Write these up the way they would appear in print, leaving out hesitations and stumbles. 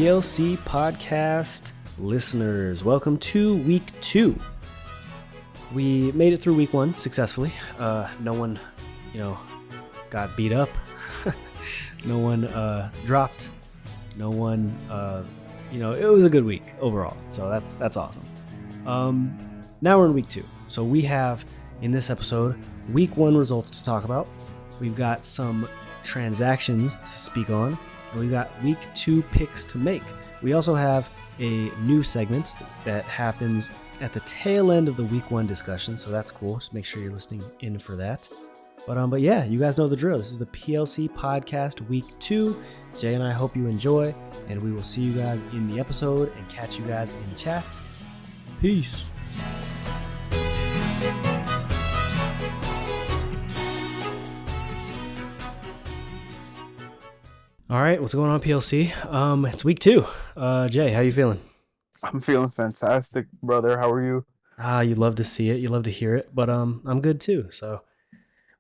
PLC podcast listeners, welcome to week 2. We made it through week 1 successfully. No one, got beat up. No one dropped. No one, it was a good week overall. So that's awesome. Now we're in week 2. So we have in this episode week 1 results to talk about. We've got some transactions to speak on. And we've got week 2 picks to make. We also have a new segment that happens at the tail end of the week 1 discussion, so that's cool. So make sure you're listening in for that. But yeah, you guys know the drill. This is the PLC podcast week 2. Jay and I hope you enjoy, and we will see you guys in the episode and catch you guys in chat. Peace. All right, what's going on, PLC? It's week 2. Jay, how you feeling? I'm feeling fantastic, brother. How are you? You love to see it. You love to hear it. But I'm good too. So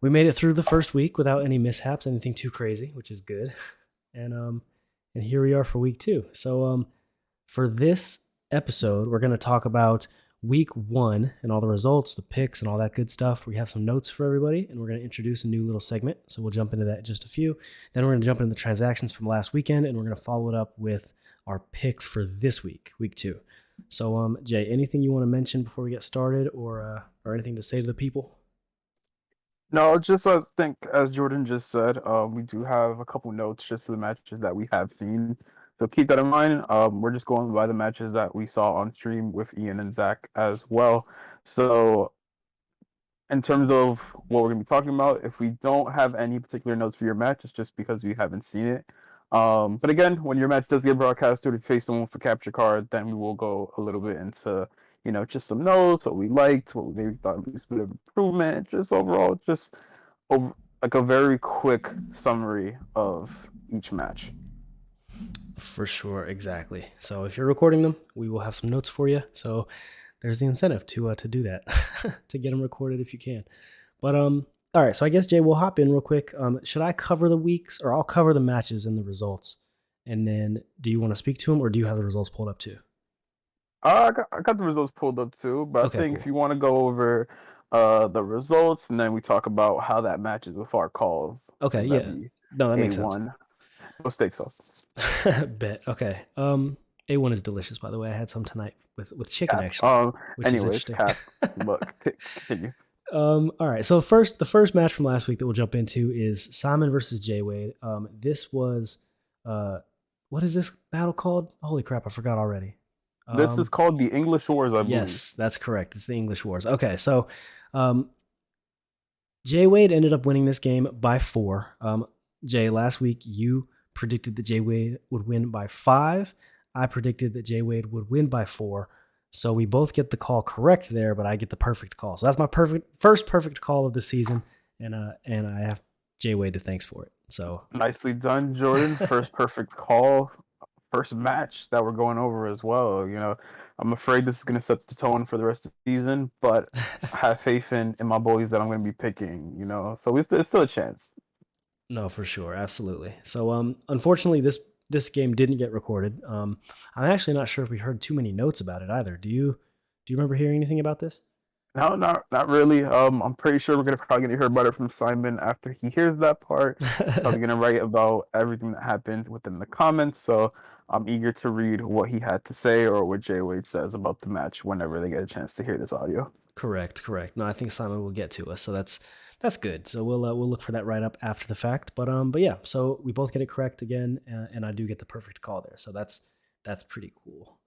we made it through the first week without any mishaps, anything too crazy, which is good. And here we are for week 2. So for this episode, we're going to talk about week 1 and all the results, the picks, and all that good stuff. We have some notes for everybody, and we're going to introduce a new little segment. So we'll jump into that in just a few. Then we're going to jump into the transactions from last weekend, and we're going to follow it up with our picks for this week, week 2. So, Jay, anything you want to mention before we get started, or anything to say to the people? No, just I think as Jordan just said, we do have a couple notes just for the matches that we have seen. So keep that in mind. We're just going by the matches that we saw on stream with Ian and Zach as well. So in terms of what we're going to be talking about, if we don't have any particular notes for your match, it's just because we haven't seen it. But again, when your match does get broadcasted, if you face someone with a capture card, then we will go a little bit into, just some notes, what we liked, what we maybe thought was a bit of improvement, just overall, like a very quick summary of each match. For sure, exactly. So if you're recording them, we will have some notes for you. So there's the incentive to do that, to get them recorded if you can. But all right, so I guess, Jay, we'll hop in real quick. Should I cover the weeks, or I'll cover the matches and the results? And then do you want to speak to them, or do you have the results pulled up too? I got the results pulled up too, but Okay, I think cool. if you want to go over the results and then we talk about how that matches with our calls, Okay, that'd yeah. be No, that makes sense. A1. No steak sauce. Bet. Okay. A1 is delicious, by the way. I had some tonight with chicken, Cap. actually, which is Anyways, interesting. Cap. Look, continue. All right. So the first match from last week that we'll jump into is Simon versus Jay Wade. This was what is this battle called? Holy crap, I forgot already. This is called the English Wars, I believe. Yes, that's correct. It's the English Wars. Okay, so Jay Wade ended up winning this game by 4. Jay, last week you predicted that Jay Wade would win by 5. I predicted that Jay Wade would win by 4. So we both get the call correct there, but I get the perfect call. So that's my first perfect call of the season, and I have Jay Wade to thanks for it. So nicely done, Jordan. First perfect call, first match that we're going over as well. I'm afraid this is going to set the tone for the rest of the season, but I have faith in my boys that I'm going to be picking. So it's still a chance. No, for sure, absolutely. So unfortunately, this game didn't get recorded. I'm actually not sure if we heard too many notes about it either. Do you remember hearing anything about this? No, not really. I'm pretty sure we're probably gonna hear about it from Simon after he hears that part. Probably gonna write about everything that happened within the comments. So I'm eager to read what he had to say or what Jay Wade says about the match whenever they get a chance to hear this audio. Correct. No, I think Simon will get to us, so that's good. So we'll look for that right up after the fact. But yeah, so we both get it correct again, and I do get the perfect call there. So that's pretty cool.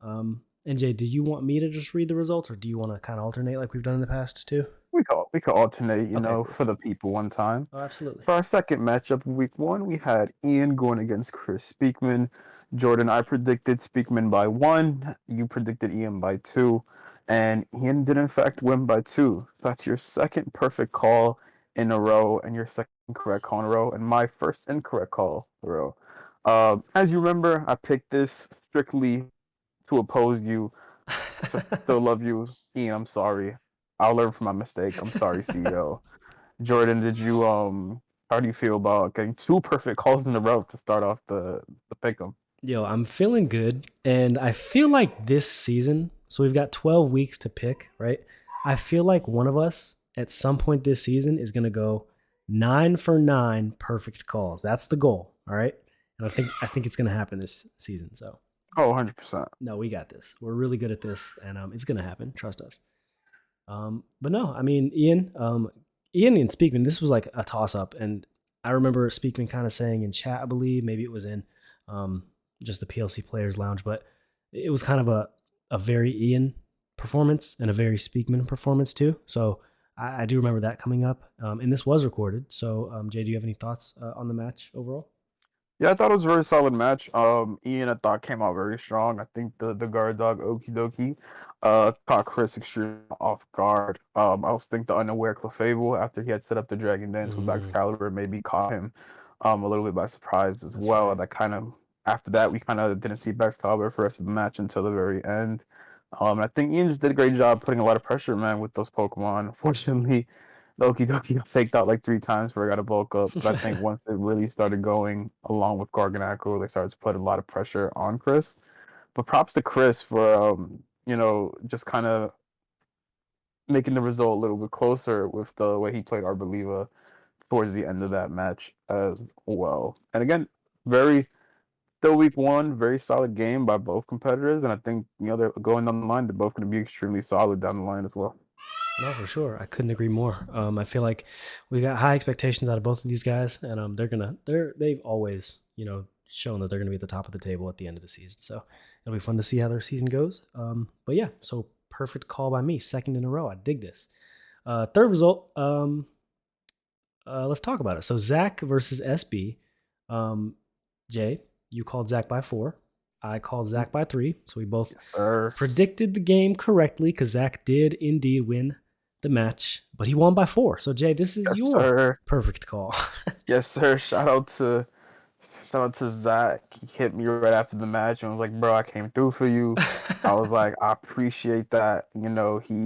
And Jay, do you want me to just read the results, or do you want to kind of alternate like we've done in the past too? We could alternate, Cool. for the people one time. Oh, absolutely. For our second matchup in week 1, we had Ian going against Chris Speakman. Jordan, I predicted Speakman by 1. You predicted Ian by 2. And Ian did in fact win by 2. So that's your second perfect call in a row and your second correct call in a row and my first incorrect call in a row. As you remember, I picked this strictly to oppose you. So still love you, Ian. I'm sorry. I'll learn from my mistake. I'm sorry, CEO. Jordan, how do you feel about getting 2 perfect calls in a row to start off the pick'em? Yo, I'm feeling good, and I feel like this season. So we've got 12 weeks to pick, right? I feel like one of us at some point this season is gonna go 9 for 9 perfect calls. That's the goal, all right? And I think it's gonna happen this season. So Oh, 100%. no, we got this. We're really good at this, and it's gonna happen. Trust us. But no, I mean, Ian and Speakman, this was like a toss up, and I remember Speakman kind of saying in chat, I believe maybe it was in um, just the PLC Players Lounge, but it was kind of a very Ian performance and a very Speakman performance too. So I do remember that coming up, and this was recorded. So Jay, do you have any thoughts on the match overall? Yeah, I thought it was a very solid match. Ian, I thought came out very strong. I think the guard dog Okie Dokie, caught Chris extremely off guard. I also think the unaware Clefable after he had set up the Dragon Dance with Mm, Excalibur maybe caught him, a little bit by surprise as that's well. right. That kind of after that we kind of didn't see Excalibur for the rest of the match until the very end. I think Ian just did a great job putting a lot of pressure, man, with those Pokemon. Unfortunately, Loki Doki got faked out like 3 times before I got to bulk up. But I think once it really started going along with Garganaco, they started to put a lot of pressure on Chris. But props to Chris for just kind of making the result a little bit closer with the way he played Arboliva towards the end of that match as well. And again, very still week one, very solid game by both competitors, and I think they're going down the line. They're both going to be extremely solid down the line as well. No, for sure. I couldn't agree more. I feel like we got high expectations out of both of these guys, and they've always shown that they're gonna be at the top of the table at the end of the season. So it'll be fun to see how their season goes. But yeah, so perfect call by me, second in a row. I dig this. Third result. Let's talk about it. So Zach versus SB. Um, Jay, you called Zach by 4. I called Zach by 3. So we both Yes, sir. predicted the game correctly because Zach did indeed win the match, but he won by 4. So Jay, this is Yes, your sir. perfect call. Yes, sir. Shout out to Zach. He hit me right after the match and was like, "Bro, I came through for you." I was like, "I appreciate that." He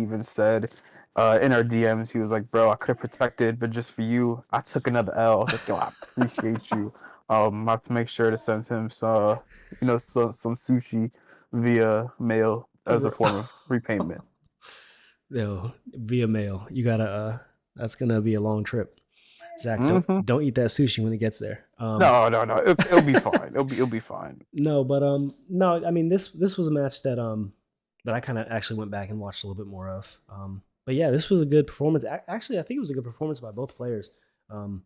even said in our DMs, he was like, "Bro, I could have protected, but just for you, I took another L." I was like, "Yo, I appreciate you." I have to make sure to send him some sushi via mail as a form of repayment. Yo, via mail. You gotta. That's gonna be a long trip. Zach, don't Hmm. don't eat that sushi when it gets there. No, no, no. It'll be fine. It'll be fine. No, but no. I mean, this was a match that I kind of actually went back and watched a little bit more of. But yeah, this was a good performance. Actually, I think it was a good performance by both players. Um,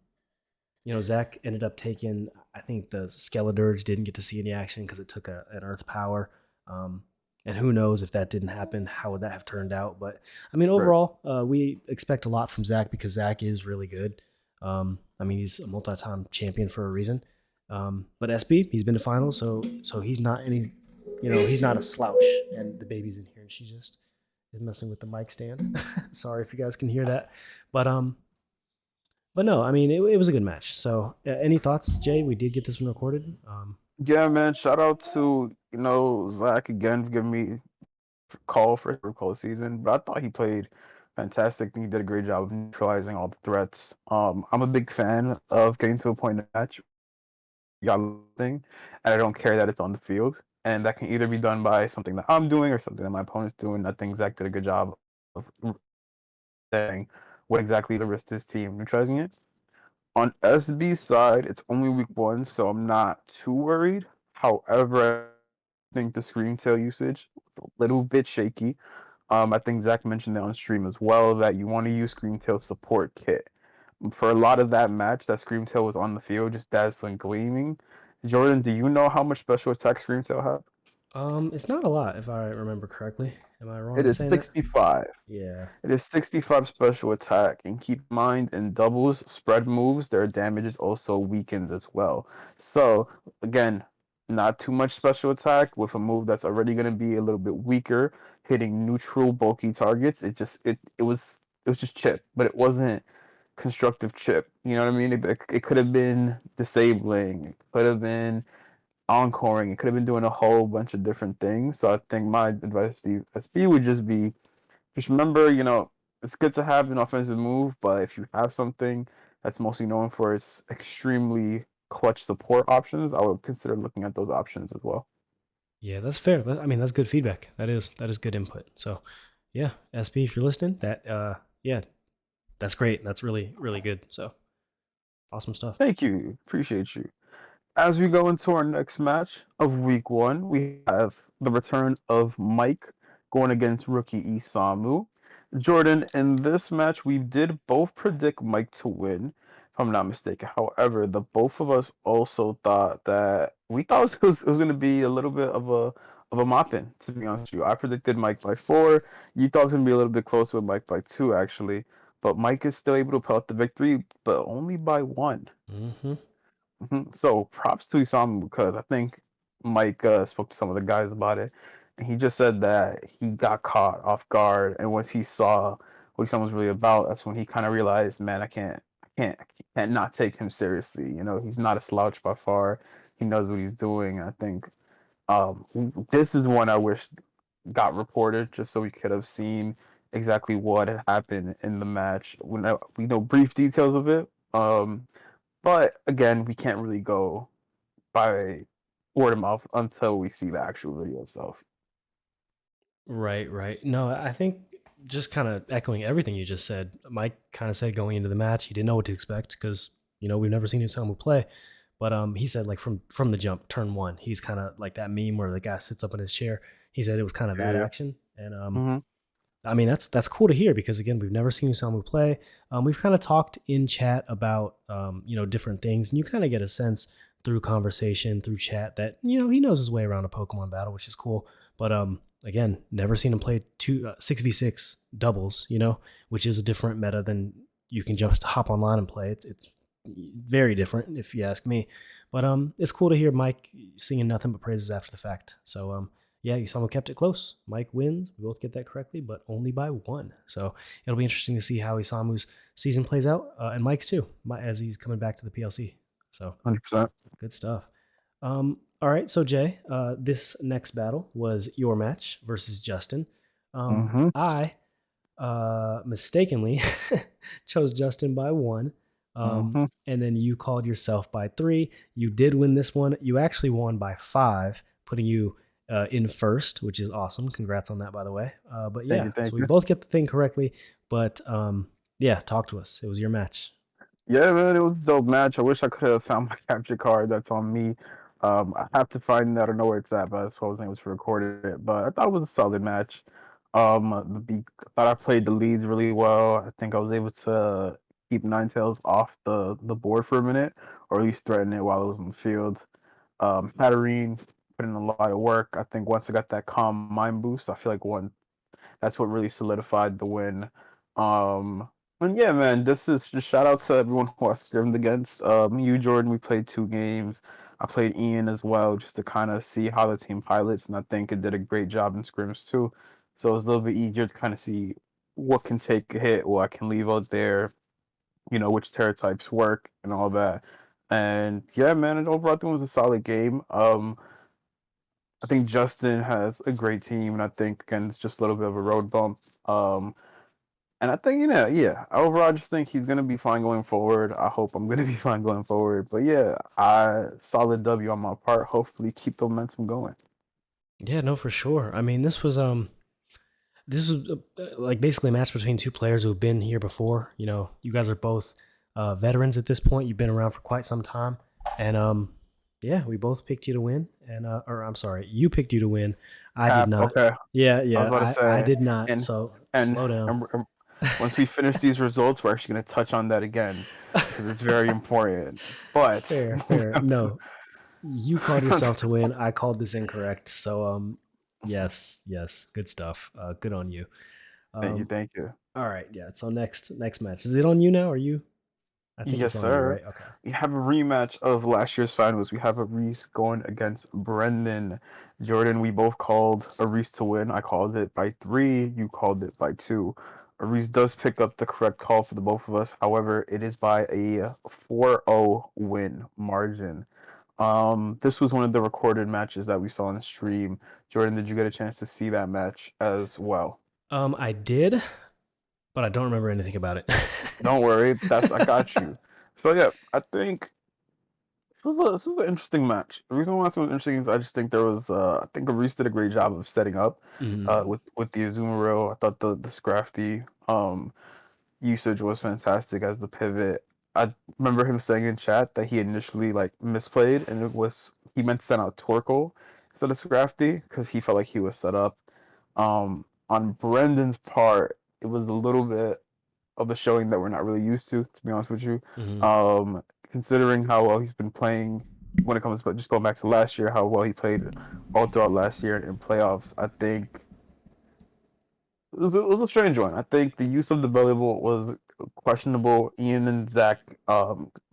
Zach ended up taking. I think the Skeledirge didn't get to see any action because it took an Earth Power. Um, and who knows if that didn't happen, how would that have turned out? But I mean, Right. overall, we expect a lot from Zach because Zach is really good. I mean, he's a multi-time champion for a reason. But SB, he's been to finals, so he's not any, he's not a slouch. And the baby's in here, and she just is messing with the mic stand. Sorry if you guys can hear that, but but no, I mean, it was a good match. So, any thoughts, Jay? We did get this one recorded. Yeah, man. Shout out to Zach again for giving me a call for his call season. But I thought he played fantastic. I think he did a great job of neutralizing all the threats. I'm a big fan of getting to a point in a match you got thing, and I don't care that it's on the field. And that can either be done by something that I'm doing or something that my opponent's doing. I think Zach did a good job of saying what exactly the risk to his team neutralizing it. On SB's side, it's only week one, so I'm not too worried. However, I think the screen tail usage a little bit shaky. I think Zach mentioned it on stream as well that you want to use screen tail support kit. For a lot of that match, that screen tail was on the field, just dazzling, gleaming. Jordan, do you know how much special attack screen tail have? It's not a lot, if I remember correctly. Am I wrong It in is saying that? 65. Yeah. It is 65 special attack, and keep in mind in doubles spread moves, their damage is also weakened as well. So again, not too much special attack with a move that's already going to be a little bit weaker, hitting neutral bulky targets. It was just chip, but it wasn't constructive chip. You know what I mean? It could have been disabling. It could have been encoring. It could have been doing a whole bunch of different things. So I think my advice to you, SB, would just remember, it's good to have an offensive move, but if you have something that's mostly known for its extremely clutch support options, I would consider looking at those options as well. Yeah, that's fair. I mean, that's good feedback. That is good input. So, yeah, SB, if you're listening, yeah, that's great. That's really really good. So, awesome stuff. Thank you. Appreciate you. As we go into our next match of week one, we have the return of Mike going against rookie Isamu. Jordan, in this match, we did both predict Mike to win, if I'm not mistaken. However, the both of us also thought that we thought it was going to be a little bit of a mop-in, to be honest with you. I predicted Mike by 4. You thought it was going to be a little bit closer with Mike by 2, actually. But Mike is still able to pull out the victory, but only by 1. Mm-hmm. So props to Isamu because I think Mike spoke to some of the guys about it, and he just said that he got caught off guard, and once he saw what Isamu was really about, that's when he kind of realized, man, I can't not take him seriously. You know, he's not a slouch by far. He knows what he's doing. I think um, this is one I wish got reported just so we could have seen exactly what had happened in the match. We know brief details of it. But again, we can't really go by word of mouth until we see the actual video itself. Right, right. No, I think just kind of echoing everything you just said. Mike kind of said going into the match, he didn't know what to expect because we've never seen Isamu play. But he said like from the jump, turn one, he's kind of like that meme where the guy sits up in his chair. He said it was kind of that Yeah. action, and Mm-hmm. I mean, that's cool to hear because again, we've never seen Usamu play. We've kind of talked in chat about different things, and you kind of get a sense through conversation, through chat that he knows his way around a Pokemon battle, which is cool. But again, never seen him play 6v6 doubles, which is a different meta than you can just hop online and play. It's very different if you ask me. But it's cool to hear Mike singing nothing but praises after the fact. So yeah, Usama kept it close. Mike wins. We both get that correctly, but only by 1. So it'll be interesting to see how Isamu's season plays out, and Mike's too, as he's coming back to the PLC. So 100%. good stuff. All right, so Jay, this next battle was your match versus Justin. Mm-hmm. I mistakenly chose Justin by 1. Mm-hmm. And then you called yourself by 3. You did win this one. You actually won by 5, putting you in first, which is awesome. Congrats on that, by the way. But Thank yeah, you. Thank so we you. both get the thing correctly. But yeah, talk to us. It was your match. Yeah, man, it was a dope match. I wish I could have found my capture card. That's on me. I have to find that. I don't know where it's at, but that's why I was able to record it. But I thought it was a solid match. I thought I played the leads really well. I think I was able to keep Ninetales off the board for a minute, or at least threaten it while I was in the field. Hatterene put in a lot of work. I think once I got that calm mind boost, I feel like that's what really solidified the win. Um, and yeah, man, this is just shout out to everyone who I scrimmed against. You, Jordan, we played 2 games. I played Ian as well, just to kind of see how the team pilots, and I think it did a great job in scrims too. So it was a little bit easier to kind of see what can take a hit, what I can leave out there, which terror types work and all that. And yeah, man, and overall, I think it was a solid game. I think Justin has a great team, and I think again it's just a little bit of a road bump. And I think yeah. Overall, I just think he's gonna be fine going forward. I hope I'm gonna be fine going forward. But yeah, I solid W on my part. Hopefully, keep the momentum going. Yeah, no, for sure. I mean, this is like basically a match between two players who've been here before. You guys are both veterans at this point. You've been around for quite some time, and yeah, we both picked you to win. And or I'm sorry, you picked you to win. I did not. Okay, Yeah, I was yeah, about to I say, did not. and So and, slow down. and once we finish these results, we're actually gonna touch on that again because it's very important. But Fair, fair. No, you called yourself to win. I called this incorrect. So yes, yes, good stuff. Good on you. thank you, Um, thank you. all right, yeah. So next match. Is it on you now? Or you? I think Yes, it's on you, sir. right? Okay. We have a rematch of last year's finals. We have a Reese going against Brendan. Jordan, we both called a Reese to win. I called it by 3. You called it by 2. Reese does pick up the correct call for the both of us. However, it is by a 4-0 win margin. This was one of the recorded matches that we saw on the stream. Jordan, did you get a chance to see that match as well? I did, but I don't remember anything about it. Don't worry, that's I got you. So yeah, I think This was an interesting match. The reason why this was interesting is I just think there was I think Reese did a great job of setting up Hmm. with the Azuma rail. I thought the Scrafty usage was fantastic as the pivot. I remember him saying in chat that he initially like misplayed and it was he meant to send out Torkoal instead of Scrafty because he felt like he was set up. On Brendan's part, it was a little bit of a showing that we're not really used to be honest with you. Hmm. Considering how well he's been playing when it comes to just going back to last year, how well he played all throughout last year in playoffs, I think it was a strange one. I think the use of the belly bolt was questionable. Ian and Zach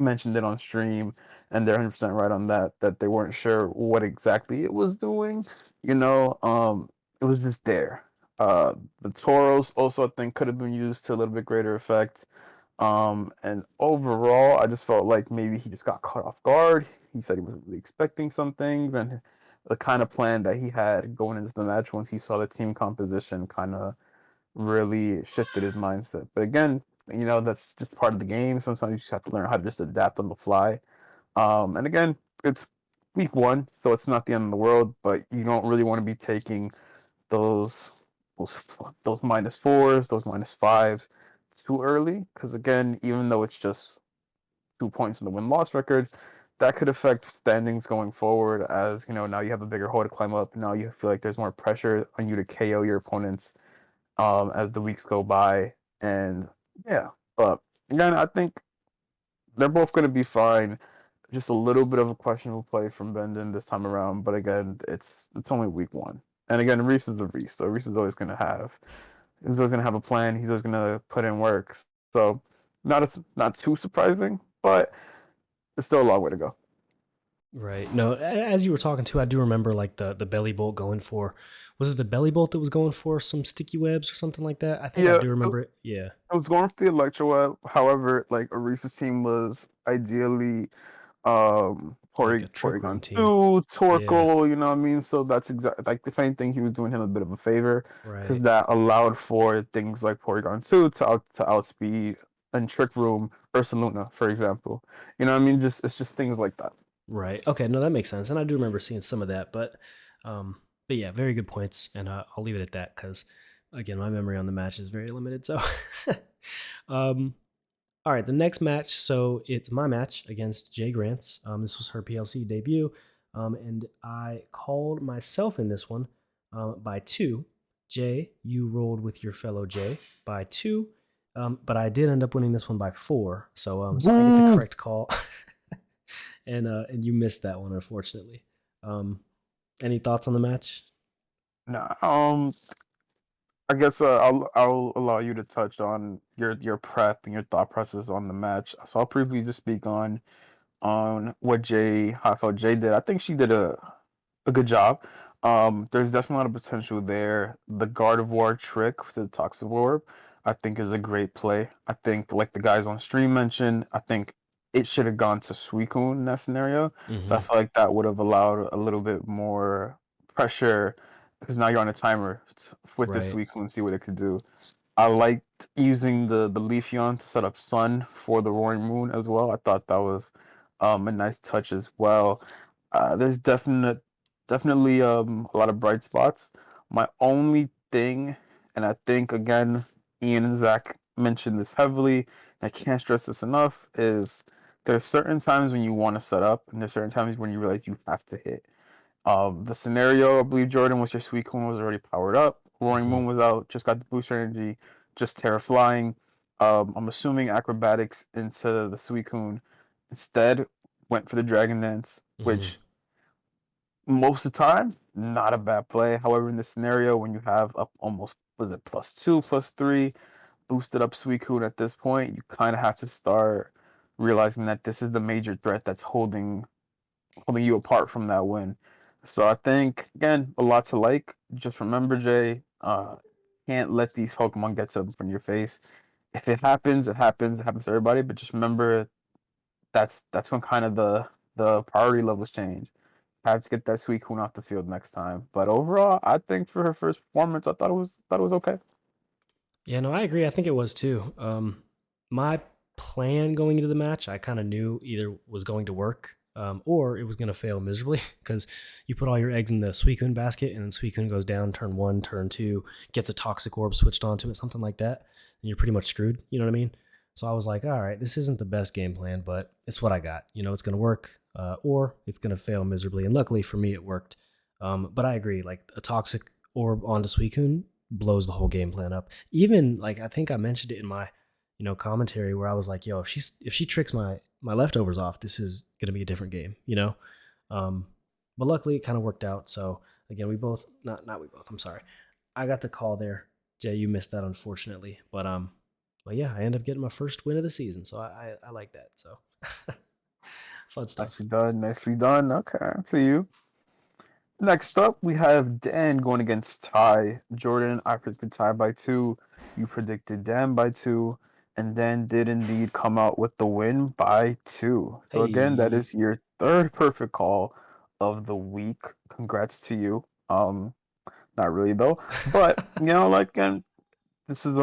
mentioned it on stream, and they're 100% right on that. That they weren't sure what exactly it was doing. You know, it was just there. The Toros also I think could have been used to a little bit greater effect. And overall, I just felt like maybe he just got caught off guard. He said he wasn't really expecting some things, and the kind of plan that he had going into the match once he saw the team composition kind of really shifted his mindset. But again, you know, that's just part of the game. Sometimes you just have to learn how to just adapt on the fly. And again, it's week one, so it's not the end of the world, but you don't really want to be taking those those those minus fours, those minus fives too early. Because again, even though it's just 2 points in the win loss record, that could affect standings going forward. As you know, now you have a bigger hole to climb up. Now you feel like there's more pressure on you to KO your opponents as the weeks go by. And yeah, but again, I think they're both going to be fine. Just a little bit of a questionable play from Bendon this time around, but again, it's only week one. And again, Reese is a Reese, so Reese is always going to have he's always going to have a plan. He's always going to put in work. So not too surprising, but it's still a long way to go. Right. No, as you were talking to, I do remember like the belly bolt going for, was it the belly bolt that was going for some sticky webs or something like that? I think I Yeah, do remember it. Yeah. I was going for the Electro. However, like Arisa's team was ideally Like a trick room Porygon team. 2, Yeah. Torkoal, you know what I mean? So that's exactly like the same thing he was doing him a bit of a favor because Right. that allowed for things like Porygon 2 to outspeed and Trick Room Ursaluna, for example. You know what I mean? Just it's just things like that. Right. Okay. No, that makes sense. And I do remember seeing some of that, but yeah, very good points. And I'll leave it at that because, again, my memory on the match is very limited. So, um, all right, the next match. So it's my match against Jay Grants. This was her PLC debut, and I called myself in this one by two. Jay, you rolled with your fellow Jay by two, but I did end up winning this one by four. So I get the Boo! correct call, and you missed that one unfortunately. Um, any thoughts on the match? Nah, I guess I'll allow you to touch on your prep and your thought process on the match. So I'll briefly just speak on what Jay how I felt Jay did. I think she did a good job. There's definitely a lot of potential there. The Gardevoir trick to the Toxic Orb, I think, is a great play. I think, like the guys on stream mentioned, I think it should have gone to Suicune in that scenario. So I Mm-hmm. feel like that would have allowed a little bit more pressure because now you're on a timer with this Right. Suicune, see what it could do. I liked using the Leafeon to set up Sun for the Roaring Moon as well. I thought that was a nice touch as well. There's definitely a lot of bright spots. My only thing, and I think again, Ian and Zach mentioned this heavily, and I can't stress this enough, is there's certain times when you want to set up, and there's certain times when you realize you have to hit. The scenario, I believe Jordan was your Suicune was already powered up. Roaring Mm-hmm. Moon was out, just got the booster energy, just Terra flying. I'm assuming acrobatics into the Suicune. Instead, went for the Dragon Dance, Mm-hmm. which most of the time, not a bad play. However, in this scenario, when you have up almost was it plus two, plus three, boosted up Suicune at this point, you kind of have to start realizing that this is the major threat that's holding you apart from that win. So I think again, a lot to like. Just remember, Jay, can't let these Pokemon get to in your face. If it happens, it happens. It happens to everybody. But just remember, that's when kind of the priority levels change. Have to get that Suicune off the field next time. But overall, I think for her first performance, I thought it was okay. Yeah, no, I agree. I think it was too. My plan going into the match, I kind of knew either was going to work. or it was going to fail miserably because you put all your eggs in the Suicune basket, and then Suicune goes down turn 1, turn 2, gets a toxic orb switched onto it, something like that, and you're pretty much screwed. You know what I mean? So I was like, all right, this isn't the best game plan, but it's what I got. It's going to work, or it's going to fail miserably. And luckily for me, it worked. But I agree, like a toxic orb onto Suicune blows the whole game plan up. Even like I think I mentioned it in my commentary where I was like, yo, if she tricks my leftovers off, this is gonna be a different game. Um, but luckily it kind of worked out. So again, we both not we both. I'm sorry, I got the call there. Jay, you missed that unfortunately, but yeah, I ended up getting my first win of the season, so I like that. So fun stuff. Nicely done. Nicely done. Okay, I see you. Next up, we have Dan going against Ty. Jordan, I predicted Ty by 2. You predicted Dan by 2. And Dan did indeed come out with the win by 2. So again, that Hey, is your third perfect call of the week. Congrats to you. Not really though. But like again, this is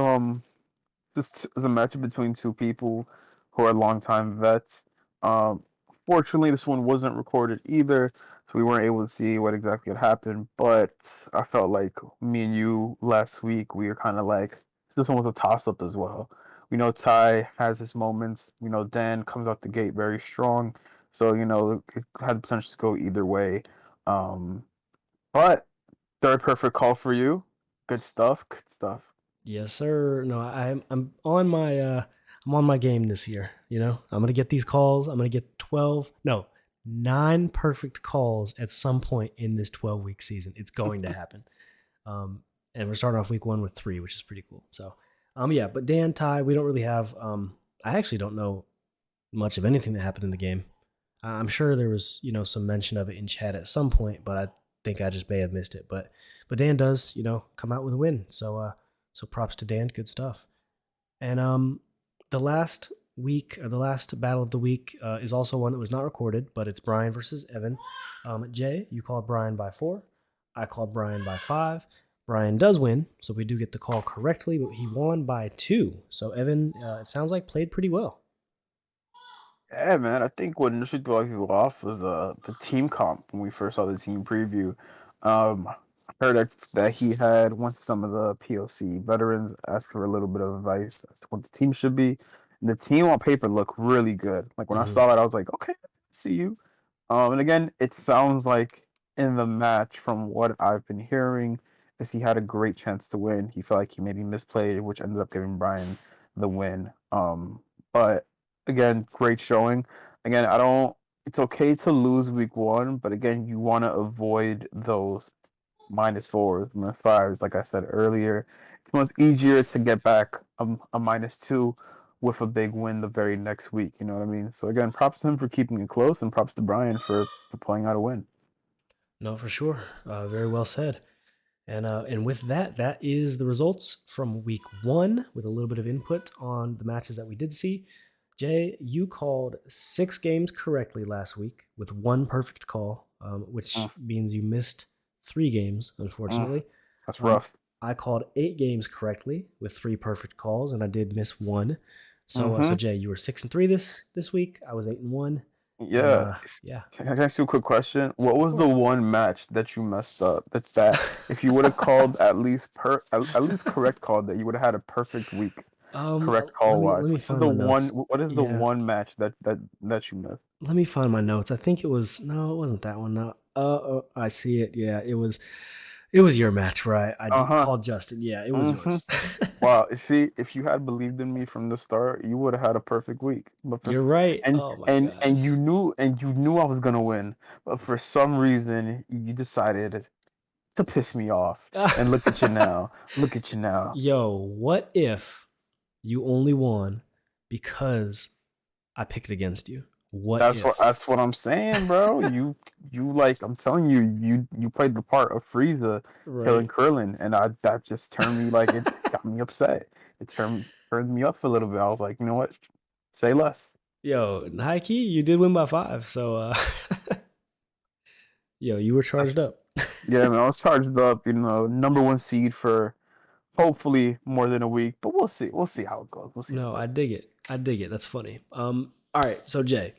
just is a matchup between two people who are longtime vets. Um, Fortunately, this one wasn't recorded either, so we weren't able to see what exactly had happened. But I felt like me and you last week, we were kind of like this one was a toss up as well. We know Ty has his moments. We know Dan comes out the gate very strong, so it had the potential to go either way. Um, but third perfect call for you. Good stuff. Good stuff. yes, sir. No, I'm on my I'm on my game this year. I'm gonna get these calls. I'm gonna get 12, no, 9 perfect calls at some point in this 12-week season. It's going to happen. Um, and we're starting off week 1 with 3, which is pretty cool. So, yeah. But Dan, Ty, we don't really have. I actually don't know much of anything that happened in the game. I'm sure there was some mention of it in chat at some point, but I think I just may have missed it. But Dan does come out with a win. So props to Dan. Good stuff. And the last week, or the last battle of the week, is also one that was not recorded, but it's Brian versus Evan. Jay, you called Brian by 4. I called Brian by 5. Brian does win, so we do get the call correctly, but he won by 2. So Evan, it sounds like played pretty well. Yeah, man. I think what initially threw a lot of people off was the team comp when we first saw the team preview. I heard that he had went to some of the PLC veterans, asked for a little bit of advice as to what the team should be. And the team on paper looked really good. Like when I Hmm. saw that, I was like, okay, I see you. And again, it sounds like in the match, from what I've been hearing, is he had a great chance to win. He felt like he maybe misplayed, which ended up giving Brian the win. But again, great showing. Again, I don't. It's okay to lose week 1, but again, you want to avoid those -4s, -5s. Like I said earlier, it's much easier to get back a -2 with a big win the very next week. You know what I mean? So again, props to him for keeping it close, and props to Brian for pulling out a win. No, for sure. Very well said. And with that, that is the results from week 1 with a little bit of input on the matches that we did see. Jay, you called 6 games correctly last week with 1 perfect call, which Mm, means you missed 3 games, mm, unfortunately. that's Um, rough. I called 8 games correctly with 3 perfect calls, and I did miss 1. So Mm-hmm. Jay, you were 6-3 this week. I was 8-1, and Yeah. yeah, Can I ask you a quick question? What of was the course. one match that you messed up? That if you would have called at least correct call, that you would have had a perfect week, correct Let call me wise. let me What's find the my one? notes. What is the Yeah, one match that you missed? let me find my notes. I think it was no, it wasn't that one. No, I see it. Yeah, it was your match where I Uh huh. called Justin. Yeah, it was Mm-hmm. yours. Wow. See, if you had believed in me from the start, you would have had a perfect week. But You're right. and Oh my and gosh. you knew I was gonna win, but for some reason you decided to piss me off. And look at you now. Look at you now. Yo, what if you only won because I picked against you? What if? That's what I'm saying, bro. You like I'm telling you, you played the part of Frieza killing Right. Krillin, and I that just turned me like it got me upset. It turned me up a little bit. I was like, you know what? Say less. Yo, Nike, you did win by 5. So yo, you were That's, charged up. yeah, man. I was charged up. Number one seed for hopefully more than a week, but we'll see. We'll see how it goes. We'll see how it No, I goes. dig it. I dig it. That's funny. All right. So Jay,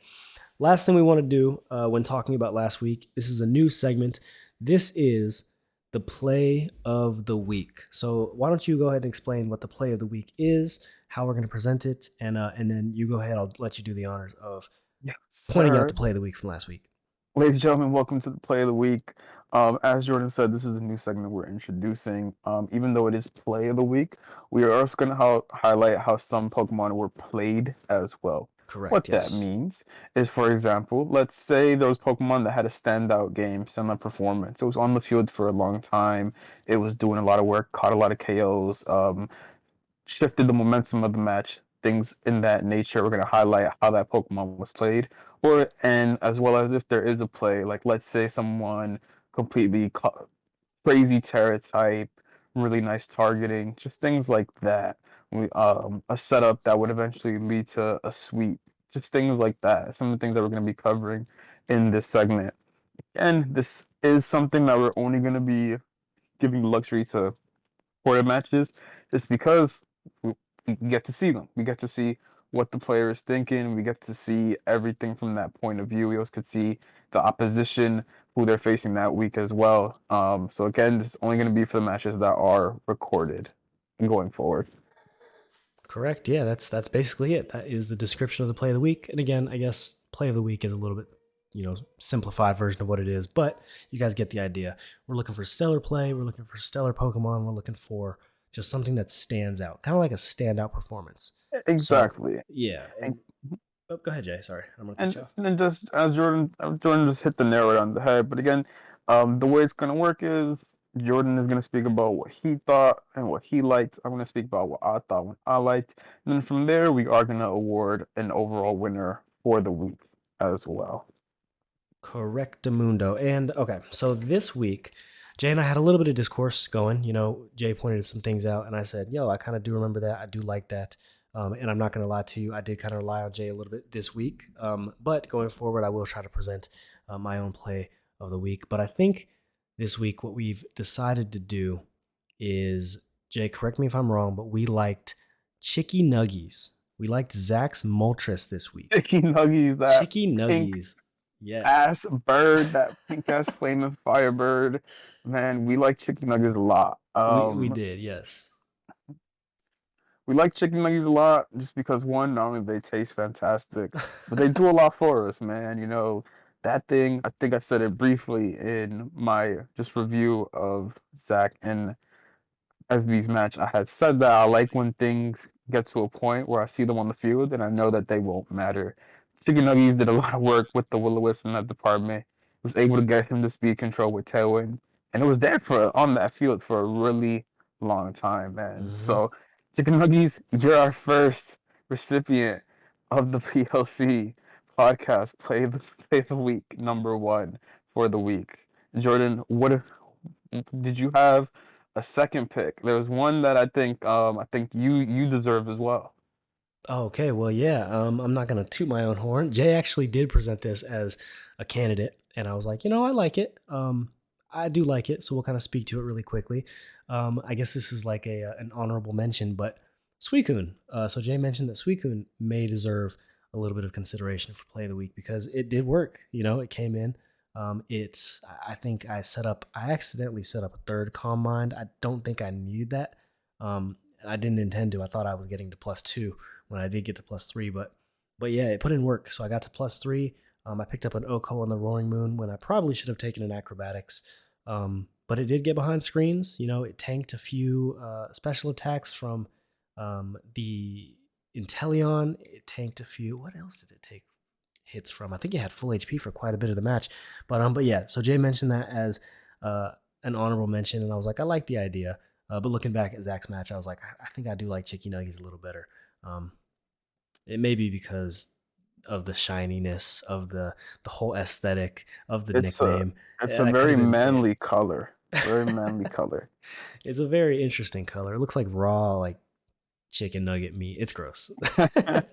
last thing we want to do when talking about last week, this is a new segment. This is the play of the week. So why don't you go ahead and explain what the play of the week is, how we're going to present it, and then you go ahead. I'll let you do the honors of Yes, pointing out the sir. play of the week from last week. Ladies and gentlemen, welcome to the play of the week. As Jordan said, this is a new segment we're introducing. Even though it is play of the week, we are also going to highlight how some Pokemon were played as well. Correct. What that Yes. means is, for example, let's say those Pokemon that had a standout game, standout performance. It was on the field for a long time. It was doing a lot of work, caught a lot of KOs. Shifted the momentum of the match, things in that nature. We're going to highlight how that Pokemon was played, or and as well as if there is a play, like let's say someone completely crazy terror type, really nice targeting, just things like that. A setup that would eventually lead to a sweep, just things like that. Some of the things that we're going to be covering in this segment, and this is something that we're only going to be giving luxury to for the matches is because we get to see them. We get to see what the player is thinking. We get to see everything from that point of view. We also could see the opposition, who they're facing that week as well. So again, this is only going to be for the matches that are recorded going forward. Correct. Yeah, that's basically it. That is the description of the play of the week. And again, I guess play of the week is a little bit, simplified version of what it is, but you guys get the idea. We're looking for stellar play, we're looking for stellar Pokemon, we're looking for just something that stands out, kind of like a standout performance. So, Exactly. yeah, And and oh, go ahead, Jay. Sorry, I'm gonna cut and you off. and then just as Jordan just hit the nail right on the head. But again, the way it's gonna work is Jordan is gonna speak about what he thought and what he liked. I'm gonna speak about what I thought, what I liked, and then from there we are gonna award an overall winner for the week as well. Correctamundo. And okay, so this week, Jay and I had a little bit of discourse going. Jay pointed some things out, and I said, "Yo, I kind of do remember that. I do like that." And I'm not going to lie to you, I did kind of rely on Jay a little bit this week. But going forward, I will try to present my own play of the week. But I think this week, what we've decided to do is, Jay, correct me if I'm wrong, but we liked Chicky Nuggies. We liked Zach's Moltres this week. Chicky Nuggies, that Chicky pink Nuggies. Yes. ass bird, that pink ass flaming firebird. Man, we like Chicky Nuggets a lot. We did, yes. We like chicken nuggets a lot just because one, not only they taste fantastic, but they do a lot for us, man. That thing, I think I said it briefly in my just review of Zach and SB's match. I had said that I like when things get to a point where I see them on the field and I know that they won't matter. Chicken Nuggies did a lot of work with the Will-O-Wisp in that department. Was able to get him to speed control with Tailwind, and it was there for on that field for a really long time, man. Hmm. So, Chicken Nuggies, you're our first recipient of the PLC podcast play the week #1 for the week. Jordan, what did you have a second pick? There was one that I think you deserve as well. Oh, okay, well, yeah. I'm not gonna toot my own horn. Jay actually did present this as a candidate, and I was like, I like it. I do like it, so we'll kind of speak to it really quickly. I guess this is like an honorable mention, but Suicune. So Jay mentioned that Suicune may deserve a little bit of consideration for play of the week because it did work. It came in. I think I accidentally set up a third Calm Mind. I don't think I needed that. I didn't intend to. I thought I was getting to +2 when I did get to +3, but yeah, it put in work. So I got to +3. I picked up an Oko on the Roaring Moon when I probably should have taken an Acrobatics. But it did get behind screens. It tanked a few special attacks from the Inteleon. It tanked a few. What else did it take hits from? I think it had full HP for quite a bit of the match. But yeah. So Jay mentioned that as an honorable mention, and I was like, I like the idea. But looking back at Zach's match, I was like, I think I do like Chicky Nuggies a little better. Um, it may be because of the shininess of the whole aesthetic of the It's a nickname. it's a That could very have been it. manly color. Very manly color. It's a very interesting color. It looks like raw, like chicken nugget meat. It's gross. I'm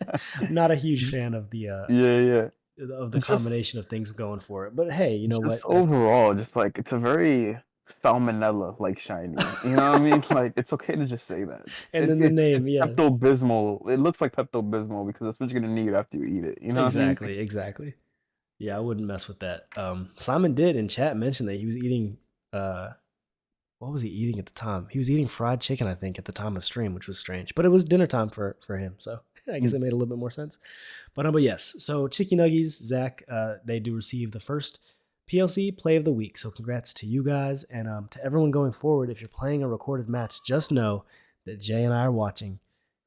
not a huge fan Yeah, yeah. of the Just combination of things going for it. But hey, you know just what? That's overall, just like it's a very salmonella like shiny. You know what I mean? Like it's okay to just say that. and then the It's name, yeah. Pepto Bismol. It looks like Pepto Bismol because that's what you're gonna need after you eat it. You know what I mean? Exactly, exactly. Yeah, I wouldn't mess with that. Simon did in chat mention that he was eating what was he eating at the time? He was eating fried chicken, I think, at the time of stream, which was strange. But it was dinner time for him, so I guess Mm. it made a little bit more sense. But yes, so Chicky Nuggies, Zach, they do receive the first PLC Play of the Week. So congrats to you guys and to everyone going forward. If you're playing a recorded match, just know that Jay and I are watching,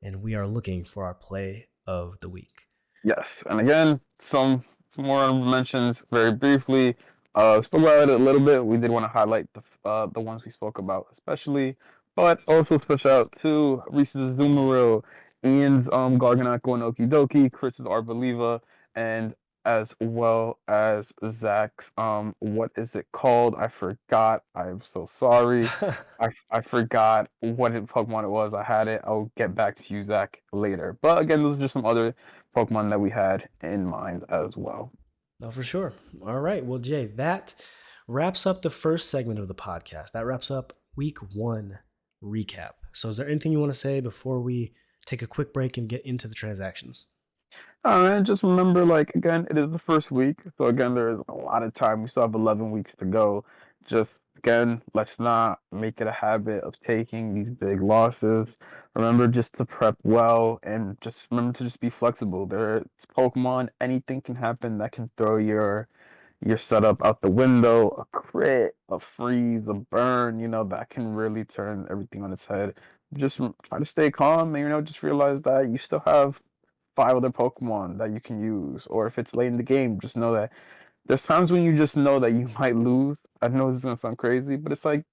and we are looking for our Play of the Week. Yes, and again, some more honorable mentions very briefly. Spoke about it a little bit. We did want to highlight the ones we spoke about, especially, but also special out to Reese's Zoomeril, Ian's Garganako and Okie Dokie, Chris's Arboliva, and as well as Zach's what is it called? I forgot. I'm so sorry. I forgot what Pokemon it was. I had it. I'll get back to you, Zach, later. But again, those are just some other Pokemon that we had in mind as well. No, for sure. All right. Well, Jay, that wraps up the first segment of the podcast. That wraps up week one recap. So, is there anything you want to say before we take a quick break and get into the transactions? All right, just remember, like, again, it is the first week, so again, there is a lot of time. We still have 11 weeks to go. Just again, let's not make it a habit of taking these big losses. Remember just to prep well, and just remember to just be flexible. There's Pokemon, anything can happen that can throw your setup out the window. A crit, a freeze, a burn, that can really turn everything on its head. Just try to stay calm, and just realize that you still have five other Pokemon that you can use. Or if it's late in the game, just know that there's times when you just know that you might lose. I know this is gonna sound crazy, but it's like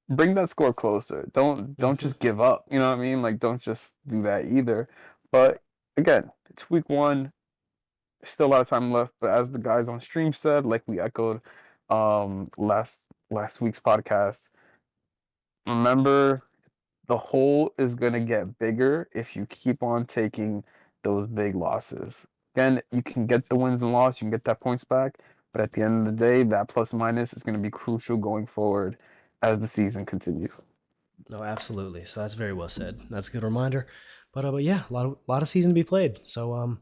bring that score closer. Don't Mm-hmm. just give up. You know what I mean? Like don't just do that either. But again, it's week one. Still a lot of time left. But as the guys on stream said, like we echoed last week's podcast, remember the hole is going to get bigger if you keep on taking those big losses. Again, you can get the wins and losses, you can get that points back, but at the end of the day, that plus minus is going to be crucial going forward as the season continues. No, absolutely. So that's very well said. That's a good reminder. But yeah, a lot of season to be played. So I'm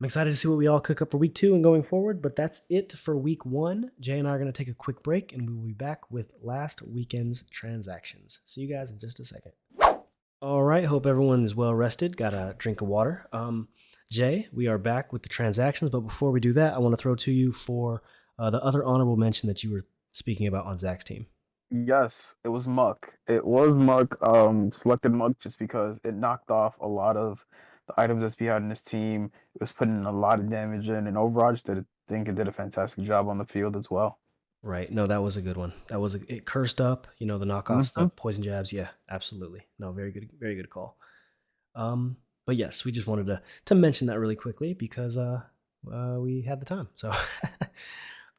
excited to see what we all cook up for week two and going forward. But that's it for week one. Jay and I are going to take a quick break, and we will be back with last weekend's transactions. See you guys in just a second. All right. Hope everyone is well rested. Got a drink of water. Jay, we are back with the transactions. But before we do that, I want to throw to you for the other honorable mention that you were speaking about on Zach's team. Yes, it was Muck. It was Muck, selected Muck just because it knocked off a lot of the items SB had in this team. It was putting a lot of damage in, and overall, I just think it did a fantastic job on the field as well. Right. No, that was a good one. It cursed up, the knockoffs, the Hmm. poison jabs. Yeah, absolutely. No, very good call. But yes, we just wanted to mention that really quickly because we had the time. So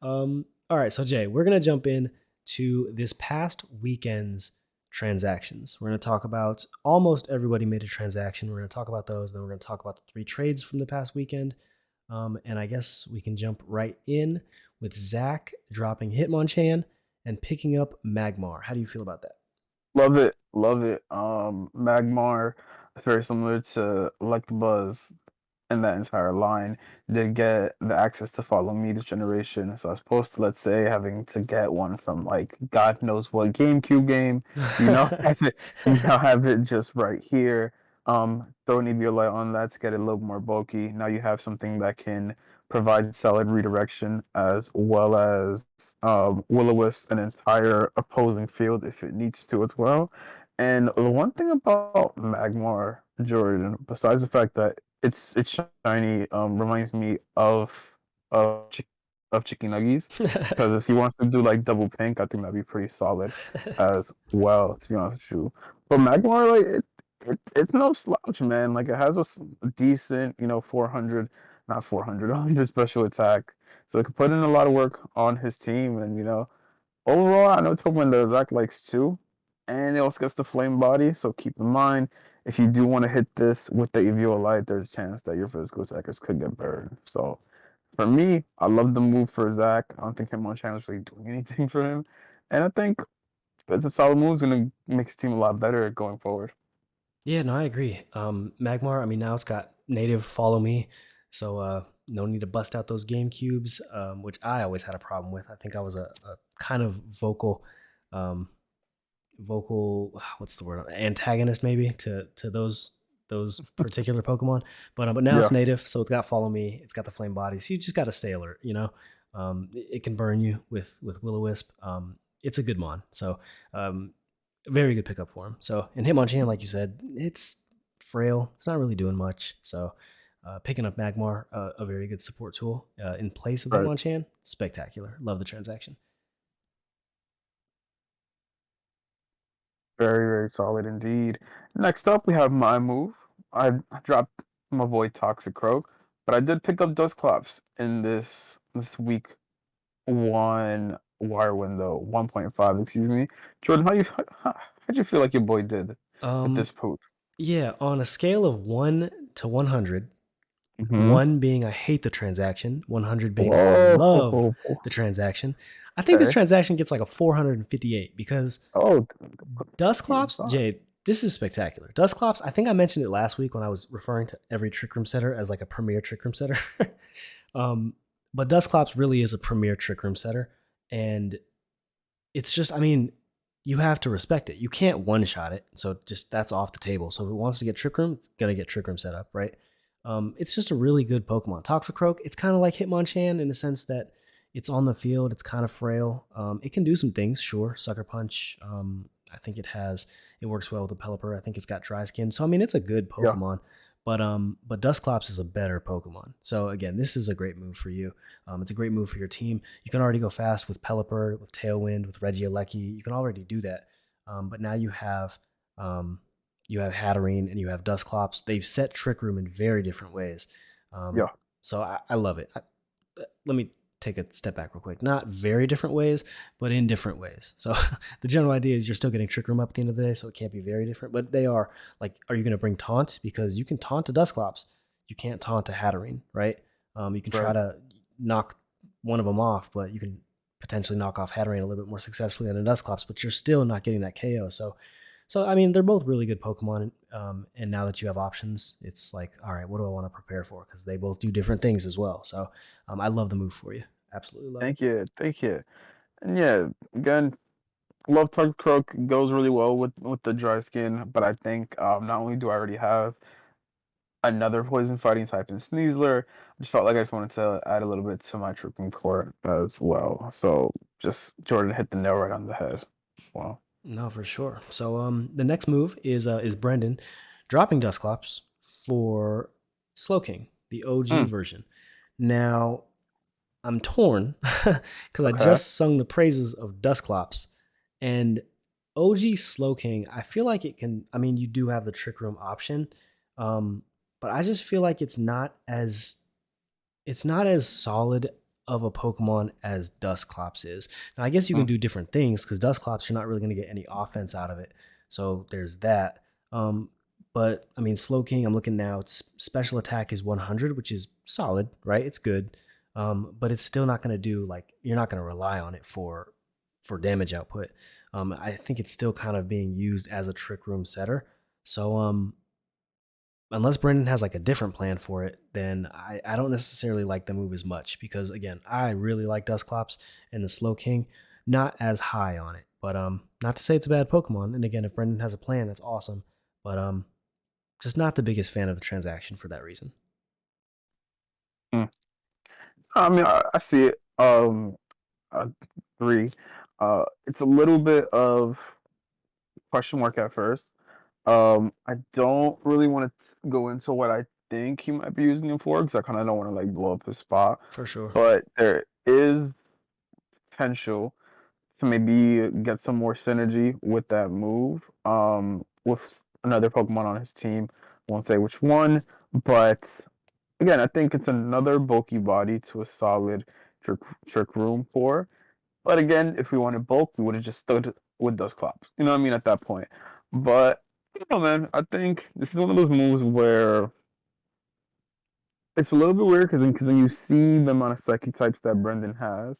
all right, so Jay, we're gonna jump in to this past weekend's transactions. We're gonna talk about almost everybody made a transaction. We're gonna talk about those, then we're gonna talk about the three trades from the past weekend. And I guess we can jump right in with Zach dropping Hitmonchan and picking up Magmar. How do you feel about that? Love it, love it. Magmar, very similar to Electabuzz and that entire line, did get the access to follow me this generation. So as opposed to, let's say, having to get one from like God knows what GameCube game, you know, you now have it just right here. Throw an Eviolite on that to get it a little more bulky. Now you have something that can provide solid redirection as well as will-o-wisp an entire opposing field if it needs to as well. And the one thing about Magmar, Jordan, besides the fact that it's shiny, reminds me of Chick of Chicky Nuggies, because if he wants to do like double pink, I think that'd be pretty solid as well, to be honest with you. But Magmar, like it's no slouch, man. Like it has a decent, 400, not 400, 100 special attack. So it could put in a lot of work on his team, and overall, I know it's Pokemon that Zach likes too, and it also gets the flame body. So keep in mind, if you do want to hit this with the Eviolite, there's a chance that your physical attackers could get burned. So for me, I love the move for Zach. I don't think Hitmonchan is really doing anything for him, and I think it's a solid move. It's gonna make his team a lot better going forward. Yeah, no, I agree. Magmar, I mean, now it's got native follow me. So No need to bust out those Game Cubes, which I always had a problem with. I think I was a kind of um, vocal what's the word, antagonist maybe to those particular Pokemon. But now it's Yeah, native, so it's got follow me. It's got the flame body, so you just got to stay alert. It can burn you with Will O Wisp. It's a good mon, so um, very good pickup for him. So in Hitmonchan, like you said, it's frail. It's not really doing much. So picking up Magmar, a very good support tool in place of right. Hitmonchan, spectacular. Love the transaction. Very, very solid indeed. Next up, we have my move. I dropped my boy Toxicroak, but I did pick up Dusclops in this week one wire window, 1.5, excuse me. Jordan, how'd you feel like your boy did with Um, this poop? yeah, on a scale of 1 to 100, Mm-hmm. 1 being I hate the transaction, 100 being I love Whoa. the transaction, I think this Okay. transaction gets like a 458 because Oh, good Dusclops, spot. Jade, this is spectacular. Dusclops, I think I mentioned it last week when I was referring to every Trick Room setter as like a premier Trick Room setter. um, but Dusclops really is a premier Trick Room setter. And it's just, I mean, you have to respect it. You can't one shot it. So just that's off the table. So if it wants to get Trick Room, it's going to get Trick Room set up, right? It's just a really good Pokemon. Toxicroak, it's kind of like Hitmonchan in the sense that it's on the field. It's kind of frail. It can do some things, sure. Sucker Punch. I think it works well with the Pelipper. I think it's got Dry Skin. So I mean, it's a good Yeah, Pokemon. But Dusclops is a better Pokemon. So again, this is a great move for you. It's a great move for your team. You can already go fast with Pelipper, with Tailwind, with Regieleki. You can already do that. But now um, you have Hatterene and you have Dusclops. They've set Trick Room in very different ways. Um, yeah. so I love it. Let me take a step back real quick. Not very different ways, but in different ways. So the general idea is you're still getting Trick Room up at the end of the day, so it can't be very different. But they are like, are you going to bring Taunt? Because you can taunt a Dusclops. You can't taunt a Hatterene, right? You can try Right. to knock one of them off, but you can potentially knock off Hatterene a little bit more successfully than a Dusclops, but you're still not getting that KO. So I mean, they're both really good Pokemon, and now that you have options, it's like, all right, what do I want to prepare for? Because they both do different things as well. So I love the move for you. Absolutely love it. Thank you. Thank you. And yeah, again, Love Tug Croak goes really well with the dry skin, but I think not only do I already have another poison fighting type in Sneasler, I just felt like I just wanted to add a little bit to my Tripping Court as well. So just Jordan hit the nail right on the head. Wow. No, for sure. So the next move is Brendan dropping Dusclops for Slowking, the OG Mm, version. Now I'm torn because I okay. just sung the praises of Dusclops and OG Slowking. I feel like it can. I mean, you do have the Trick Room option, um, but I just feel like it's not as solid of a Pokemon as Dusclops is. Now, I guess you can Mm, do different things because Dusclops, you're not really going to get any offense out of it. So there's that. Um, but I mean, Slowking, I'm looking now, its special attack is 100, which is solid, right? It's good. But it's still not going to do like, you're not going to rely on it for damage output. I think it's still kind of being used as a trick room setter. So unless Brendan has like a different plan for it, then I don't necessarily like the move as much because again, I really like Dusclops and the Slow King, not as high on it. But not to say it's a bad Pokemon. And again, if Brendan has a plan, that's awesome. But just not the biggest fan of the transaction for that reason. mm. I mean, I see it. Uh, three. It's a little bit of question mark at first. I don't really want to go into what I think he might be using him for because I kind of don't want to like blow up his spot. For sure. But there is potential to maybe get some more synergy with that move. With another Pokemon on his team. Won't say which one, but again, I think it's another bulky body to a solid trick trick room for. But again, if we wanted bulk, we would have just stood with Dusclops. You know what I mean at that point. But you know, man, I think this is one of those moves where it's a little bit weird because then you see the amount of psychic types that Brendan has,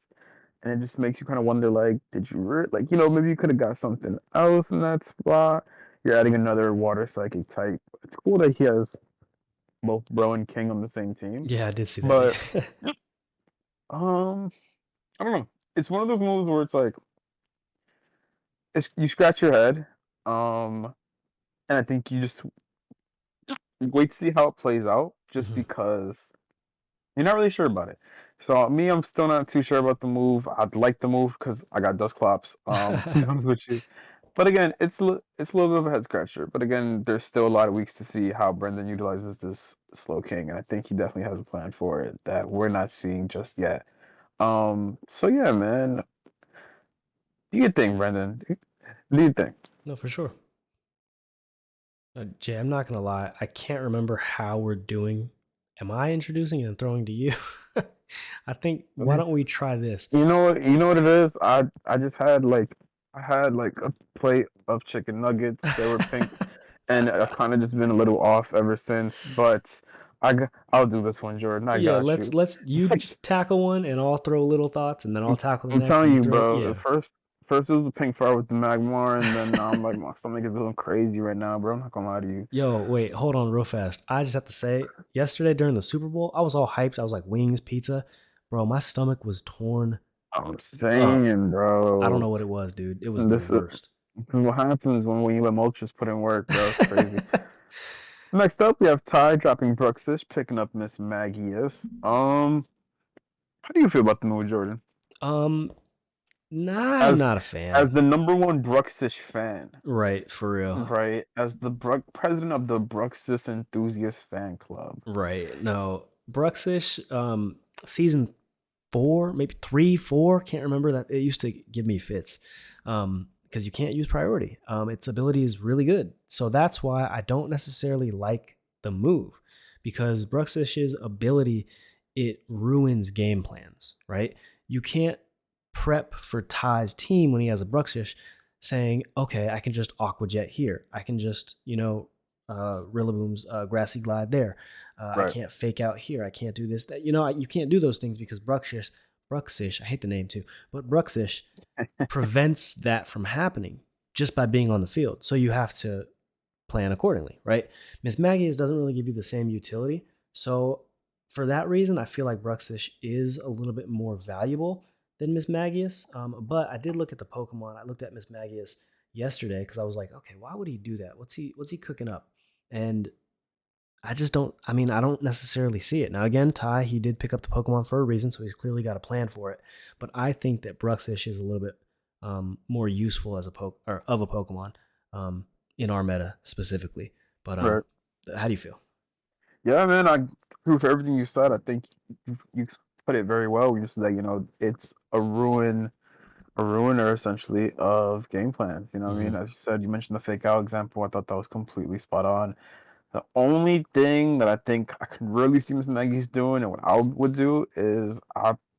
and it just makes you kind of wonder, like, did you like, maybe you could have got something else in that spot. You're adding another water psychic type. It's cool that he has both Bro and King on the same team. Yeah, I did see that. But Yeah. um, I don't know. It's one of those moves where it's like you scratch your head, um, and I think you just wait to see how it plays out, just Mhm. because you're not really sure about it. So me, I'm still not too sure about the move. I'd like the move because I got dust clops. To be honest with you. But again, it's a little bit of a head scratcher. But again, there's still a lot of weeks to see how Brendan utilizes this slow king, and I think he definitely has a plan for it that we're not seeing just yet. So yeah, man, do you think, Brendan? Do you think? No, for sure. Jay, I'm not gonna lie. I can't remember how we're doing. Am I introducing and throwing to you? I think. Why don't we try this? You know what? You know what it is. I just had I had like a plate of chicken nuggets. They were pink, and I've kind of just been a little off ever since. But I'll do this one, Jordan. I Yeah, got let's you. let's you tackle one and I'll throw little thoughts and then I'll tackle the I'm next and telling you you, throw. bro. Yeah. The first it was the pink fire with the Magmar, and then I'm like my stomach is feeling crazy right now, bro. I'm not gonna lie to you. Yo, wait, hold on real fast. I just have to say, yesterday during the Super Bowl, I was all hyped. I was like, wings, pizza. Bro, my stomach was torn I'm up. saying, I don't know bro. what it was, dude. It was the This is, worst. this is what happens when you let Moltres put in work, bro. It's crazy. Next up, we have Ty dropping Bruxish, picking up Miss Maggie If. How do you feel about the move, Jordan? um, nah, I'm As not a as fan. the number one Bruxish fan, Right, for real. right? As the president of the Bruxis enthusiast fan club. Right. No. Bruxish, season 4, maybe 3, 4, can't remember that. It used to give me fits. Because you can't use priority. Its ability is really good. So that's why I don't necessarily like the move. Because Bruxish's ability, it ruins game plans, right? You can't prep for Ty's team when he has a Bruxish saying, okay, I can just Aqua Jet here. I can just, Rillaboom's Grassy Glide there. I Right. can't fake out here. I can't do this. That you can't do those things because Bruxish, I hate the name too, but Bruxish prevents that from happening just by being on the field. So you have to plan accordingly, right? Miss Magius doesn't really give you the same utility. So for that reason, I feel like Bruxish is a little bit more valuable than Miss Magius. But I did look at the Pokemon. I looked at Miss Magius yesterday because I was like, okay, why would he do that? What's he cooking up? And I just don't. I mean, I don't necessarily see it. Now, again, Ty, he did pick up the Pokemon for a reason, so he's clearly got a plan for it. But I think that Bruxish is a little bit more useful as a Pokemon um, in our meta specifically. But Right. how do you feel? Yeah, man. I agree for everything you said. I think you put it very well. You said that it's a ruiner essentially of game plans. You know what I Mm-hmm. mean? As you said, you mentioned the fake out example. I thought that was completely spot on. The only thing that I think I could really see Miss Maggie's doing, and what I would do is,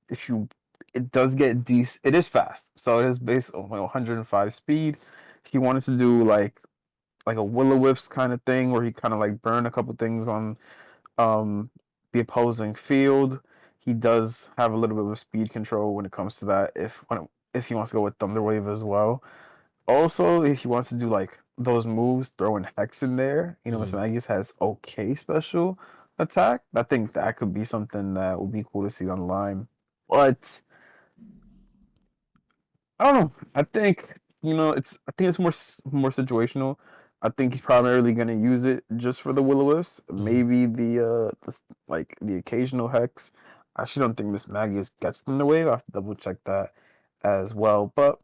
if you, it does get decent. It is fast, so it is based on 105 speed. If you wanted to do like a Will-O-Wisp kind of thing, where he kind of like burn a couple things on um the opposing field, he does have a little bit of speed control when it comes to that. If he wants to go with Thunder Wave as well. Also, if he wants to do like those moves, throwing Hex in there, Miss Mm-hmm. Magius has okay special attack. I think that could be something that would be cool to see on the line. But I don't know. I think I think it's more situational. I think he's primarily gonna use it just for the Will-O-Wisps. Mm-hmm. Maybe like the occasional Hex. I actually don't think Miss Magius gets in the wave. I have to double check that as well. But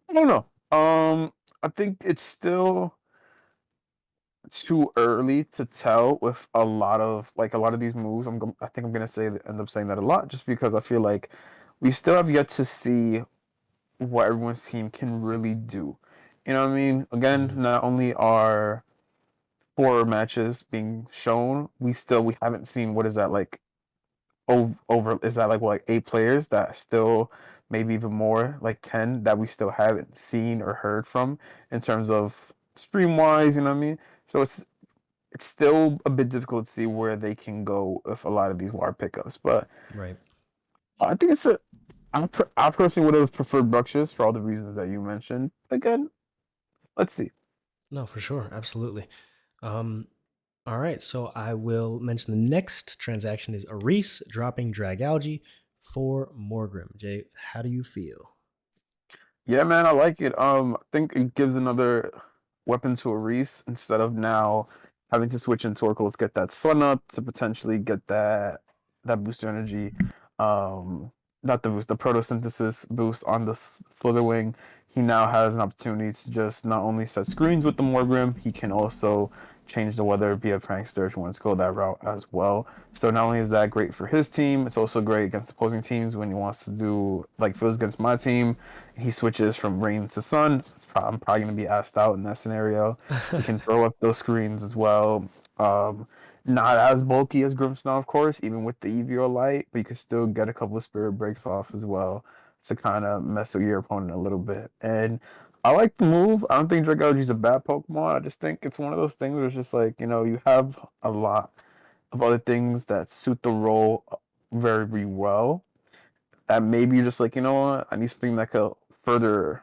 I don't know. I think it's still too early to tell with a lot of these moves. I think I'm gonna end up saying that a lot, just because I feel like we still have yet to see what everyone's team can really do. You know what I mean? Again, Mm-hmm. not only are 4 matches being shown, we haven't seen what is that like over is that like what, like 8 players that still, maybe even more, like 10, that we still haven't seen or heard from in terms of stream wise. You know what I mean? So it's still a bit difficult to see where they can go with a lot of these wire pickups. But Right. I think I personally would have preferred Bruxish for all the reasons that you mentioned. Again, let's see. No, for sure, absolutely. Um, All right, so I will mention the next transaction is Aris dropping Drag Algae for Morgrim. Jay, how do you feel? Yeah, man, I like it. I think it gives another weapon to Reese instead of now having to switch into Oracles, get that sun up to potentially get that booster energy. Um, Not the boost, the photosynthesis boost on the Slitherwing. He now has an opportunity to just not only set screens with the Morgrim, he can also change the weather via Prankster if he wants to go that route as well. So not only is that great for his team, it's also great against opposing teams when he wants to do like feels against my team. He switches from rain to sun. I'm probably going to be asked out in that scenario. He can throw up those screens as well. Um, Not as bulky as Grimmsnarl, of course, even with the EVO light, but you can still get a couple of spirit breaks off as well to kind of mess with your opponent a little bit. And I like the move. I don't think Dragogy is a bad Pokemon. I just think it's one of those things where it's just like, you have a lot of other things that suit the role very, very well. That maybe you're just like, you know what, I need something that could further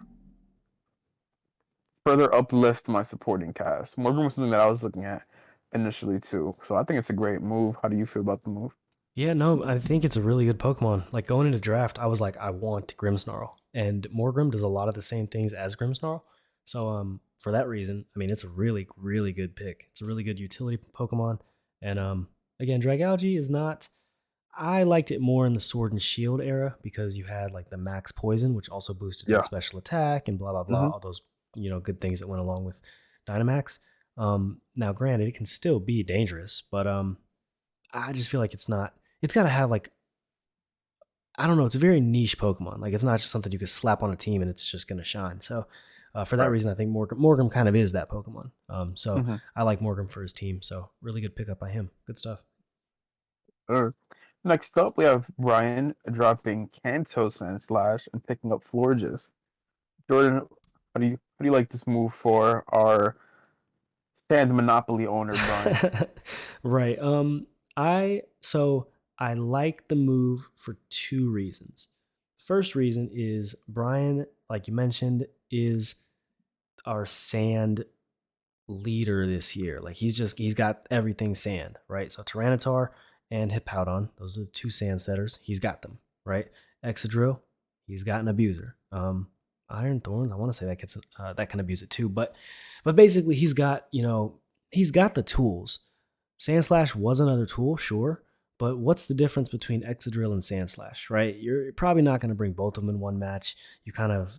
further uplift my supporting cast. Morgan was something that I was looking at initially too. So I think it's a great move. How do you feel about the move? Yeah, no, I think it's a really good Pokemon. Like going into draft, I was like, I want Grimmsnarl, and Morgrim does a lot of the same things as Grimmsnarl. So, for that reason, I mean, it's a really, really good pick. It's a really good utility Pokemon, and again, Dragalge is not. I liked it more in the Sword and Shield era because you had like the Max Poison, which also boosted its Yeah. special attack and blah blah blah, Hmm. all those good things that went along with Dynamax. Now, granted, it can still be dangerous, but I just feel like it's not. It's got to have like I don't know. It's a very niche Pokemon. Like it's not just something you could slap on a team and it's just gonna shine. So for that Right. reason, I think Morgrim kind of is that Pokemon. So Hmm. I like Morgrim for his team. So really good pickup by him. Good stuff. Next up, we have Brian dropping Kanto Sand Slash and picking up Florges. Jordan, how do you like this move for our sand monopoly owner, Brian? Right. I like the move for two reasons. First reason is Brian, like you mentioned, is our sand leader this year. Like he's got everything sand, right? So Tyranitar and Hippowdon, those are the two sand setters. He's got them, right? Excadrill, he's got an abuser. Iron Thorns, I want to say that can abuse it too, but basically he's got the tools. Sandslash was another tool, sure, but what's the difference between Excadrill and Sandslash, right? You're probably not going to bring both of them in one match. You kind of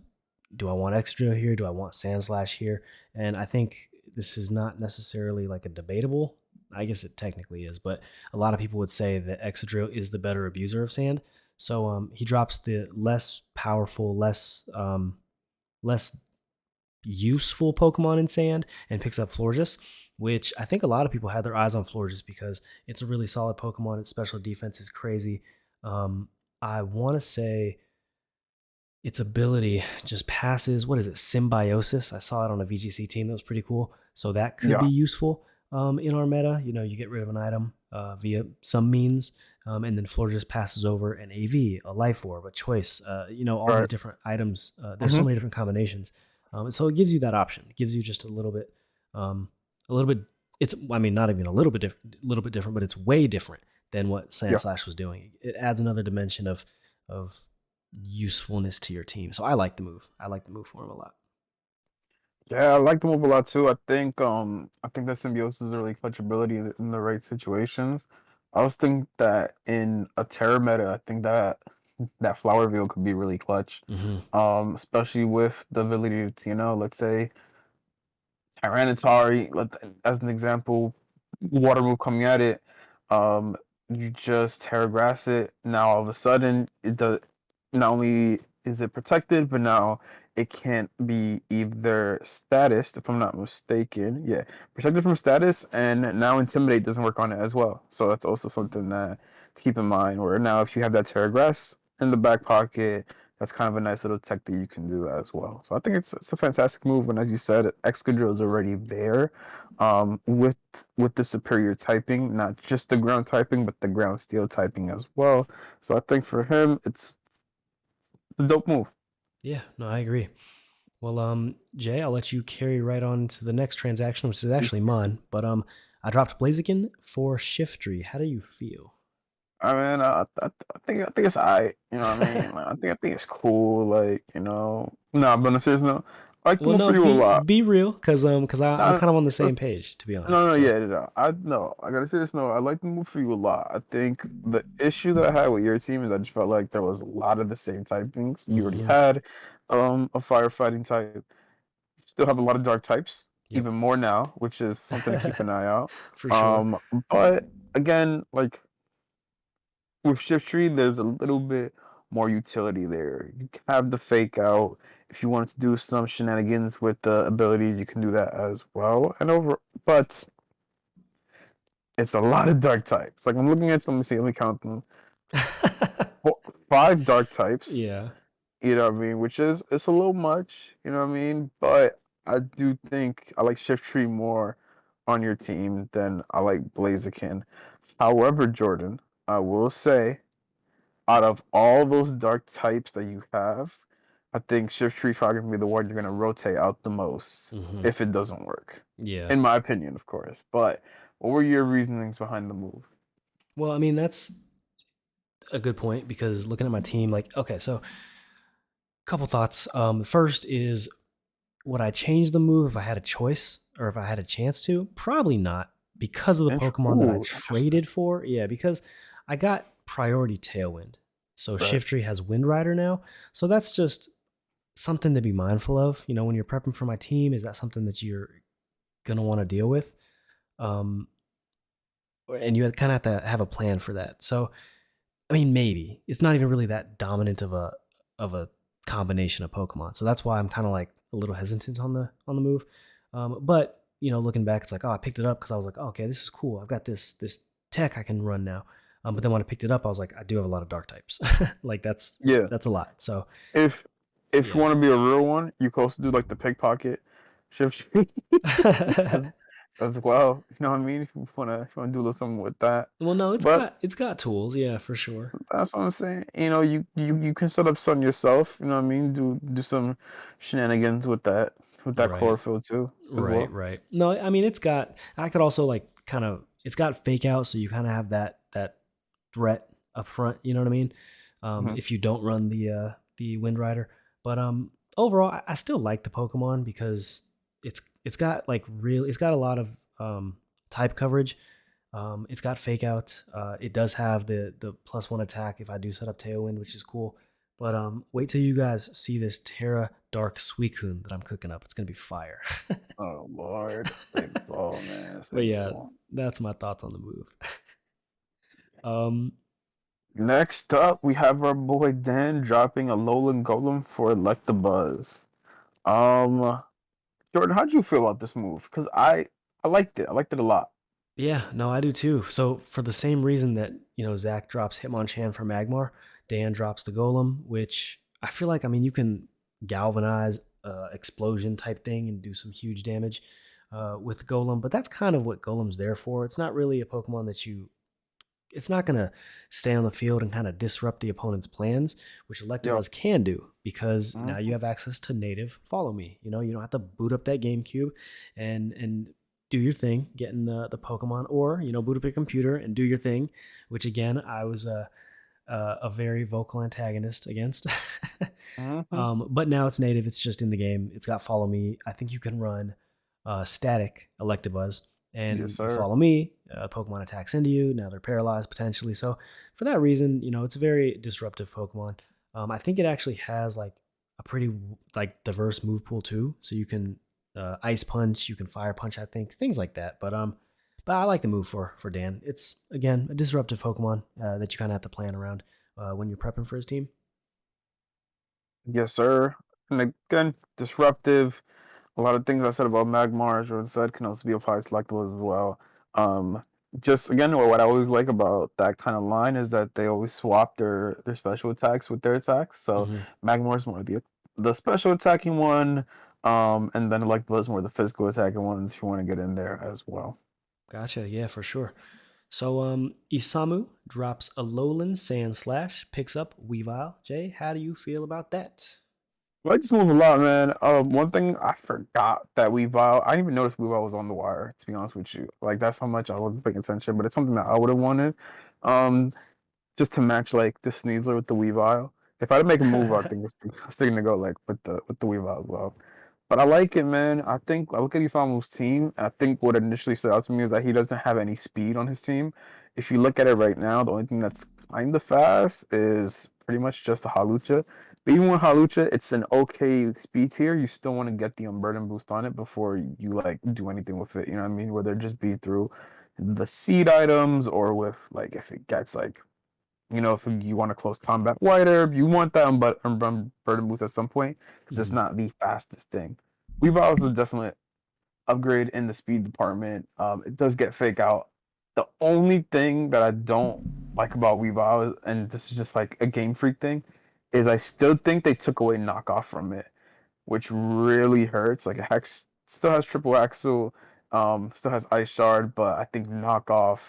do I want Excadrill here? Do I want Sandslash here? And I think this is not necessarily like a debatable. I guess it technically is, but a lot of people would say that Excadrill is the better abuser of sand. So he drops the less powerful, less useful Pokemon in sand and picks up Florges, which I think a lot of people had their eyes on Florges because it's a really solid Pokemon. Its special defense is crazy. I want to say its ability just passes, what is it, symbiosis. I saw it on a VGC team. That was pretty cool. So that could be Yeah. useful in our meta. You get rid of an item via some means, and then Floor just passes over an AV, a life orb, a choice, all these Right. different items. There's so Hmm. many different combinations. So it gives you that option. It gives you just um, a little bit, I mean, not even a little bit different, but it's way different than what Sand Yeah. Slash was doing. It adds another dimension of usefulness to your team. So I like the move. I like the move for him a lot. Yeah, I like the move a lot too. I think that symbiosis is really clutchability in the right situations. I also think that in a terror meta, I think that flower veil could be really clutch. Mm-hmm. Especially with the ability to, let's say Tyranitar, as an example, water move coming at it, um, you just Terragrass it. Now all of a sudden, it does not only is it protected, but now it can't be either status, if I'm not mistaken. Yeah, protected from status, and now Intimidate doesn't work on it as well. So that's also something that to keep in mind. Where now, if you have that Terragrass in the back pocket, that's kind of a nice little tech that you can do as well. So I think it's a fantastic move. And as you said, Excadrill is already there, with the superior typing, not just the ground typing, but the ground steel typing as well. So I think for him, it's a dope move. Yeah, no, I agree. Well, Jay, I'll let you carry right on to the next transaction, which is actually mine. But I dropped Blaziken for Shiftry. How do you feel? I mean, I think it's alright. You know what I mean? Like, I think it's cool. Like, nah, but on a serious note, I like the Well, move no, for you a be lot. be real, cause I'm Nah, kind of on the uh, same page, to be no, honest. no, So, yeah, no. I gotta say this. No, I like the move for you a lot. I think the issue that I had with your team is I just felt like there was a lot of the same type things. You already hmm had, a firefighting type. Still have a lot of dark types, yep, even more now, which is something to keep an eye out. for sure. Um, but again, like with Shift Tree, there's a little bit more utility there. You can have the fake out. If you want to do some shenanigans with the abilities, you can do that as well. But it's a lot of dark types. Like I'm looking at them, let me count them. Four, five dark types. Yeah. You know what I mean? Which is it's a little much. You know what I mean? But I do think I like Shift Tree more on your team than I like Blaziken. However, Jordan, I will say out of all those dark types that you have, I think Shift Tree probably gonna be the one you're gonna rotate out the most hmm if it doesn't work. Yeah. In my opinion, of course. But what were your reasonings behind the move? Well, I mean, that's a good point because looking at my team, like, okay, so a couple thoughts. First is, would I change the move if I had a choice or if I had a chance to? Probably not because of the Pokemon that I Interesting. traded for. Yeah, because I got priority Tailwind. So Right. Shiftry has Wind Rider now. So that's just something to be mindful of. You know, when you're prepping for my team, is that something that you're going to want to deal with? Um, and you kind of have to have a plan for that. So I mean, maybe it's not even really that dominant of a combination of Pokemon. So that's why I'm kind of like a little hesitant on the move. But you know, looking back, it's like, oh, I picked it up because I was like, oh, okay, this is cool. I've got this tech I can run now. But then when I picked it up, I was like, I do have a lot of dark types. Like Yeah. that's a lot. So If you yeah. want to be a real one, you can also do like the pickpocket Shift Tree as as well. You know what I mean? If you wanna do a little something with that. Well, no, But it's got tools, yeah, for sure. that's what I'm saying. You can set up some yourself. You know what I mean? Do some shenanigans with that Right. chlorophyll too as Right, well. right. No, I mean it's got. I could also like kind of. It's got fake out, so you kind of have that threat up front. You know what I mean? Hmm. If you don't run the Wind Rider, but overall, I still like the Pokemon because it's got like real. It's got a lot of type coverage. It's got fake out. It does have the +1 attack if I do set up Tailwind, which is cool. But wait till you guys see this Terra Dark Suicune that I'm cooking up. It's gonna be fire. Oh Lord, save us all, man, But save us yeah, all. that's my thoughts on the move. Um, Next up, we have our boy Dan dropping a Alolan Golem for Electabuzz. Um, Jordan, how'd you feel about this move? Because I liked it. I liked it a lot. yeah, no, I do too. So for the same reason that Zach drops Hitmonchan for Magmar, Dan drops the Golem, which I feel like you can galvanize explosion type thing and do some huge damage with Golem, but that's kind of what Golem's there for. It's not really a Pokemon that you it's not going to stay on the field and kind of disrupt the opponent's plans, which Yo. Electabuzz can do because now you Hmm. have access to native Follow Me. You don't have to boot up that GameCube and do your thing, getting the Pokemon, or boot up your computer and do your thing, which again I was a very vocal antagonist against. Hmm. But now it's native. It's just in the game. It's got Follow Me. I think you can run static Electabuzz, Yes, and you sir. follow me. Pokemon attacks into you. Now they're paralyzed potentially. So for that reason, it's a very disruptive Pokemon. I think it actually has like a pretty like diverse move pool too. So you can Ice Punch, you can Fire Punch. I think things like that. But I like the move for Dan. It's again a disruptive Pokemon that you kind of have to plan around when you're prepping for his team. Yes, sir. And again, disruptive. A lot of things I said about Magmar, as Jordan said, can also be applied to Selectables as well. Um, just again, what I always like about that kind of line is that they always swap their special attacks with their attacks. So Mm-hmm. Magmar is more of the special attacking one, and then Electabuzz is more the physical attacking ones if you want to get in there as well. Gotcha. Yeah, for sure. So Isamu drops a Alolan Sand Slash, picks up Weavile. Jay, how do you feel about that? I just move a lot, man. One thing I forgot that Weavile, I didn't even notice Weavile was on the wire, to be honest with you. Like that's how much I wasn't paying attention, but it's something that I would have wanted. Um, just to match like the Sneasler with the Weavile. If I had to make a move, I think it's still gonna go like with the Weavile as well. But I like it, man. I think I look at Isamu's team. I think what initially stood out to me is that he doesn't have any speed on his team. If you look at it right now, the only thing that's kind of fast is pretty much just the Halucha. But even with Halucha, it's an okay speed tier. You still want to get the unburden boost on it before you like do anything with it. You know what I mean? Whether it just be through the seed items or with like if it gets like if you want to close combat wider, you want that unburden boost at some point because it's Mhm. not the fastest thing. We've also definitely upgrade in the speed department. It does get fake out. The only thing that I don't like about Weavile, and this is just like a Game Freak thing, is I still think they took away knockoff from it, which really hurts. Like Hex still has triple axle, still has ice shard, but I think knockoff,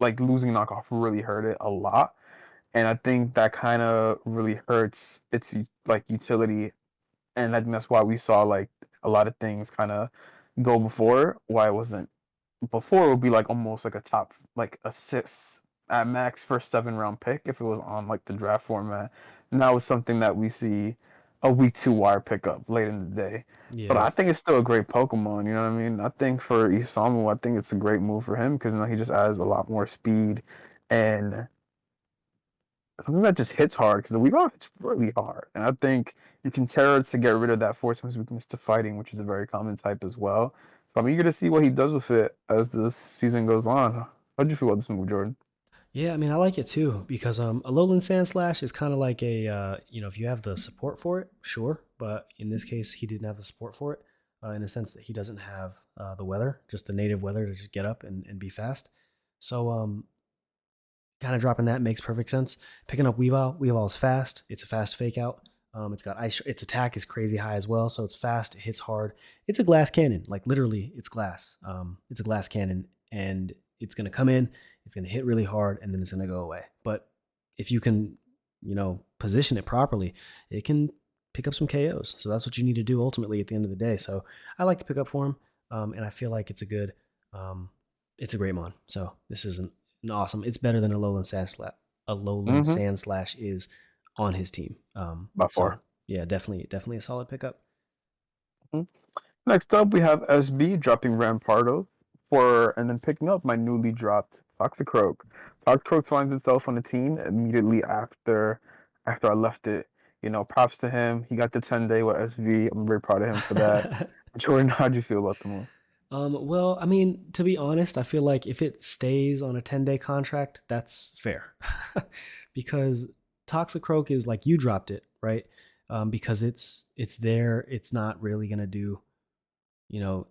like losing knockoff, really hurt it a lot. And I think that kind of really hurts its like utility, and I think that's why we saw like a lot of things kind of go before. Why it wasn't before, it would be like almost like a top like assist at max for 7 round pick if it was on like the draft format. Now it's something that we see a week 2 wire pickup late in the day. But Yeah. I think it's still a great Pokemon. You know what I mean? I think for Isamu, I think it's a great move for him because he just adds a lot more speed and something that just hits hard because the Weavile hits really hard, and I think you can tear it to get rid of that force of his weakness to fighting, which is a very common type as well. So I'm eager to see what he does with it as this season goes on. How'd you feel about this move, Jordan? Yeah, I mean, I like it too because a lowland sand slash is kind of like a if you have the support for it, sure, but in this case, he didn't have the support for it in the sense that he doesn't have the weather, just the native weather to just get up and be fast. So kind of dropping that makes perfect sense. Picking up Weavile, Weavile is fast. It's a fast fake out. It's got ice. Its attack is crazy high as well, so it's fast. It hits hard. It's a glass cannon, like literally, it's glass. It's a glass cannon, and it's gonna come in. It's gonna hit really hard, and then it's gonna go away. But if you can, position it properly, it can pick up some KOs. So that's what you need to do ultimately at the end of the day. So I like to pick up for him, and I feel like um, it's a great mon. So this is an awesome. It's better than a lowland sand slash. A lowland Mm-hmm. sand slash is on his team. By So far. yeah, definitely a solid pickup. Mhm. Next up, we have SB dropping Rampardo and then picking up my newly dropped Toxicroak. Toxicroak finds itself on the team immediately after I left it. Props to him. He got the 10-day with SV. I'm very proud of him for that. Jordan, how'd you feel about the move? Well, I mean, to be honest, I feel like if it stays on a 10-day contract, that's fair. Because Toxicroak is like you dropped it, right? Because it's there, it's not really gonna do, you know,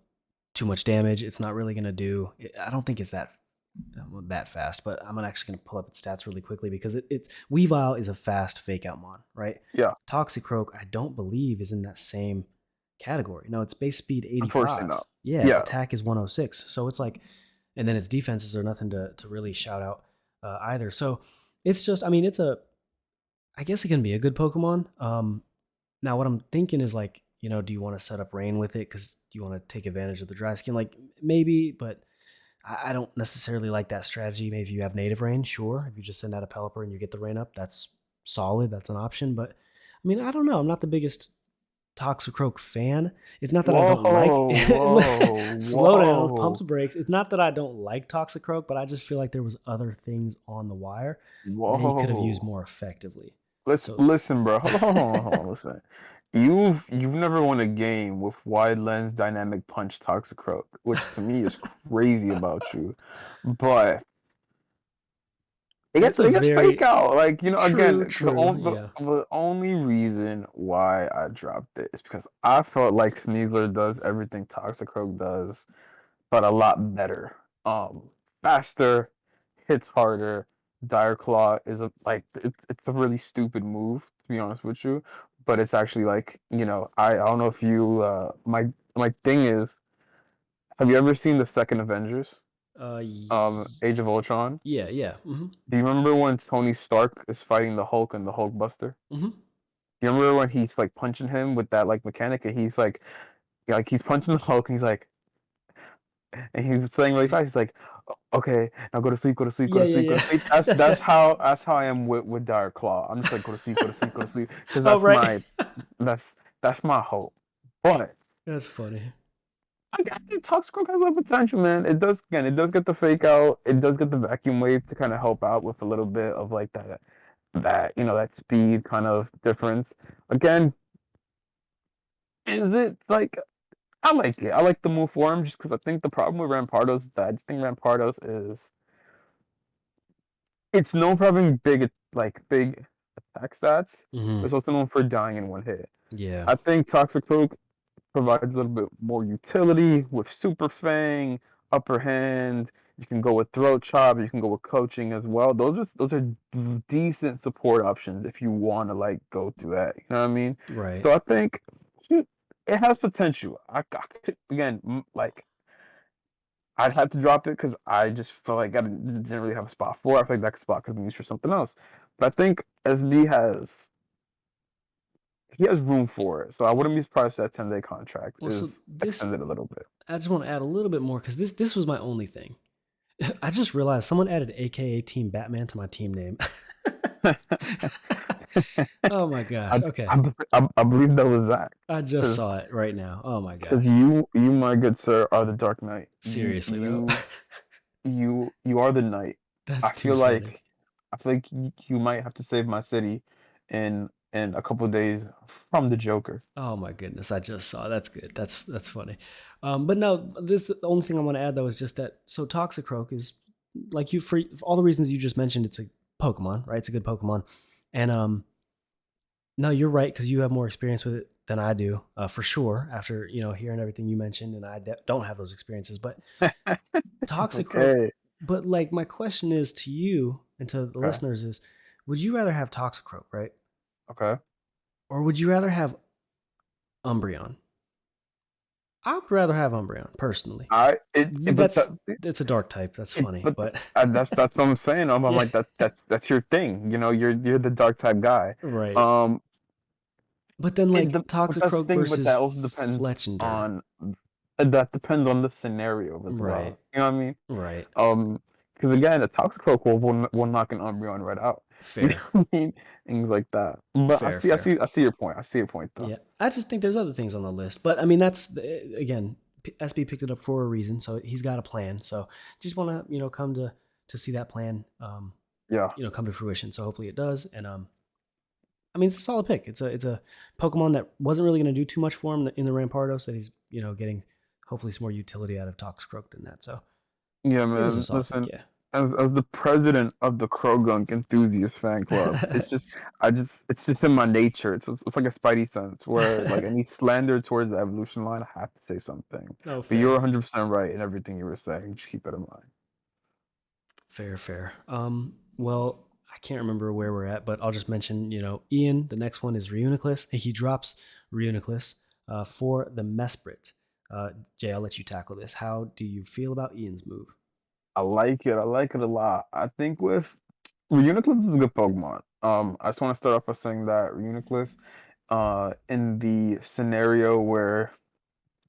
too much damage. It's not really gonna do. I don't think it's that fast, but I'm actually gonna pull up its stats really quickly because it's Weavile is a fast fake out mon, right? Yeah, Toxicroak, I don't believe is in that same category. No, it's base speed unfortunately 85. not. Yeah, its Yeah, attack is 106. So it's like, and then its defenses are nothing to really shout out either. So it's just, I mean, I guess it can be a good Pokemon. Now, what I'm thinking is like, do you want to set up rain with it? Because do you want to take advantage of the dry skin? Like maybe, but I don't necessarily like that strategy. Maybe if you have native rain, sure. If you just send out a Pelipper and you get the rain up, that's solid. That's an option. But I mean, I don't know. I'm not the biggest Toxicroak fan. It's not that I whoa, don't like whoa, slow down, pumps whoa, brakes. It's not that I don't like Toxicroak, but I just feel like there was other things on the wire that he could have used whoa. more effectively. Let's So listen, bro. Hold on, listen. You've never won a game with wide lens dynamic punch Toxicroak, which to me is crazy about you. But that's a it gets fake very out. Like, true, again, true. Yeah. the only reason why I dropped it is because I felt like Sneasler does everything Toxicroak does, but a lot better. Faster, hits harder. Dire Claw is it's a really stupid move, to be honest with you, but it's actually like, I don't know if you my thing is, have you ever seen the second Avengers? Age of Ultron? Yeah. Do you remember when Tony Stark is fighting the Hulk and the Hulk Buster? Hmm. You remember when he's like punching him with that like mechanic, and he's like he's punching the Hulk, and he's like, and he was saying really fast. He's like, okay, now go to sleep, go to sleep, go Yeah, to sleep, go yeah, to sleep. yeah. That's how I am with Dire Claw. I'm just like, go to sleep, go to sleep, go to sleep, because Oh, right. that's that's my hope. But That's funny. I think Toxic has a lot of potential, man. It does again. It does get the fake out. It does get the vacuum wave to kind of help out with a little bit of like that that speed kind of difference. Again, is it like I like it. I like the move for him just because I think the problem with Rampardos is that I just think Rampardos is it's known for having big attack stats. Hmm. It's also known for dying in one hit. Yeah. I think Toxic provides a little bit more utility with Super Fang, Upper Hand. You can go with Throat Chop. You can go with coaching as well. Those are decent support options if you want to like go through that. You know what I mean? Right. So I think it has potential. I could again like I'd have to drop it because I just felt like I didn't really have a spot for it. I feel like that spot could be used for something else. But I think SB he has room for it. So I wouldn't be surprised if that 10-day contract Well, so is this extended a little bit. I just want to add a little bit more because this was my only thing. I just realized someone added AKA Team Batman to my team name. Oh my gosh. Okay. I believe that was Zach. I just Because saw it right now. Oh my because gosh. you my good sir are the Dark Knight. Seriously though. You are the Knight. That's I too feel funny. like you might have to save my city in a couple days from the Joker. Oh my goodness, I just saw. That's good. That's funny. But no, this the only thing I want to add though is just that. So Toxicroak is like you for all the reasons you just mentioned. It's a Pokemon, right? It's a good Pokemon, and no, you're right because you have more experience with it than I do, for sure. After hearing everything you mentioned, and I don't have those experiences, but Toxicroak. Okay. But like my question is to you and to the Okay. listeners is, would you rather have Toxicroak, right, Okay. or would you rather have Umbreon? I would rather have Umbreon personally. I it but that It's a dark type. That's it funny, but but that's what I'm saying. I'm yeah, like that's your thing. You know, you're the dark type guy. right. Um, But then it like but that's the Toxicroak thing. But versus that also depends Fletchinder, on that depends on the scenario as right, well. You know what I mean? right, Because again, a Toxicroak will knock an Umbreon right out. You know fair, what I mean? Things like that. But fair, fair. I see your point. I see your point though. Yeah, I just think there's other things on the list, but I mean that's again, SB picked it up for a reason, so he's got a plan. So just want to come to see that plan, Yeah. come to fruition. So hopefully it does, and I mean, it's a solid pick. It's a Pokemon that wasn't really going to do too much for him in the Rampardos. That he's getting hopefully some more utility out of Toxicroak than that. So Yeah, it was a man. solid pick. Listen, Yeah. as the president of the Krogunk Enthusiast Fan Club, it's just in my nature. It's like a spidey sense where like any slander towards the evolution line, I have to say something. No, But you're fair, 100% right in everything you were saying. Just keep that in mind. fair, fair. Well, I can't remember where we're at, but I'll just mention. Ian. The next one is Reuniclus. He drops Reuniclus for the Mesprit. Jay, I'll let you tackle this. How do you feel about Ian's move? I like it. I like it a lot. I think with Reuniclus is a good Pokemon. I just want to start off by saying that Reuniclus, in the scenario where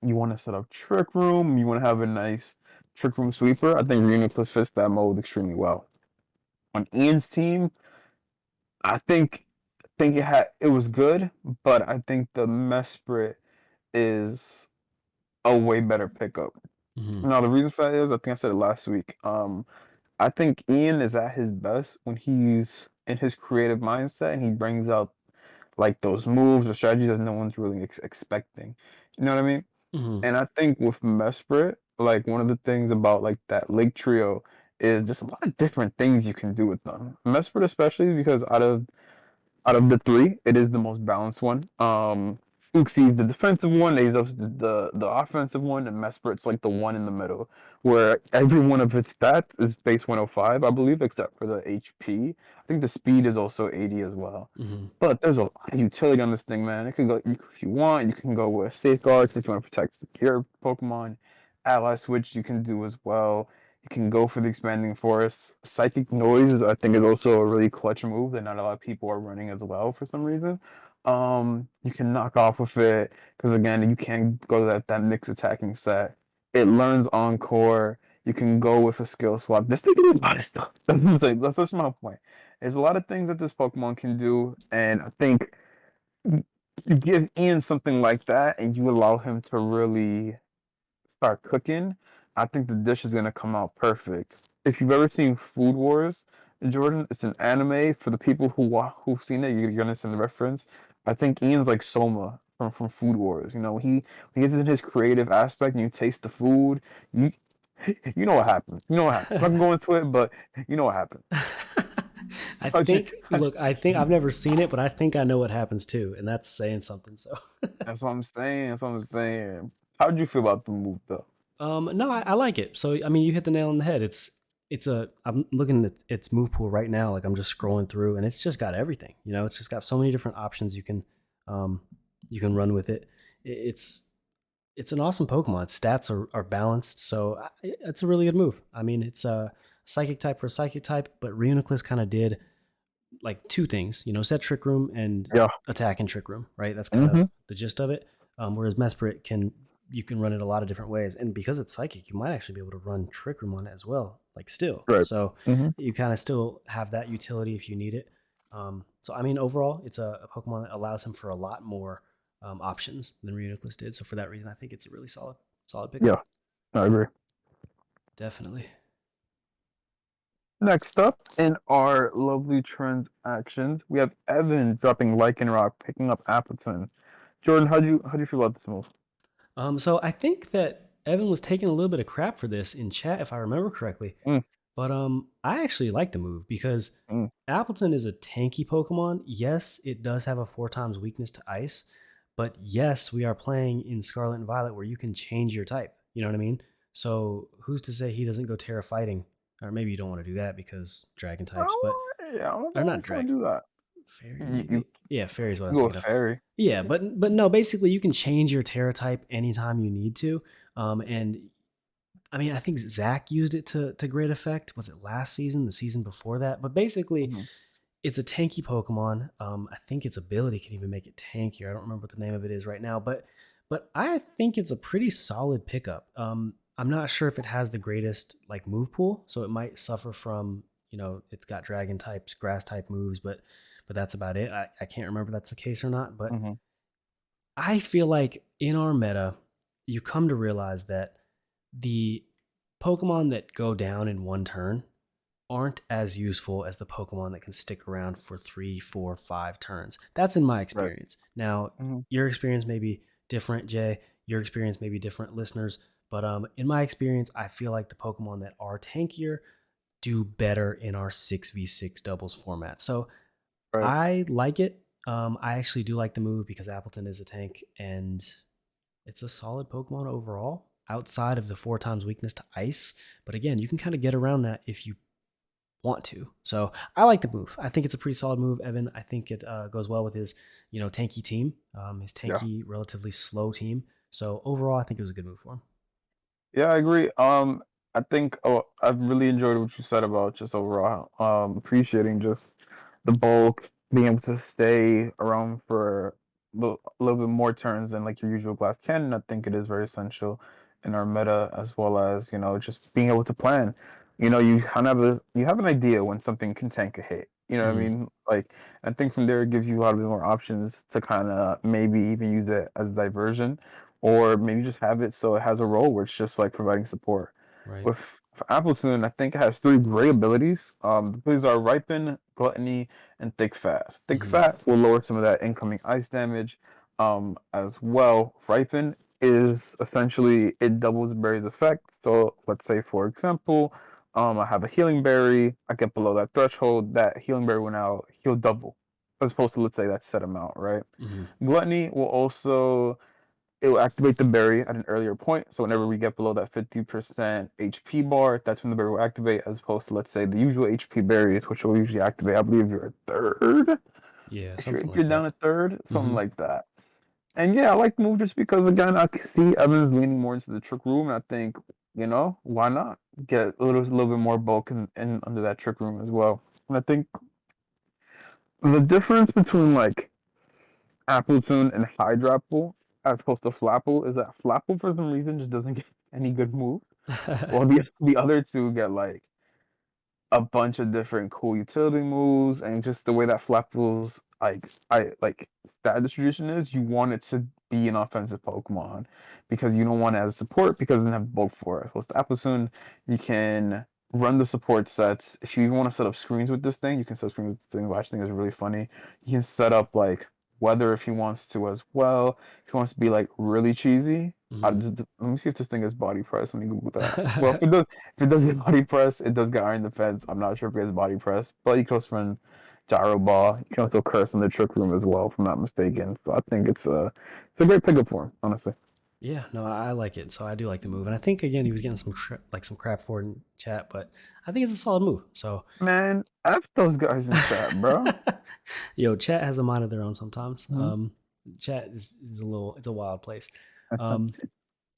you want to set up Trick Room, you want to have a nice Trick Room sweeper, I think Reuniclus fits that mold extremely well. On Ian's team, I think it was good, but I think the Mesprit is a way better pickup. Hmm. Now the reason for that is I think I said it last week. I think Ian is at his best when he's in his creative mindset and he brings out like those moves or strategies that no one's really expecting. You know what I mean? Hmm. And I think with Mesprit, like one of the things about like that Lake Trio is there's a lot of different things you can do with them. Mesprit especially because out of the three, it is the most balanced one. Uxi's the defensive one, Azov's the offensive one, and Mesprit's like the one in the middle, where every one of its stats is base 105, I believe, except for the HP. I think the speed is also 80 as well. Hmm. But there's a lot of utility on this thing, man. It could go if you want. You can go with safeguards if you want to protect your Pokemon. Ally switch you can do as well. You can go for the expanding forest. Psychic noise, I think, is also a really clutch move that not a lot of people are running as well for some reason. You can knock off with it because again, you can't go to that mixed attacking set. It learns encore. You can go with a skill swap. This thing can do a lot of stuff. That's what I'm saying. That's just my point. There's a lot of things that this Pokemon can do, and I think you give Ian something like that, and you allow him to really start cooking, I think the dish is gonna come out perfect. If you've ever seen Food Wars, Jordan, it's an anime for the people who've seen it. You're gonna understand the reference. I think Ian's like Soma from Food Wars. You know, he gets in his creative aspect, and you taste the food. You you know what happens. You know what happens. I'm not gonna go into it, but you know what happens. I How'd you, think, look, I think I've never seen it, but I think I know what happens too, and that's saying something. So, that's what I'm saying. That's what I'm saying. How'd you feel about the move though? no, I like it. So, I mean, you hit the nail on the head. I'm looking at its move pool right now. Like I'm just scrolling through, and it's just got everything. You know, it's just got so many different options um, you can run with it. It's it's an awesome Pokemon. Its stats are balanced, so it's a really good move. I mean, it's a psychic type for a psychic type, but Reuniclus kind of did like two things, you know, set Trick Room and Yeah. attack in Trick Room, right? That's kind Mm-hmm. of the gist of it. Whereas Mesprit you can run it a lot of different ways, and because it's psychic, you might actually be able to run Trick Room on it as well, like still. Right. So Mm-hmm. you kind of still have that utility if you need it. So I mean, overall, it's a Pokemon that allows him for a lot more options than Reuniclus did. So for that reason, I think it's a really solid pickup. Yeah, I agree. Definitely. Next up in our lovely transactions, we have Evan dropping Lycanroc, picking up Appleton. Jordan, how do you feel about this move? So I think that Evan was taking a little bit of crap for this in chat, if I remember correctly. Mm, But I actually like the move because mm. Appleton is a tanky Pokemon. Yes, it does have a 4 times weakness to ice, but yes, we are playing in Scarlet and Violet where you can change your type. You know what I mean? So who's to say he doesn't go Terra Fighting? Or maybe you don't want to do that because Dragon types, but Yeah, I don't or know not if you want Dragon, to do that. Fairy You maybe. Yeah, Fairy is what I was go with thinking of. Fairy. Yeah, but no, basically you can change your Terra type anytime you need to. And I mean, I think Zach used it to great effect. Was it last season, the season before that? But basically, Hmm. it's a tanky Pokemon. I think its ability can even make it tankier. I don't remember what the name of it is right now, but I think it's a pretty solid pickup. I'm not sure if it has the greatest like move pool, so it might suffer from it's got Dragon types, Grass type moves, but that's about it. I can't remember if that's the case or not, but Hmm. I feel like in our meta, you come to realize that the Pokemon that go down in one turn aren't as useful as the Pokemon that can stick around for 3, 4, 5 turns. That's in my Right. experience. Now, Hmm. your experience may be different, Jay. Your experience may be different, listeners. But in my experience, I feel like the Pokemon that are tankier do better in our 6v6 doubles format. So Right. I like it. I actually do like the move because Appleton is a tank and it's a solid Pokemon overall outside of the 4 times weakness to ice. But again, you can kind of get around that if you want to. So I like the move. I think it's a pretty solid move, Evan. I think it goes well with his, tanky team, his Yeah. tanky, relatively slow team. So overall, I think it was a good move for him. Yeah, I agree. I think I've really enjoyed what you said about just overall, appreciating just the bulk, being able to stay around for a little bit more turns than like your usual glass cannon. I think it is very essential in our meta, as well as just being able to plan. You kind of you have an idea when something can tank a hit. You know what I Mm-hmm. mean? Like, I think from there it gives you a lot of more options to kind of maybe even use it as diversion, or maybe just have it so it has a role where it's just like providing support. Right. With for Appleton, I think it has three great abilities. The abilities are Ripen, Gluttony, and Thick Fast. Thick Mm-hmm. Fat will lower some of that incoming ice damage as well. Ripen is essentially it doubles the berry's effect. So let's say, for example, I have a healing berry. I get below that threshold. That healing berry will now heal double, as opposed to let's say that set amount, right? Mm-hmm. Gluttony will also it will activate the berry at an earlier point. So whenever we get below that 50% HP bar, that's when the berry will activate, as opposed to let's say the usual HP berries, which will usually activate. I believe you're a third. Yeah, If you're something if like you're down that. a third, something Mm-hmm. like that. And yeah, I like the move just because again I can see Evans leaning more into the trick room, and I think why not get a little bit more bulk in under that trick room as well. And I think the difference between like Appletoon and Hydrapple as opposed to Flapple is that Flapple for some reason just doesn't get any good moves. Well, the other two get like a bunch of different cool utility moves, and just the way that Flapple's I like that distribution is, you want it to be an offensive Pokemon because you don't want it as support because it doesn't have bulk for it. With Applesoon, you can run the support sets. If you even want to set up screens with this thing, you can set up screens with this thing, which I think is really funny. You can set up like weather if he wants to as well. If he wants to be like really cheesy. Mhm. Let me see if this thing is body press. Let me Google that. Well, if it does get body press, it does get iron defense. I'm not sure if it has body press, but you can also run gyro ball. You can also curse in the trick room as well, if I'm not mistaken. So I think it's a great pickup for him, honestly. Yeah, no, I like it. So I do like the move, and I think again he was getting some crap for it in chat, but I think it's a solid move. So, Man, F those guys in chat, bro. yo, chat has a mind of their own sometimes. Mhm. Chat is it's a wild place. Um,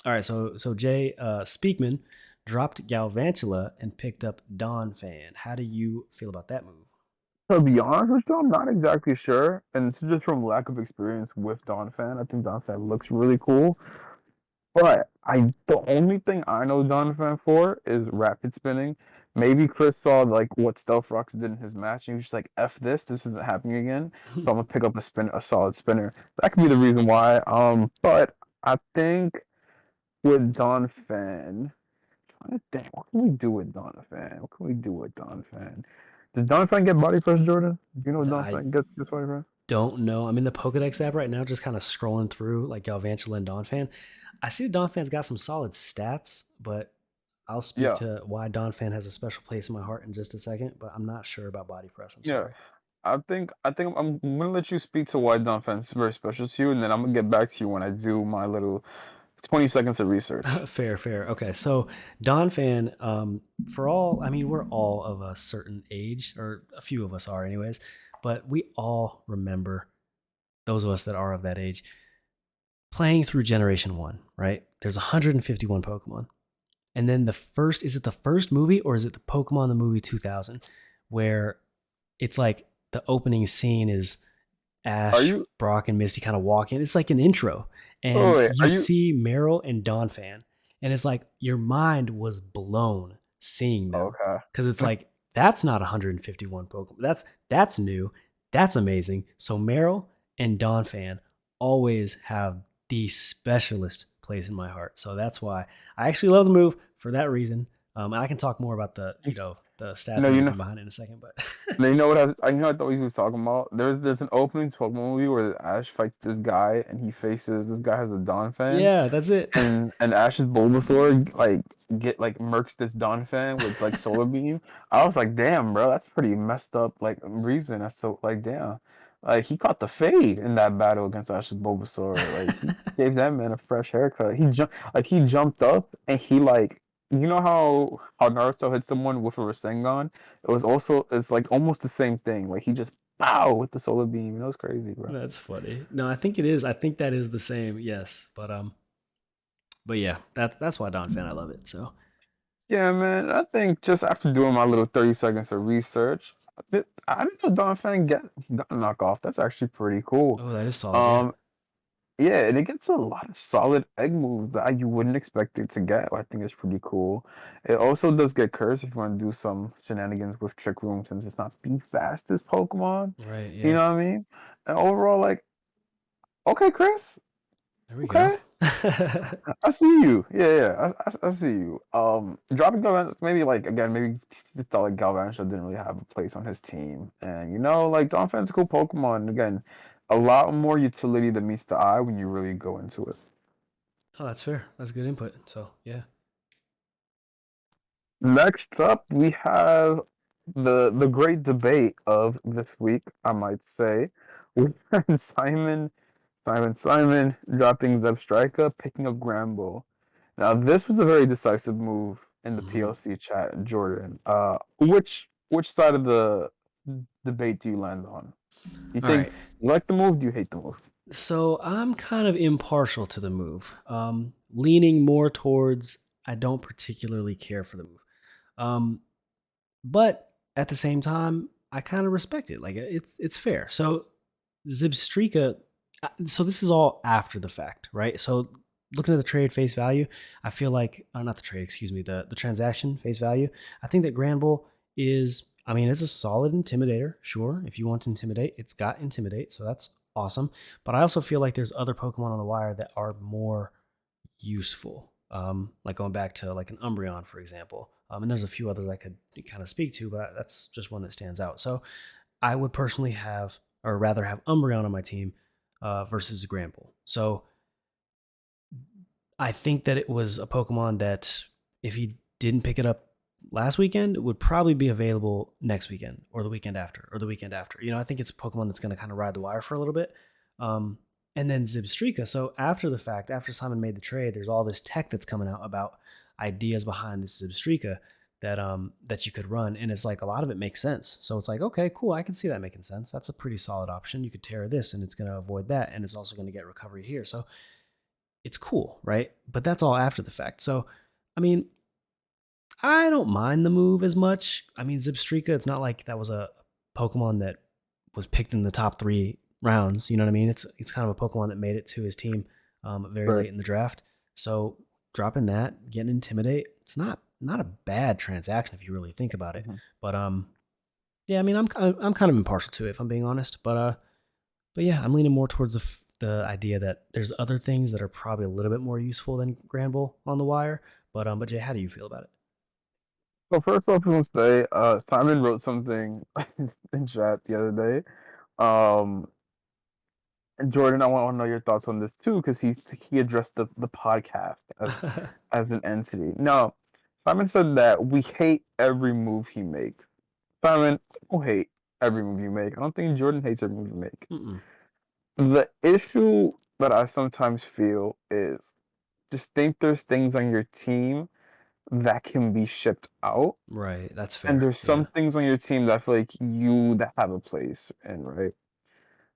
all right, so Jay Speakman dropped Galvantula and picked up Dawn Fan. How do you feel about that move? To be honest with you, I'm not exactly sure, and it's just from lack of experience with Donphan. I think Donphan looks really cool. But the only thing I know Donovan for is rapid spinning. Maybe Chris saw like what Stealth Rocks did in his match, and he was just like, "F this isn't happening again." So I'm gonna pick up a solid spinner. That could be the reason why. But I think with Donovan, trying to think, what can we do with Donovan? What can we do with Donovan? Does Donovan get body press, Jordan? Do you know what I Donovan gets body press? don't know. I'm in the Pokedex app right now, just kind of scrolling through like Galvantula and Donphan. I see Donphan's got some solid stats, but I'll speak Yeah, to why Donphan has a special place in my heart in just a second. But I'm not sure about body press. I'm yeah. sorry. I think I'm gonna let you speak to why Donovan is very special to you, and then I'm gonna get back to you when I do my little 20 seconds of research. Fair, fair. Okay, so Donphan, for all, I mean, we're all of a certain age, or a few of us are, anyways. But we all remember, those of us that are of that age, playing through Generation One. Right? There's 151 Pokemon. And then is it the first movie or is it the Pokemon the movie 2000 where it's like the opening scene is Are Ash, you? Brock, and Misty kind of walking. It's like an intro. Oh And wait, you are you? see Meryl and Donphan. And it's like your mind was blown seeing them. Okay. Because it's like, that's not 151 Pokemon. That's new. That's amazing. So Meryl and Donphan always have the specialist place in my heart. So that's why I actually love the move for that reason. And I can talk more about the stats No, and you know. everything behind it in a second, but No, you know what I thought he was talking about. There's an opening to a movie where Ash fights this guy and he faces this guy has a Don fan, yeah, that's it. and Ash's Bulbasaur like get like murks this Don fan with like solar beam. I was like, damn, bro, that's pretty messed up like reason. That's so like damn. Like he caught the fade in that battle against Ash's Bulbasaur. Like he gave that man a fresh haircut. He jumped up and he like you know how Naruto hit someone with a Rasengan? It's like almost the same thing. Like he just pow with the solar beam. It was crazy, bro. That's funny. No, I think it is. I think that is the same. Yes, but yeah, that's why Don fan. I love it. So, Yeah, man. I think just after doing my little 30 seconds of research, I didn't know Don Fang got a knockoff. That's actually pretty cool. oh, that is solid. Yeah. Um, yeah, and it gets a lot of solid egg moves that you wouldn't expect it to get. I think it's pretty cool. It also does get cursed if you want to do some shenanigans with Trick Room since it's not the fastest Pokemon. Right. You Yeah. know what I mean? And overall, like, okay, Chris. There we go. Okay. I see you. Yeah, yeah. I see you. Dropping Galvan, maybe like again, maybe he thought like Galvantula didn't really have a place on his team, and like Donphan's a cool Pokemon. Again, a lot more utility than meets the eye when you really go into it. Oh, that's fair. That's good input. So, yeah. Next up, we have the great debate of this week, I might say. We had Simon dropping Zebstrika, picking up Gramble. Now, this was a very decisive move in the Hmm. PLC chat, Jordan. Which side of the debate do you land on? Do you All think right. you like the move? Do you hate the move? So I'm kind of impartial to the move, leaning more towards I don't particularly care for the move. Um, but at the same time, I kind of respect it. Like it's fair. So Zibstrika, So this is all after the fact, right? So looking at the trade face value, I feel like not the trade, excuse me, the transaction face value. I think that Granbull is, I mean, it's a solid intimidator. Sure, if you want to intimidate, it's got intimidate, so that's awesome. But I also feel like there's other Pokemon on the wire that are more useful. Like going back to like an Umbreon, for example. And there's a few others I could kind of speak to, but that's just one that stands out. So I would personally have, or rather have Umbreon on my team versus a Granbull. So I think that it was a Pokemon that if he didn't pick it up last weekend, it would probably be available next weekend or the weekend after or the weekend after. I think it's a Pokemon that's going to kind of ride the wire for a little bit. Um, and then Zibstrika. So after the fact, after Simon made the trade, there's all this tech that's coming out about ideas behind this Zibstrika that you could run, and it's like a lot of it makes sense. So it's like, okay, cool, I can see that making sense. That's a pretty solid option. You could tear this, and it's going to avoid that, and it's also going to get recovery here. So it's cool, right? But that's all after the fact. So, I mean, I don't mind the move as much. I mean, Zipstrika, it's not like that was a Pokemon that was picked in the top 3 rounds. You know what I mean? It's kind of a Pokemon that made it to his team very Right. late in the draft. So dropping that, getting Intimidate, it's not a bad transaction if you really think about it. Mhm. But yeah, I mean, I'm kind of impartial to it if I'm being honest. But yeah, I'm leaning more towards the idea that there's other things that are probably a little bit more useful than Granbull on the wire. But Jay, how do you feel about it? So first off, I want to say, Simon wrote something in chat the other day. Um, and Jordan, I want to know your thoughts on this too, because he addressed the podcast as an entity. No, Simon said that we hate every move he makes. Simon, I don't hate every move you make. I don't think Jordan hates every move you make. Mm-mm. The issue that I sometimes feel is just think there's things on your team that can be shipped out. Right, that's And fair. there's some Yeah. things on your team that I feel like you that have a place in, right?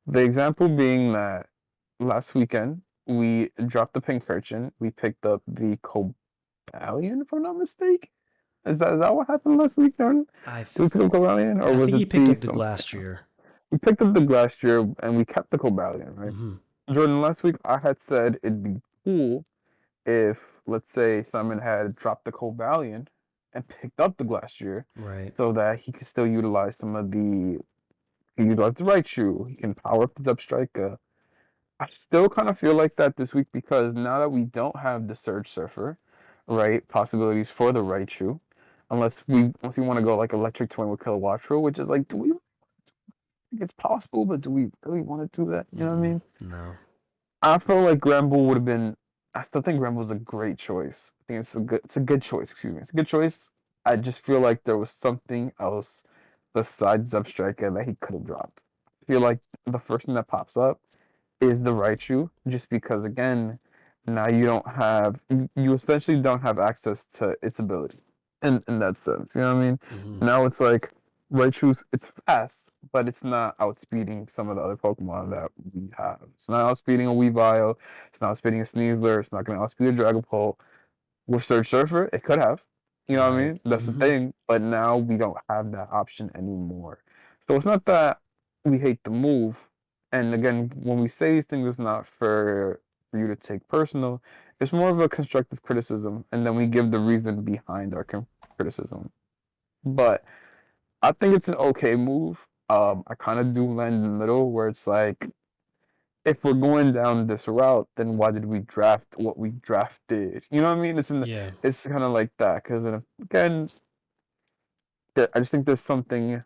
The example being that last weekend we dropped the pink Pincurchin, we picked up the Cobalion, if I'm not mistaken. Is that what happened last week, Jordan? I Did we pick up Cobalion or I was think it he picked the up the something Glastrier. we picked up the Glastrier and we kept the Cobalion, right? Mm-hmm. Jordan, last week I had said it'd be cool if, let's say, Simon had dropped the Cobalion and picked up the Glastrier Right. so that he could still utilize some of the he can utilize the right shoe, he can power up the Striker. I still kind of feel like that this week because now that we don't have the Surge Surfer, right, possibilities for the right shoe, unless we want to go like electric twin with Kilowattrel, which is like, do we think it's possible, but do we really want to do that? You know what I Mm-mm. mean? No. I feel like Granbull would have been. I still think Granbull's a great choice. I think it's a good choice. Excuse me, it's a good choice. I just feel like there was something else besides Zubstriker that he could have dropped. I feel like the first thing that pops up is the Raichu, just because again, now you don't have you essentially don't have access to its ability in that sense. You know what I mean? Mm-hmm. Now it's like Raichu's it's fast, but it's not outspeeding some of the other Pokemon that we have. It's not outspeeding a Weavile, it's not outspeeding a Sneasler, it's not gonna outspeed a Dragapult. With Surge Surfer, it could have. You know what I Right. mean? That's the Mm-hmm. thing. But now we don't have that option anymore. So it's not that we hate the move. And again, when we say these things, it's not for you to take personal. It's more of a constructive criticism, and then we give the reason behind our criticism. But I think it's an okay move. I kind of do land in the middle where it's like if we're going down this route, then why did we draft what we drafted? You know what I mean? Yeah. It's kind of like that because again, I just think there's something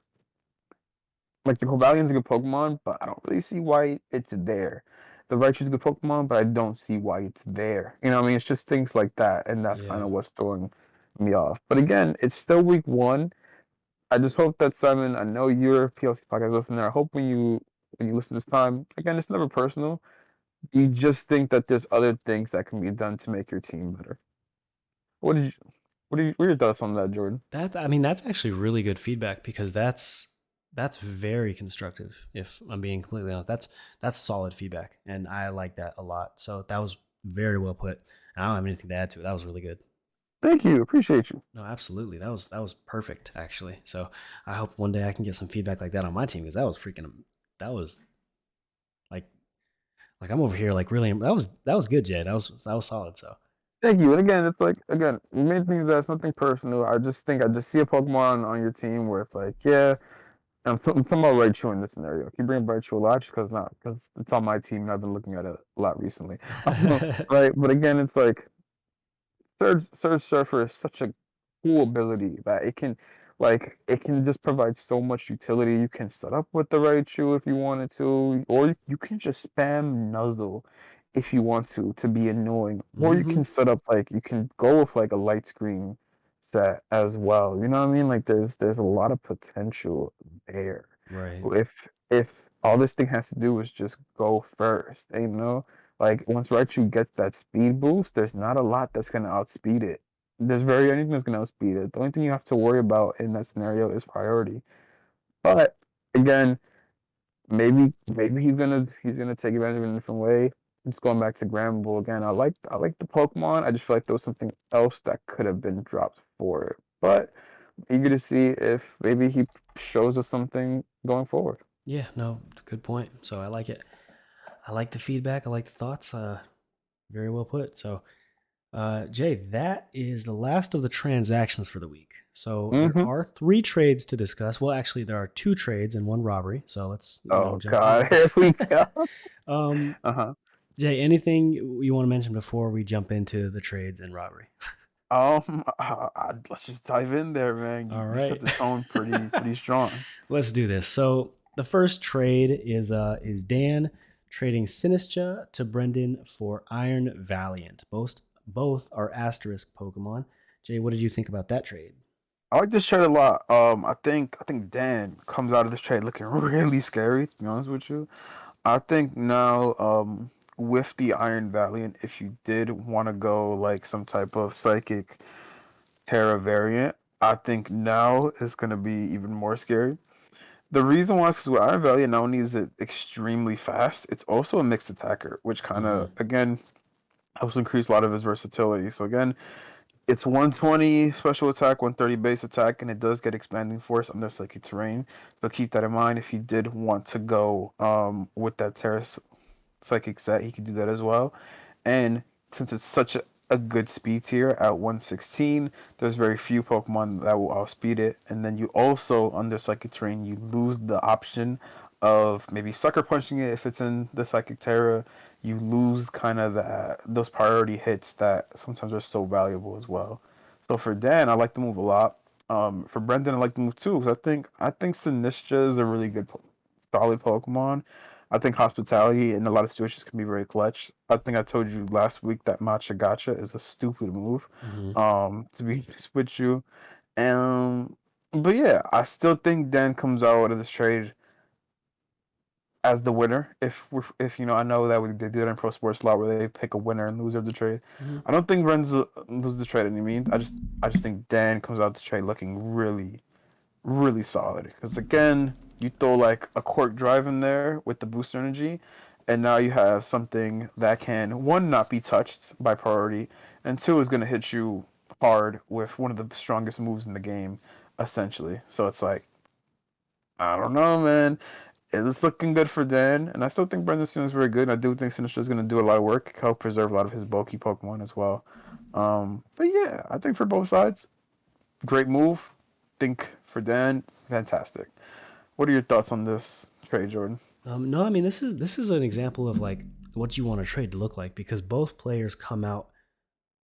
like the Covalion's a good Pokemon, but I don't really see why it's there. The Raichu's a good Pokemon, but I don't see why it's there. You know what I mean? It's just things like that, and that's kind Yeah. of what's throwing me off. But again, it's still week one. I just hope that Simon, I know you're a PLC podcast listener. I hope when you listen this time, again, it's never personal. You just think that there's other things that can be done to make your team better. What did you, what are your thoughts on that, Jordan? I mean, that's actually really good feedback because that's very constructive. If I'm being completely honest, that's solid feedback, and I like that a lot. So that was very well put. I don't have anything to add to it. That was really good. Thank you. Appreciate you. No, absolutely. That was perfect actually. So I hope one day I can get some feedback like that on my team because that was freaking that was like Like I'm over here like really that was good, Jay. That was solid. So Thank you. And again, it's like again, the main thing is that it's nothing personal. I just think I just see a Pokemon on your team where it's like, yeah, I'm talking about Raichu in this scenario. Keep bringing Raichu a lot because not because it's on my team and I've been looking at it a lot recently. Right, but again, it's like Surge Surfer is such a cool ability that it can just provide so much utility. You can set up with the Raichu if you wanted to, or you can just spam Nuzzle if you want to be annoying. Or you hmm can set up like you can go with like a light screen set as well. You know what I mean? Like there's a lot of potential there. right. If all this thing has to do is just go first, you know? Like once Raichu gets that speed boost, there's not a lot that's gonna outspeed it. There's very anything that's gonna outspeed it. The only thing you have to worry about in that scenario is priority. But again, maybe he's gonna take advantage of it in a different way. Just going back to Granbull again, I like the Pokemon. I just feel like there was something else that could have been dropped for it. But I'm eager to see if maybe he shows us something going forward. Yeah, no, good point. So I like it. I like the feedback. I like the thoughts. Very well put. So Jay, that is the last of the transactions for the week. So there Mm-hmm. are three trades to discuss. Well, actually, there are two trades and one robbery. So let's Oh jump. God, here we go. um, Uh-huh. Jay, anything you want to mention before we jump into the trades and robbery? Let's just dive in there, man. You, All you set right, the tone pretty strong. let's do this. So the first trade is Dan trading Sinistra to Brendan for Iron Valiant. Both are asterisk Pokemon. Jay, what did you think about that trade? I like this trade a lot. I think Dan comes out of this trade looking really scary. To be honest with you, I think now, with the Iron Valiant, if you did want to go like some type of psychic Terra variant, I think now is gonna be even more scary. The reason why is because with Iron Valiant, not only is it extremely fast, it's also a mixed attacker, which kind Mm-hmm. of again helps increase a lot of his versatility. So again, it's 120 special attack, 130 base attack, and it does get expanding force under psychic terrain. So keep that in mind if you did want to go with that Terra psychic set, he could do that as well. And since it's such a good speed tier at 116, there's very few Pokemon that will outspeed it. And then you also, under Psychic Terrain, you lose the option of maybe Sucker Punching it if it's in the Psychic Terra. You lose kind of those priority hits that sometimes are so valuable as well. So for Dan, I like the move a lot. For Brendan, I like the move too because I think Sinistcha is a really good, solid Pokemon. I think hospitality in a lot of situations can be very clutch. I think I told you last week that matcha gotcha is a stupid move. Mm-hmm. To be honest with you. Um, but yeah, I still think Dan comes out of this trade as the winner. If I know that they do it in pro sports a lot where they pick a winner and loser of the trade. Mm-hmm. I don't think Renz loses the trade any means. I just think Dan comes out the trade looking really really solid. Because again, you throw like a Quark Drive in there with the booster energy, and now you have something that can one not be touched by priority, and two is going to hit you hard with one of the strongest moves in the game, essentially. So it's like I don't know, man. It's looking good for Dan, and I still think Brendan Steele is very good. I do think Sinister is going to do a lot of work, help preserve a lot of his bulky Pokemon as well. But yeah, I think for both sides, great move. Think for Dan, fantastic. What are your thoughts on this trade, Jordan? No, I mean this is an example of like what you want a trade to look like because both players come out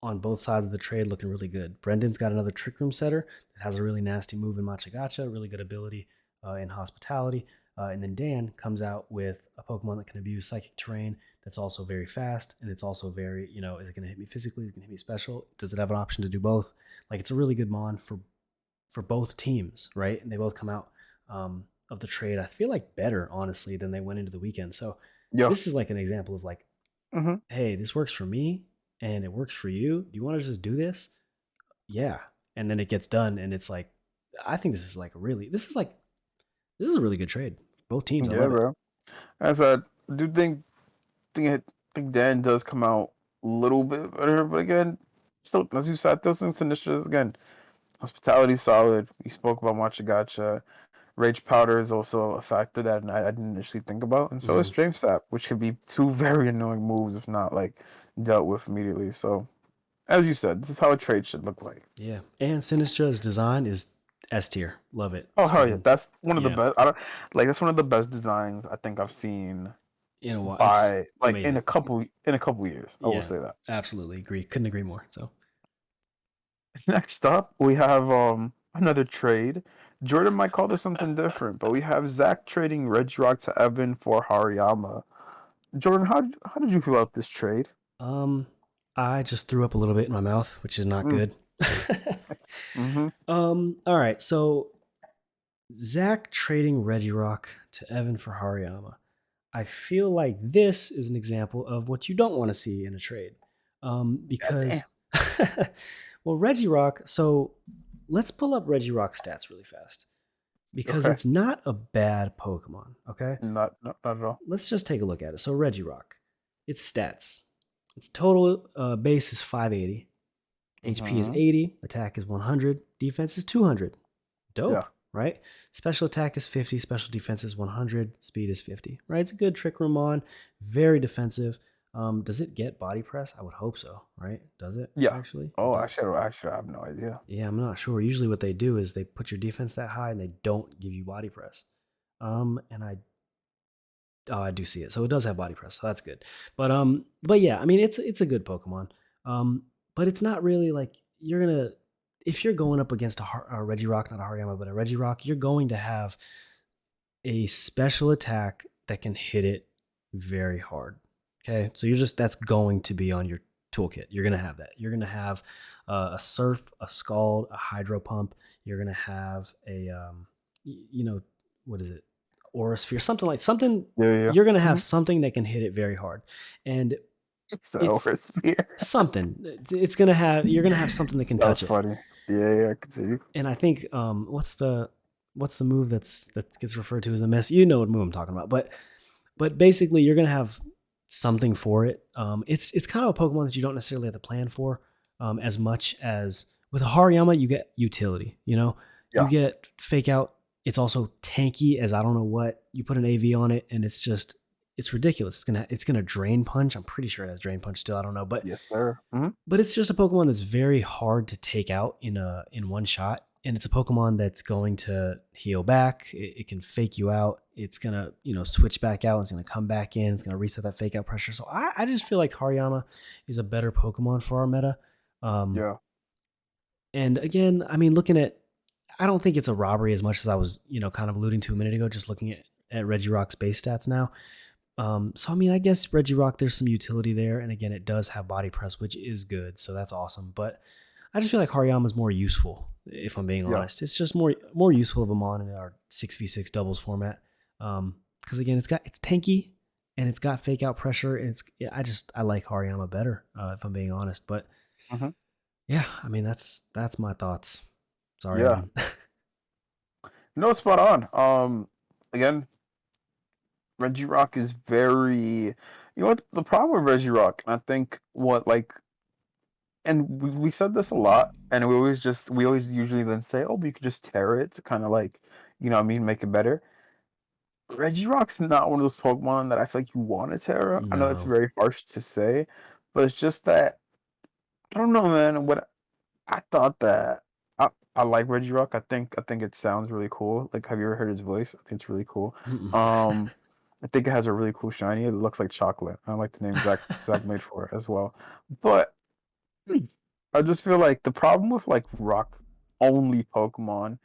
on both sides of the trade looking really good. Brendan's got another Trick Room setter that has a really nasty move in Machagacha, really good ability in Hospitality. And then Dan comes out with a Pokemon that can abuse Psychic Terrain that's also very fast and it's also very, is it going to hit me physically? Is it going to hit me special? Does it have an option to do both? Like it's a really good Mon for both teams, right? And they both come out of the trade. I feel like better, honestly, than they went into the weekend. So Yeah. this is like an example of like, Mm-hmm. hey, this works for me and it works for you. Do you want to just do this? Yeah. And then it gets done, and it's like, I think this is a really good trade. Both teams, I Yeah, love it. bro. As I do think Dan does come out a little bit better, but again, still as you said, those things initiatives again. Hospitality solid. We spoke about Matcha Gotcha. Rage Powder is also a factor that I didn't initially think about, and so is Hmm. Stream Sap, which could be two very annoying moves if not like dealt with immediately. So, as you said, this is how a trade should look like. Yeah, and Sinistra's design is S tier. Love it. Oh It's hell yeah, fucking that's one of the yeah. best. I don't like that's one of the best designs I think I've seen In a while, it's by like amazing. in a couple years. I will Yeah, say that. absolutely agree. Couldn't agree more. So, Next up, we have another trade. Jordan might call this something different, but we have Zach trading Regirock to Evan for Hariyama. Jordan, how did you feel about this trade? um, I just threw up a little bit in my mouth, which is not Mm, good. mm-hmm. All right. So Zach trading Regirock to Evan for Hariyama. I feel like this is an example of what you don't want to see in a trade. God damn. Because, well, Regirock, so let's pull up Regirock stats really fast because Okay. it's not a bad Pokemon, okay? Not at all. Let's just take a look at it. So, Regirock, its stats. Its total base is 580, HP is Mm-hmm. 80, attack is 100, defense is 200. Yeah. Dope, right? Special attack is 50, special defense is 100, speed is 50, right? It's a good Trick Room on, very defensive. Does it get body press? I would hope so, right? Does it Yeah. actually? It Oh, does. actually, I have no idea. Yeah, I'm not sure. Usually, what they do is they put your defense that high and they don't give you body press. And I do see it, so it does have body press, so that's good. But yeah, I mean, it's a good Pokemon. But it's not really like you're gonna if you're going up against a Regirock, not a Hariyama, but a Regirock, you're going to have a special attack that can hit it very hard. Okay, so that's going to be on your toolkit. You're gonna have that. You're gonna have a Surf, a Scald, a Hydro Pump. You're gonna have a you know what is it, Aura Sphere, something. Yeah, yeah. You're gonna have Mm-hmm. something that can hit it very hard, and So it's Spear. something. It's gonna have you're gonna have something that can That was touch it. funny. Yeah, yeah, I can see you. And I think what's the move that gets referred to as a miss? You know what move I'm talking about, but basically you're gonna have something for it. It's kind of a Pokemon that you don't necessarily have to plan for, as much as with a Hariyama you get utility. You Yeah. get Fake Out. It's also tanky as I don't know what. You put an AV on it, and it's ridiculous. It's gonna Drain Punch. I'm pretty sure it has Drain Punch still. I don't know, but Yes, sir. Mm-hmm. but it's just a Pokemon that's very hard to take out in one shot, and it's a Pokemon that's going to heal back. It can fake you out. It's gonna switch back out. It's gonna come back in. It's gonna reset that fake out pressure. So I just feel like Hariyama is a better Pokemon for our meta. Um, Yeah. and again, I mean, I don't think it's a robbery as much as I was kind of alluding to a minute ago. Just looking at Regirock's base stats now. So I mean, I guess Regirock, there's some utility there, and again, it does have body press, which is good, so that's awesome. But I just feel like Hariyama is more useful, if I'm being Yeah. honest. It's just more useful of a mon in our 6v6 doubles format. Because again, it's tanky and it's got fake out pressure, and I like Hariyama better, if I'm being honest. But Mm-hmm. yeah, I mean that's my thoughts. Sorry, Yeah. Evan. No, spot on. Again, Regirock is very. You know what the problem with Regirock? I think what like, and we said this a lot, and we always usually then say, oh, but you could just tear it to kind of like, what I mean, make it better. Regirock's not one of those Pokemon that I feel like you want to tear. I know that's No. very harsh to say, but it's just that I don't know, man. What I thought that I like Regirock. I think it sounds really cool. Like, have you ever heard his voice? I think it's really cool. Mm-mm. Um, I think it has a really cool shiny. It looks like chocolate. I like the name Zach made for it as well. But I just feel like the problem with like rock only Pokemon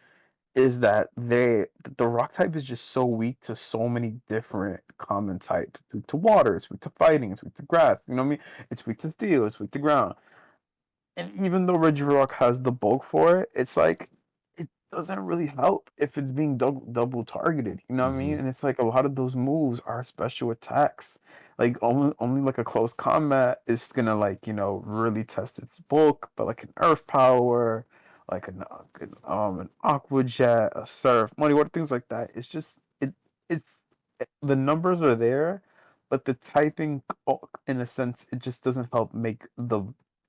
is that the rock type is just so weak to so many different common types. It's weak to water, it's weak to fighting, it's weak to grass. You know what I mean? It's weak to steel, it's weak to ground. And even though Regirock has the bulk for it, it's like it doesn't really help if it's being double targeted. You know what I mean? Mm-hmm. And it's like a lot of those moves are special attacks. Like only like a close combat is gonna like really test its bulk, but like an Earth Power, like an Aqua Jet, a Surf, Money, what things like that. It's just it's the numbers are there, but the typing in a sense it just doesn't help make the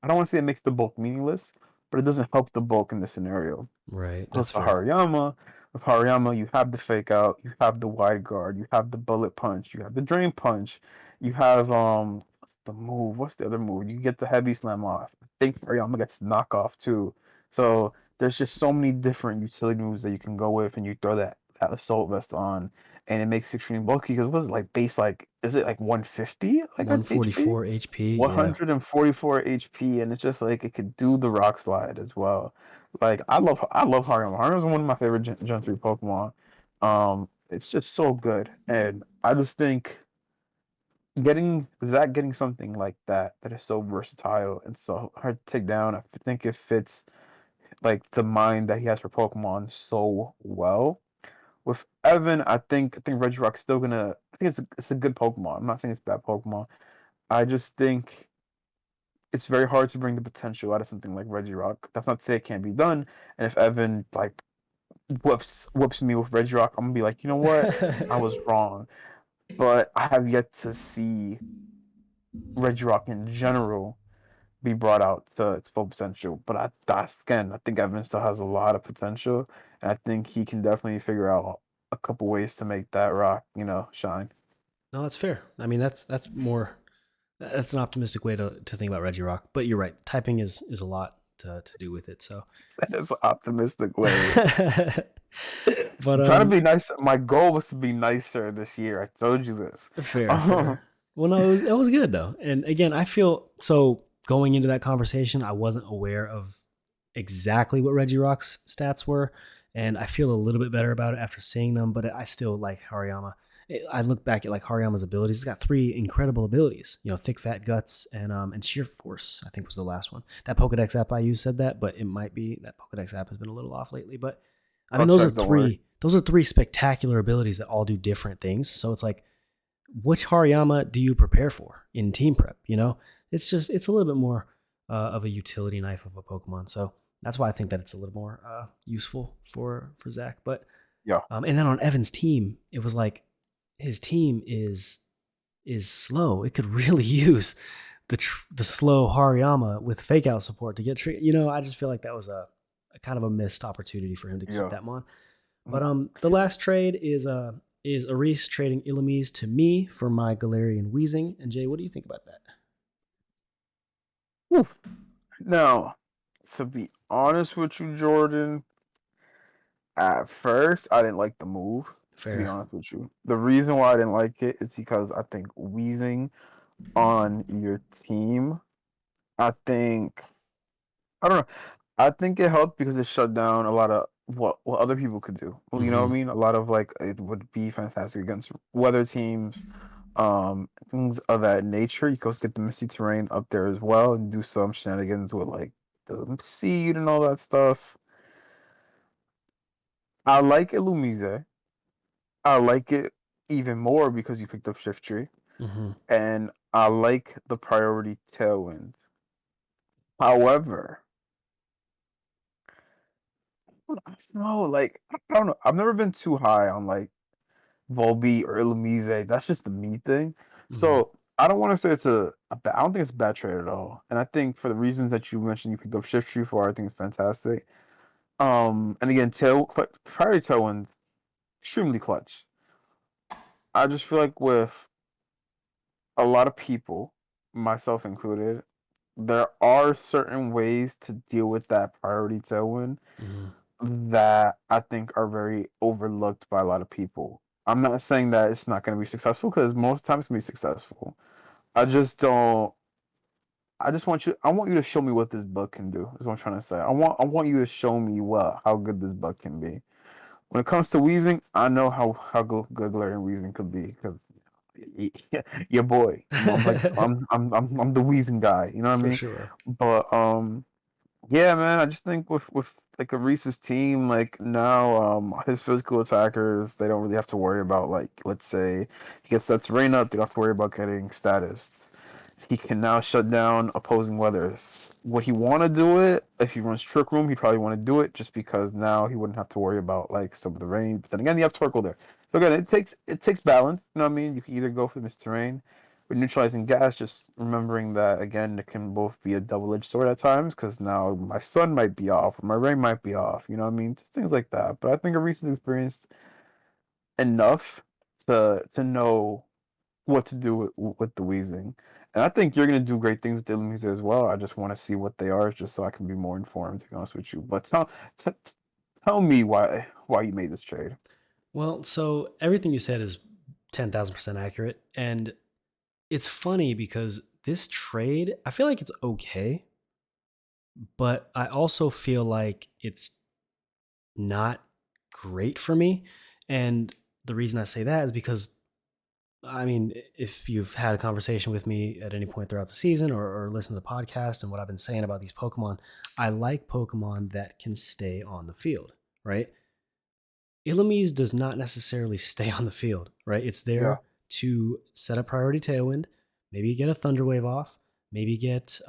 I don't want to say it makes the bulk meaningless, but it doesn't help the bulk in this scenario. Right. That's Plus the fair. Hariyama. With Hariyama, you have the fake out, you have the wide guard, you have the bullet punch, you have the drain punch, you have what's the move? What's the other move? You get the heavy slam off. I think Hariyama gets knock off too. So there's just so many different utility moves that you can go with, and you throw that assault vest on, and it makes it extremely bulky. Because what is it, like base, like is it like 150 like a HP? 144 HP. Yeah. 144 HP, and it's just like it could do the rock slide as well. Like I love Hariyama. Hariyama's one of my favorite Gen 3 Pokemon. It's just so good, and I just think getting something like that is so versatile and so hard to take down. I think it fits like the mind that he has for Pokemon so well. With Evan, I think Regirock's still gonna. I think it's a good Pokemon. I'm not saying it's a bad Pokemon. I just think it's very hard to bring the potential out of something like Regirock. That's not to say it can't be done. And if Evan like whoops me with Regirock, I'm gonna be like, you know what, I was wrong. But I have yet to see Regirock in general be brought out to its full potential. But I think Evan still has a lot of potential, and I think he can definitely figure out a couple ways to make that rock, shine. No, that's fair. I mean, that's more that's an optimistic way to think about Regirock. But you're right. Typing is a lot to do with it. So, That is an optimistic way. but I'm trying to be nice. My goal was to be nicer this year. I told you this. fair, fair. Well, no, it was good though. And again, I feel so going into that conversation, I wasn't aware of exactly what Regirock's stats were, and I feel a little bit better about it after seeing them. But I still like Hariyama. I look back at like Hariyama's abilities. He's got three incredible abilities. You know, thick fat guts and sheer force. I think was the last one. That Pokedex app I used said that, but it might be that Pokedex app has been a little off lately. But I mean, I'll those are check. Don't worry. three. Those are three spectacular abilities that all do different things. So it's like, which Hariyama do you prepare for in team prep? You know, it's a little bit more of a utility knife of a Pokemon. So that's why I think that it's a little more useful for Zach. But Yeah. and then on Evan's team, it was like his team is slow. It could really use the slow Hariyama with fake out support to get you know, I just feel like that was a kind of a missed opportunity for him to keep Yeah. that mon. But Mhm. the last trade is Aris trading Ilamise to me for my Galarian Weezing. And Jay, what do you think about that? Whew. Now, to be honest with you, Jordan, at first I didn't like the move. To be Fair. honest with you, the reason why I didn't like it is because I think wheezing on your team, I think I don't know. I think it helped because it shut down a lot of what other people could do. Well, you know what Mm-hmm. I mean? A lot of like it would be fantastic against weather teams, things of that nature. You could also get the Misty Terrain up there as well and do some shenanigans with like the seed and all that stuff. I like Illumise. I like it even more because you picked up Shift Tree, Mm-hmm. and I like the priority Tailwind. However, no, like I don't know. I've never been too high on like Volbeat or Illumise. That's just the me thing. Mm-hmm. So I don't want to say it's I don't think it's a bad trade at all. And I think for the reasons that you mentioned, you picked up Shift Tree for. I think it's fantastic. And again, priority Tailwind, extremely clutch. I just feel like with a lot of people, myself included, there are certain ways to deal with that priority Tailwind Mm-hmm. that I think are very overlooked by a lot of people. I'm not saying that it's not going to be successful because most times it's going to be successful. I just don't. I want you to show me what this bug can do. Is what I'm trying to say. I want you to show me how good this bug can be. When it comes to wheezing, I know how good Galarian wheezing could be because your boy. I'm the wheezing guy. You know what I For mean? sure. But yeah, man. I just think with like a Reese's team, like now, his physical attackers, they don't really have to worry about like, let's say, he gets that terrain up, they don't have to worry about getting status. He can now shut down opposing weathers. Would he want to do it if he runs Trick Room? He'd probably want to do it just because now he wouldn't have to worry about like some of the rain. But then again, you have Torkoal there. So again, it takes balance. You know what I mean? You can either go for this terrain, with neutralizing gas, just remembering that again, it can both be a double-edged sword at times. Because now my sun might be off, or my ring might be off. You know what I mean? Just things like that. But I think a recent experience enough to know what to do with the wheezing. And I think you're gonna do great things with the enemies as well. I just want to see what they are, just so I can be more informed. To be honest with you, but tell me why you made this trade. Well, so everything you said is 10,000% accurate. And it's funny because this trade, I feel like it's okay, but I also feel like it's not great for me. And the reason I say that is because, I mean, if you've had a conversation with me at any point throughout the season or listen to the podcast and what I've been saying about these Pokemon, I like Pokemon that can stay on the field, right? Illumise does not necessarily stay on the field, right? It's Yeah, there to set up priority tailwind, maybe get a thunder wave off, maybe get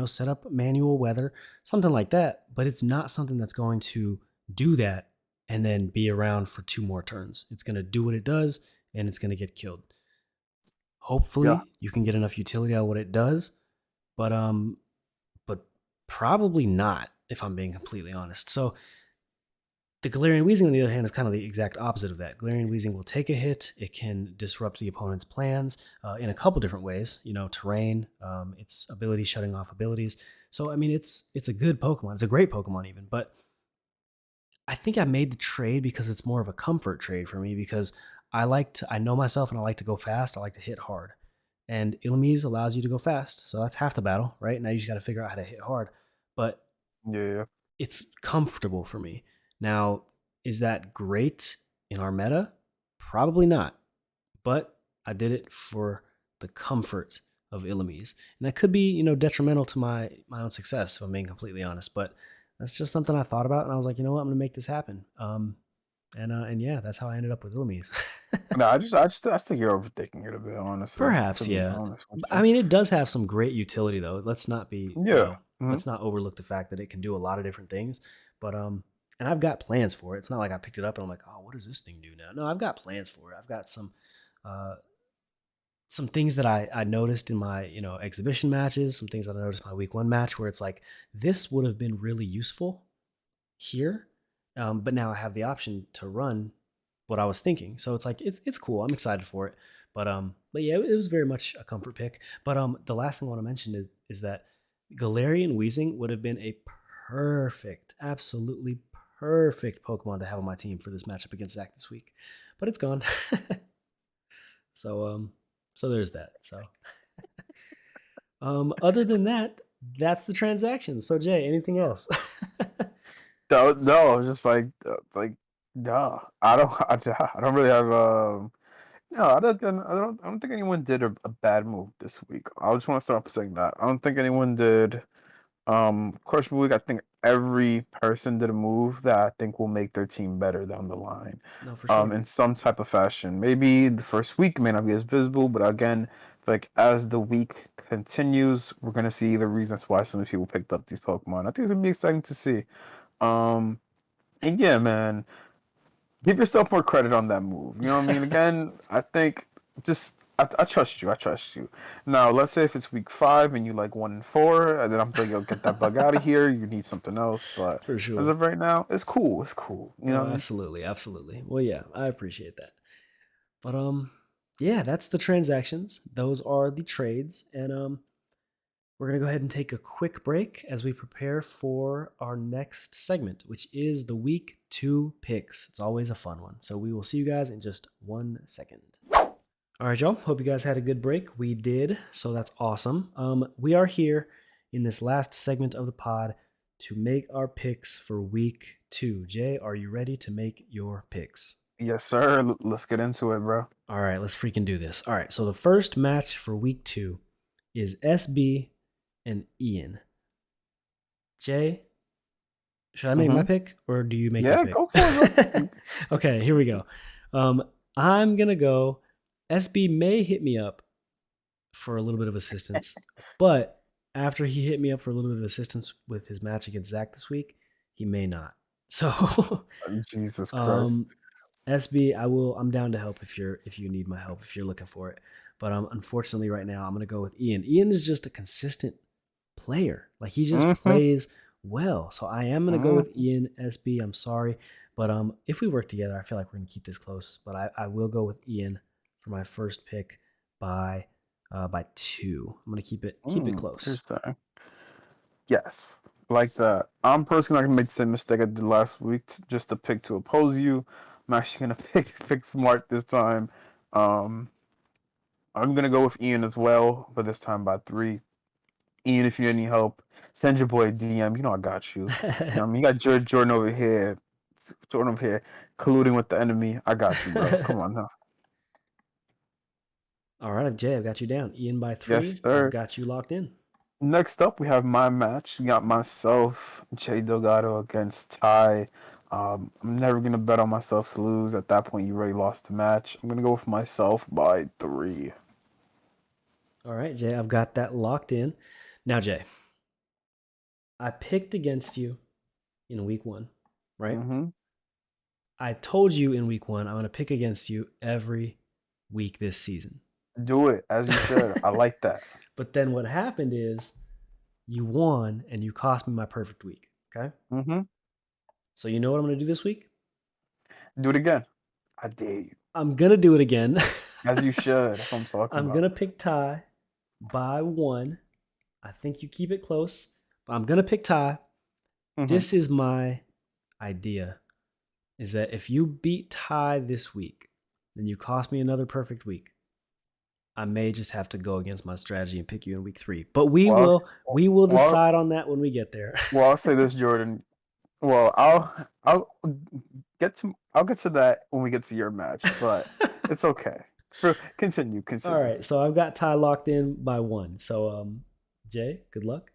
set up manual weather, something like that. But it's not something that's going to do that and then be around for two more turns. It's going to do what it does and it's going to get killed. yeah, Hopefully, you can get enough utility out of what it does, but but probably not if I'm being completely honest. So the Galarian Weezing, on the other hand, is kind of the exact opposite of that. Galarian Weezing will take a hit. It can disrupt the opponent's plans in a couple different ways. Terrain, its ability shutting off abilities. So I mean, it's a good Pokemon. It's a great Pokemon even. But I think I made the trade because it's more of a comfort trade for me because I know myself and I like to go fast. I like to hit hard, and Illumise allows you to go fast. So that's half the battle, right? Now you just got to figure out how to hit hard. But yeah. it's comfortable for me. Now, is that great in our meta? Probably not. But I did it for the comfort of Illumise. And that could be, detrimental to my own success, if I'm being completely honest. But that's just something I thought about and I was like, you know what, I'm gonna make this happen. And yeah, that's how I ended up with Illumise. No, I think you're overthinking it a bit, honestly. To Perhaps, be yeah. honest with I you. mean, it does have some great utility though. Let's not be, Yeah. let's not overlook the fact that it can do a lot of different things. But and I've got plans for it. It's not like I picked it up and I'm like, oh, what does this thing do now? No, I've got plans for it. I've got uh some things that I noticed in my, exhibition matches, some things that I noticed in my week one match where it's like, this would have been really useful here. But now I have the option to run what I was thinking. So it's like it's cool. I'm excited for it. But yeah, it was very much a comfort pick. But the last thing I want to mention is that Galarian Weezing would have been a perfect, absolutely perfect Pokemon to have on my team for this matchup against Zach this week. But it's gone. So there's that. So other than that, that's the transaction. So Jay, anything else? No, I was just like, duh. I don't really have no, I don't think anyone did a bad move this week. I just want to start off saying that. I don't think anyone did questionable week. I think every person did a move that I think will make their team better down the line. No, for sure. In some type of fashion. Maybe the first week may not be as visible, but again, like as the week continues, we're gonna see the reasons why so many people picked up these Pokemon. I think it's gonna be exciting to see. Um, and yeah, man, give yourself more credit on that move. You know what I mean? Again, I think just I trust you. I trust you. Now, let's say if it's week 5 and you like 1 and 4, and then I'm like, yo, get that bug out of here. You need something else. But For as sure. of right now, it's cool. It's cool. You know No, what I mean? absolutely, absolutely. Well, yeah, I appreciate that. But yeah, that's the transactions. Those are the trades, and we're gonna go ahead and take a quick break as we prepare for our next segment, which is the week 2 picks. It's always a fun one. So we will see you guys in just 1 second. All right, y'all. Hope you guys had a good break. We did, so that's awesome. We are here in this last segment of the pod to make our picks for week 2. Jay, are you ready to make your picks? Yes, sir. Let's get into it, bro. All right, let's freaking do this. All right, so the first match for week 2 is SB and Ian. Jay, should I make my Mm-hmm. pick or do you make your Yeah, pick? go for it, bro. Okay, here we go. I'm gonna go. SB may hit me up for a little bit of assistance, but after he hit me up for a little bit of assistance with his match against Zach this week, he may not. So, Jesus Christ. um, SB, I will. I'm down to help if you need my help if you're looking for it. But unfortunately, right now I'm gonna go with Ian. Ian is just a consistent player. Like he just Mm-hmm. plays well. So I am gonna go with Mm-hmm. Ian SB. I'm sorry, but if we work together, I feel like we're gonna keep this close. But I will go with Ian for my first pick by 2. I'm gonna keep it close. Interesting. Yes, like that. I'm personally not gonna make the same mistake I did last week, just to pick to oppose you. I'm actually gonna pick smart this time. Um, I'm gonna go with Ian as well, but this time by 3. Ian, if you need any help, send your boy a DM. You know I got you. You know what I mean? You got Jordan over here, colluding with the enemy. I got you, bro. Come on now. All right, Jay, I've got you down. Ian by Yes, 3. I've sir. got you locked in. Next up, we have my match. We got myself, Jay Delgado against Ty. I'm never gonna bet on myself to lose. At that point, you already lost the match. I'm gonna go with myself by 3. All right, Jay, I've got that locked in. Now, Jay, I picked against you in week 1, right? Mm-hmm. I told you in week 1 I'm going to pick against you every week this season. Do it as you should. I like that. But then what happened is you won and you cost me my perfect week. Okay. Mm-hmm. So you know what I'm going to do this week? Do it again. I dare you. I'm going to do it again. As you should. That's what I'm talking I'm going about. to pick Ty by 1. I think you keep it close, but I'm going to pick Ty. Mm-hmm. This is my idea is that if you beat Ty this week, then you cost me another perfect week. I may just have to go against my strategy and pick you in week 3. But we Well, will we will well, decide on that when we get there. well. I'll say this, Jordan. Well, I'll get to that when we get to your match, but it's okay. Continue, All continue. right, so I've got Ty locked in by 1. So Jay, good luck.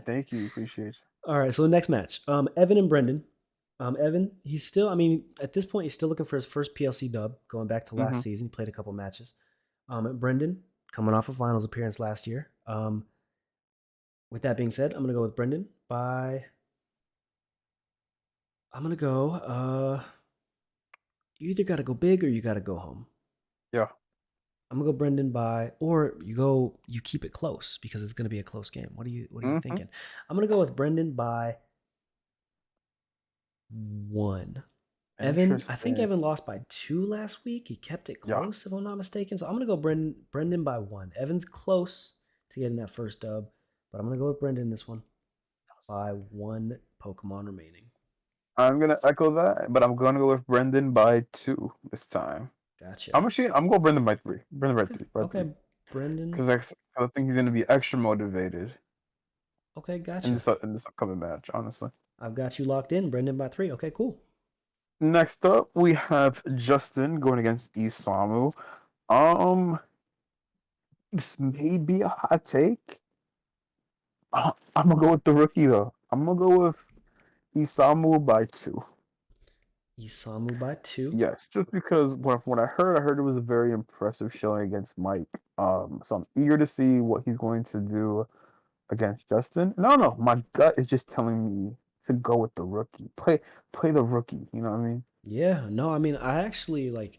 Thank you, appreciate All right, so the next match, Evan and Brendan. Evan, he's still, I mean, at this point, he's still looking for his first PLC dub, going back to you. last season. He played a couple matches. Brendan, coming off a finals appearance last year. With that being said, I'm going to go with Brendan by, I'm going to go, you either got to go big or you got to go home. Yeah. I'm gonna go Brendan by, or you keep it close because it's gonna be a close game. What are you Mm-hmm. thinking? I'm gonna go with Brendan by 1. Evan, I think Interesting. Evan lost by 2 last week. He kept it Yeah. close, if I'm not mistaken. So I'm gonna go Brendan by 1. Evan's close to getting that first dub, but I'm gonna go with Brendan this one by 1 Pokemon remaining. I'm gonna echo that, but I'm gonna go with Brendan by 2 this time. Gotcha. I'm going Brendan by 3. Brendan Okay, by okay, 3. Brendan. Because I think he's gonna be extra motivated Okay, gotcha. in this upcoming match, honestly. I've got you locked in. Brendan by 3. Okay, cool. Next up, we have Justin going against Isamu. Um, this may be a hot take. I'm gonna go with the rookie though. I'm gonna go with Isamu by 2. Isamu by 2. Yes, just because when I heard it was a very impressive showing against Mike. So I'm eager to see what he's going to do against Justin. No, no, my gut is just telling me to go with the rookie. Play the rookie. You know what I mean? Yeah, no, I mean, I actually like.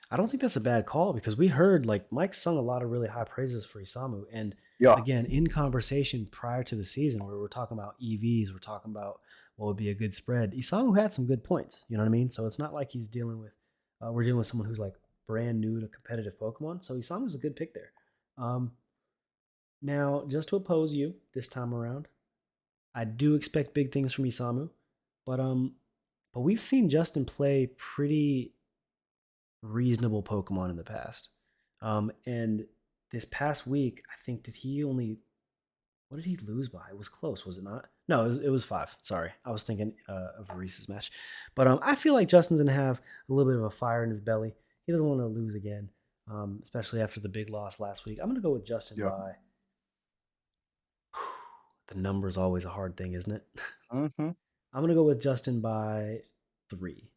I don't think that's a bad call because we heard like Mike sung a lot of really high praises for Isamu, and Yeah, again in conversation prior to the season where we're talking about EVs, we're talking about what would be a good spread. Isamu had some good points, you know what I mean. So it's not like he's dealing with we're dealing with someone who's like brand new to competitive Pokemon. So Isamu's a good pick there. Um, Now, just to oppose you this time around, I do expect big things from Isamu, but we've seen Justin play pretty reasonable Pokemon in the past. And this past week, I think did he only what did he lose by? It was close, was it not? No, it was 5. Sorry, I was thinking of a Reese's match, but I feel like Justin's gonna have a little bit of a fire in his belly. He doesn't want to lose again, especially after the big loss last week. I'm gonna go with Justin yeah. by the number's always a hard thing, isn't it? Mm-hmm. I'm gonna go with Justin by 3.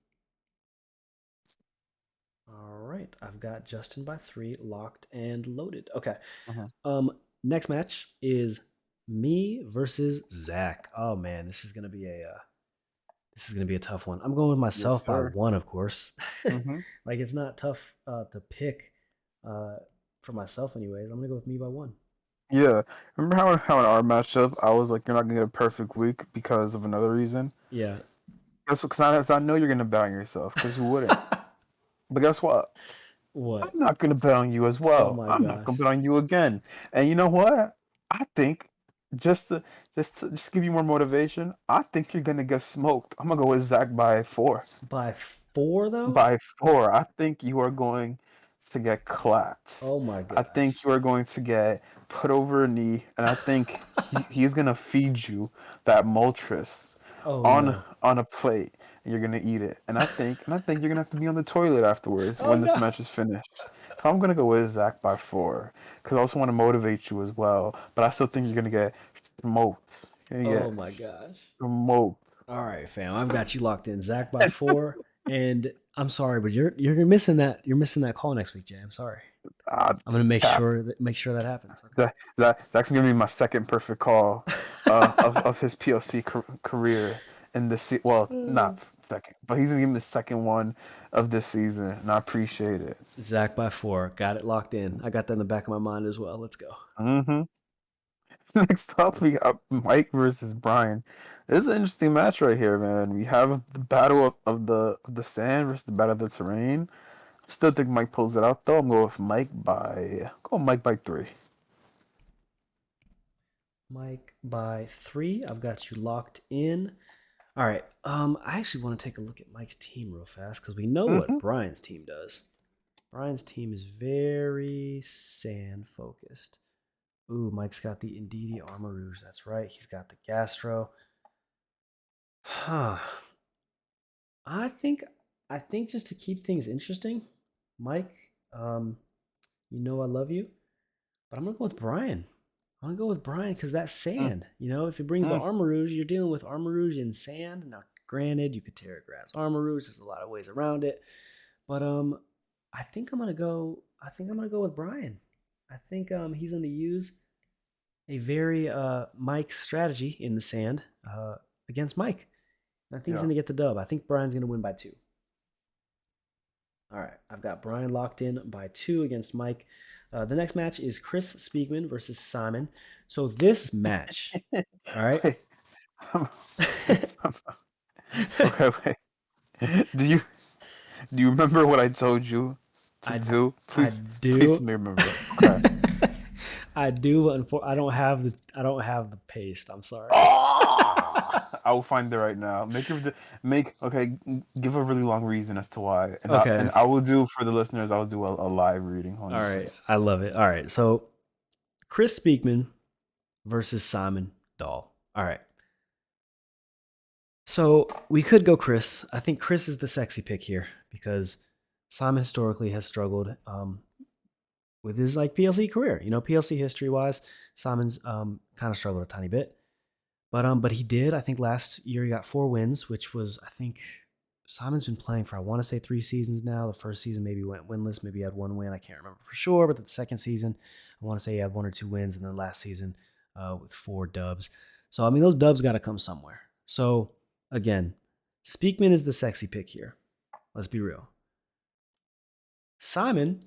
All right, I've got Justin by 3 locked and loaded. Okay. Mm-hmm. Next match is me versus Zach. Oh man, this is gonna be This is gonna be a tough one. I'm going with Yes, myself by sir. one, of course. Mm-hmm. Like it's not tough to pick uh, for myself, anyways. I'm gonna go with me by one. Yeah. Remember how in our matchup I was like, you're not gonna get a perfect week because of another reason. Yeah. Guess what? Because I know you're gonna bet on yourself. Because who wouldn't? But guess what? What? I'm not gonna bet on you as Oh well. my I'm not gosh. gonna bet on you again. And you know what? I think just to just give you more motivation, I think you're gonna get smoked. I'm gonna go with Zach by four. By four though? By four, I think you are going to get clapped. Oh my I think gosh. you are going to get put over a knee, and I think he's gonna feed you that Moltres Oh no. on a plate, and you're gonna eat it. And I think you're gonna have to be on the toilet afterwards Oh when this no. match is finished. So I'm gonna go with Zach by four, because I also want to motivate you as well. But I still think you're gonna get smoked. You're gonna Oh get my gosh. smoked. All right, fam. I've got you locked in. Zach by four. And I'm sorry, but you're missing that. You're missing that call next week, Jay. I'm sorry. Ah, I'm gonna cap. make sure that happens. That's gonna be my second perfect call of his PLC career in this well, Okay. not second, but he's gonna give me the second one of this season, and I appreciate it. Zach by four. Got it locked in. I got that in the back of my mind as well. Let's go. Hmm. Next up, we got Mike versus Brian. This is an interesting match right here, man. We have the battle of the sand versus the battle of the terrain. Still think Mike pulls it out though. I'm going with Mike by three. Mike by three. I've got you locked in. All right. I actually want to take a look at Mike's team real fast because we know what Hmm. Brian's team does. Brian's team is very sand focused. Ooh, Mike's got the Indeedee Armor Rouge. That's right. He's got the Gastro. Huh. I think I think just to keep things interesting, Mike, you know I love you, but I'm gonna go with Brian. I'm gonna go with Brian because that's sand. You know, if he brings the Mm-hmm. Armor Rouge, you're dealing with Armor Rouge in sand. Now, granted, you could tear grass Armor Rouge. There's a lot of ways around it, but I think I'm gonna go. I think I'm gonna go with Brian. I think he's gonna use a very Mike strategy in the sand against Mike. I think he's Yeah. gonna get the dub. I think Brian's gonna win by two. All right, I've got Brian locked in by two against Mike. The next match is Chris Spiegman versus Simon. So this match, all right. Wait. Okay, wait. Do you do you remember what I told you to I do? I Please do. let me remember. Okay. I do, but I don't have the paste. I'm sorry. Oh! I will find it right now. Make okay. Give a really long reason as to why, Okay. and I will do for the listeners. I will do a live reading. Hold on All a right. second. I love it. All right. So Chris Speakman versus Simon Dahl. All right. So we could go Chris. I think Chris is the sexy pick here because Simon historically has struggled with his like PLC career. You know, PLC history wise, Simon's kind of struggled a tiny bit, but he did. I think last year he got 4 wins, which was I think Simon's been playing for I want to say 3 seasons now. The first season maybe went winless, maybe he had 1 win. I can't remember for sure, but the second season I want to say he had 1 or 2 wins, and then last season with 4 dubs. So I mean those dubs got to come somewhere. So again, Speakman is the sexy pick here. Let's be real. Simon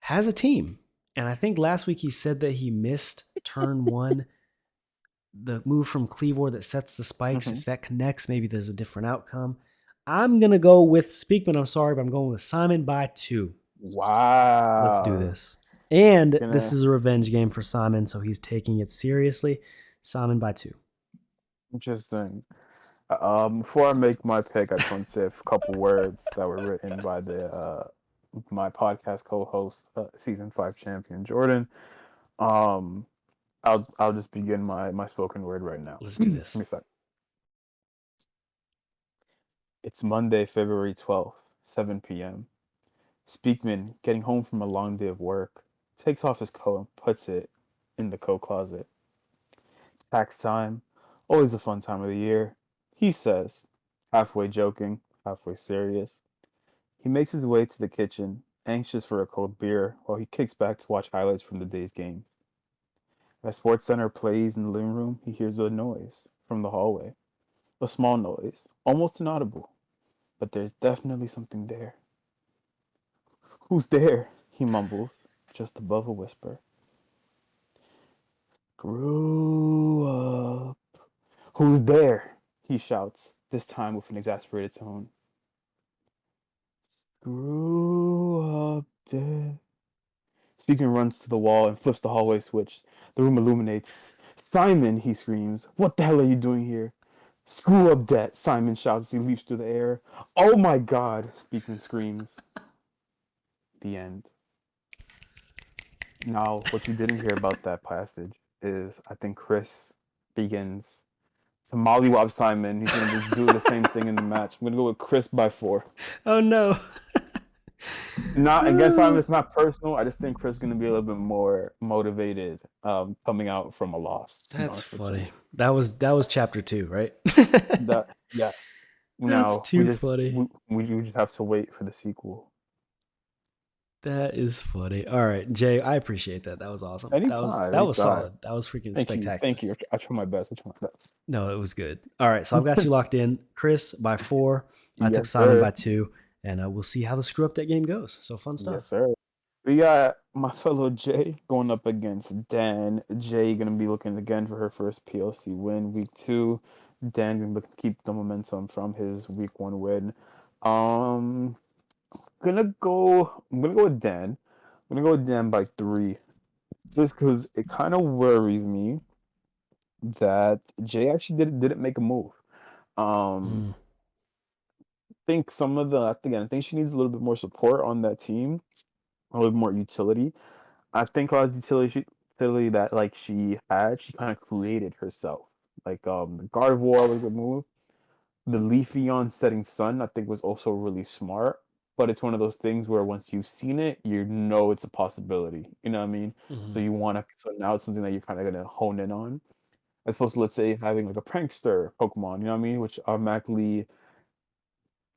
has a team. And I think last week he said that he missed turn one, the move from Cleavor that sets the spikes. Hmm. If that connects, maybe there's a different outcome. I'm going to go with Speakman. I'm sorry, but I'm going with Simon by two. Let's do Wow. this. And this Gonna is a revenge game for Simon, so he's taking it seriously. Simon by two. Interesting. Before I make my pick, I just want to say a couple words that were written by the my podcast co-host, season 5 champion Jordan. Um, I'll just begin my spoken word right now. Let's do Give this. me a sec. It's Monday, February 12th, 7 p.m. Speakman, getting home from a long day of work, takes off his coat and puts it in the coat closet. Tax time, always a fun time of the year, he says, halfway joking, halfway serious. He makes his way to the kitchen, anxious for a cold beer, while he kicks back to watch highlights from the day's games. As SportsCenter plays in the living room, he hears a noise from the hallway. A small noise, almost inaudible, but there's definitely something there. Who's there? He mumbles, just above a whisper. Grew up. Who's there? He shouts, this time with an exasperated tone. Grew up dead. Speaker runs to the wall and flips the hallway switch. The room illuminates. Simon, he screams. What the hell are you doing here? Screw up debt, Simon shouts as he leaps through the air. Oh my god, Speakman screams. The end. Now, what you didn't hear about that passage is I think Chris begins to mollywop Simon. He's going to just do the same thing in the match. I'm going to go with Chris by 4. Oh no. Not against Simon, it's not personal. I just think Chris is going to be a little bit more motivated coming out from a loss, to be That's honest with you. funny. That was chapter 2, right? That, yes. That's Now, too funny. we just have to wait for the sequel. That is funny. All right, Jay, I appreciate that. That was awesome. Anytime, That was anytime. solid. That was freaking Thank you. spectacular. Thank you. I try my best. I try my best. No, it was good. All right, so I've got you locked in. Chris by 4. I took Yes, Simon sir. by 2, and we'll see how the screw up that game goes. So fun stuff. Yes, sir. We got my fellow Jay going up against Dan. Jay gonna be looking again for her first PLC win, week 2. Dan gonna keep the momentum from his week 1 win. Um, I'm gonna go with Dan. I'm gonna go with Dan by 3, just because it kind of worries me that Jay actually didn't make a move. Um, Mm. think some of the again, I think she needs a little bit more support on that team, a little bit more utility. I think a lot of utility that like she had, she kind of created herself. Like the Guard of War was a good move. The Leafeon setting sun, I think, was also really smart. But it's one of those things where once you've seen it, you know it's a possibility. You know what I mean? So Hmm. you want to. So now it's something that you're kind of gonna hone in on, as opposed to let's say having like a prankster Pokemon. You know what I mean? Which automatically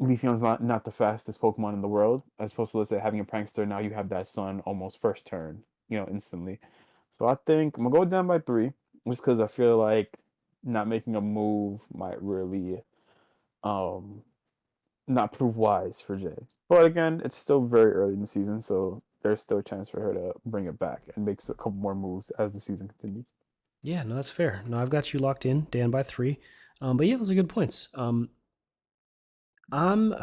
Leafeon's not the fastest Pokemon in the world, as opposed to let's say having a prankster. Now you have that sun almost first turn, instantly. So I think I'm gonna go down by 3, just because I feel like not making a move might really um not prove wise for Jay. But again, it's still very early in the season, so there's still a chance for her to bring it back and make a couple more moves as the season continues. Yeah, no, that's fair. No, I've got you locked in, Dan by 3. But yeah, those are good points. I'm I'm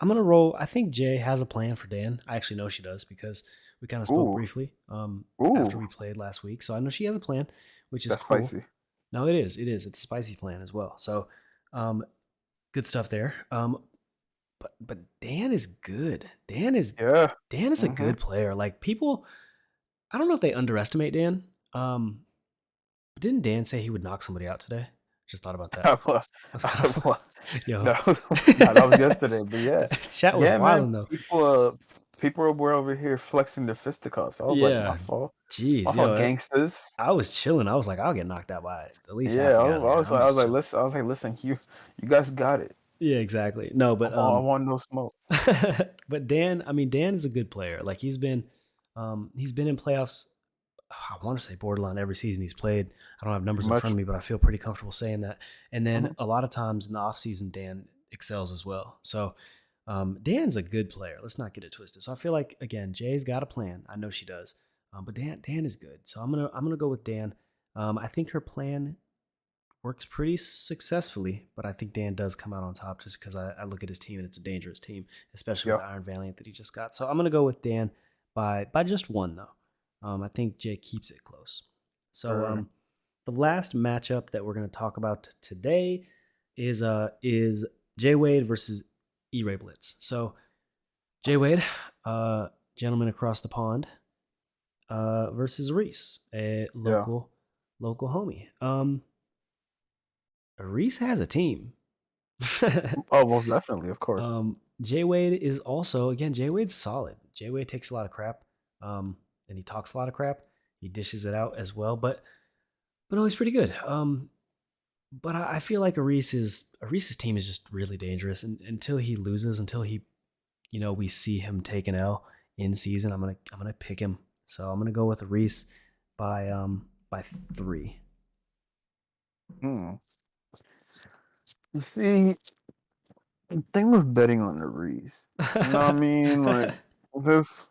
gonna roll. I think Jay has a plan for Dan. I actually know she does because we kind of spoke Ooh, briefly after ooh, we played last week. So I know she has a plan, which is that's cool. spicy. No, it is. It is. It's a spicy plan as well. So um, good stuff there. But Dan is good. Yeah. Dan is a Mm-hmm. good player. Like people, I don't know if they underestimate Dan. But didn't Dan say he would knock somebody out today? Just thought about that. Well, That's kind of well, yo. that was that was yesterday, but yeah, Chat was yeah, man. wilding though. People were over here flexing their fisticuffs. I was like, Yeah. my Jeez, fault, yo. gangsters. I was chilling. I was like, I'll get knocked out by at least half Yeah, the guys in here. I'm I was just like, chilling. listen, you guys got it. Yeah, exactly. No, but I want no smoke. but Dan, I mean, Dan is a good player. Like he's been in playoffs. I want to say borderline every season he's played. I don't have Pretty numbers in front much. of me, but I feel pretty comfortable saying that. And then Mhm. a lot of times in the offseason, Dan excels as well. So Dan's a good player. Let's not get it twisted. So I feel like again, Jay's got a plan. I know she does, but Dan is good. So I'm gonna go with Dan. I think her plan works pretty successfully, but I think Dan does come out on top just because I look at his team and it's a dangerous team, especially with Yeah. the Iron Valiant that he just got. So I'm gonna go with Dan by just 1 though. I think Jay keeps it close. So Sure. the last matchup that we're gonna talk about today is Jay Wade versus E Ray Blitz. So Jay Wade, gentleman across the pond, versus Reese, a Yeah. local homie. Reese has a team. Oh, most definitely, of course. Jay Wade is also again. Jay Wade's solid. Jay Wade takes a lot of crap, and he talks a lot of crap. He dishes it out as well, but no, he's pretty good. But I feel like Reese's team is just really dangerous, and until he loses, until he, we see him take an L in season, I'm gonna pick him. So I'm gonna go with Reese by 3. Hmm. See, the thing with betting on the Reese, you know what I mean? Like, there's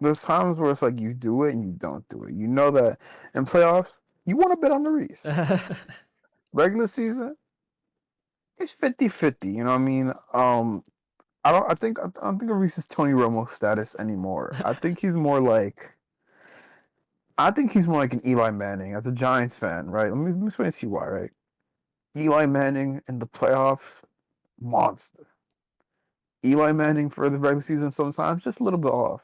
there's times where it's like you do it and you don't do it. You know that in playoffs, you want to bet on the Reese. Regular season, it's 50-50, you know what I mean? I don't think of Reese is Tony Romo status anymore. I think he's more like an Eli Manning as a Giants fan, right? Let me explain to you why, right? Eli Manning in the playoffs, monster. Eli Manning for the regular season sometimes just a little bit off.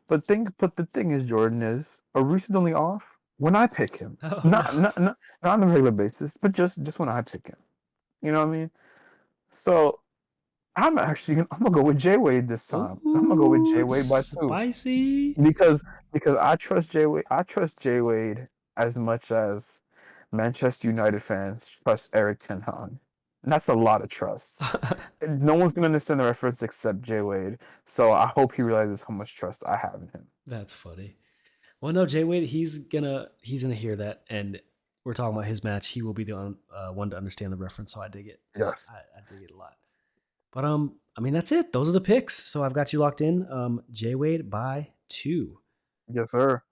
But the thing is, Jordan is a recently off when I pick him, Oh no. not on a regular basis, but just when I pick him. You know what I mean? So I'm gonna go with J Wade this time. I'm gonna go with Ooh, J it's Wade by two spicy. because I trust J Wade. I trust J Wade as much as Manchester United fans trust Eric Ten Hag, and that's a lot of trust. No one's gonna understand the reference except J Wade, so I hope he realizes how much trust I have in him. That's funny. Well, no, Jay Wade, he's gonna hear that, and we're talking about his match. He will be the one to understand the reference, so I dig it. Yes. I dig it a lot. But I mean, that's it. Those are the picks. So I've got you locked in. Jay Wade by 2. Yes, sir.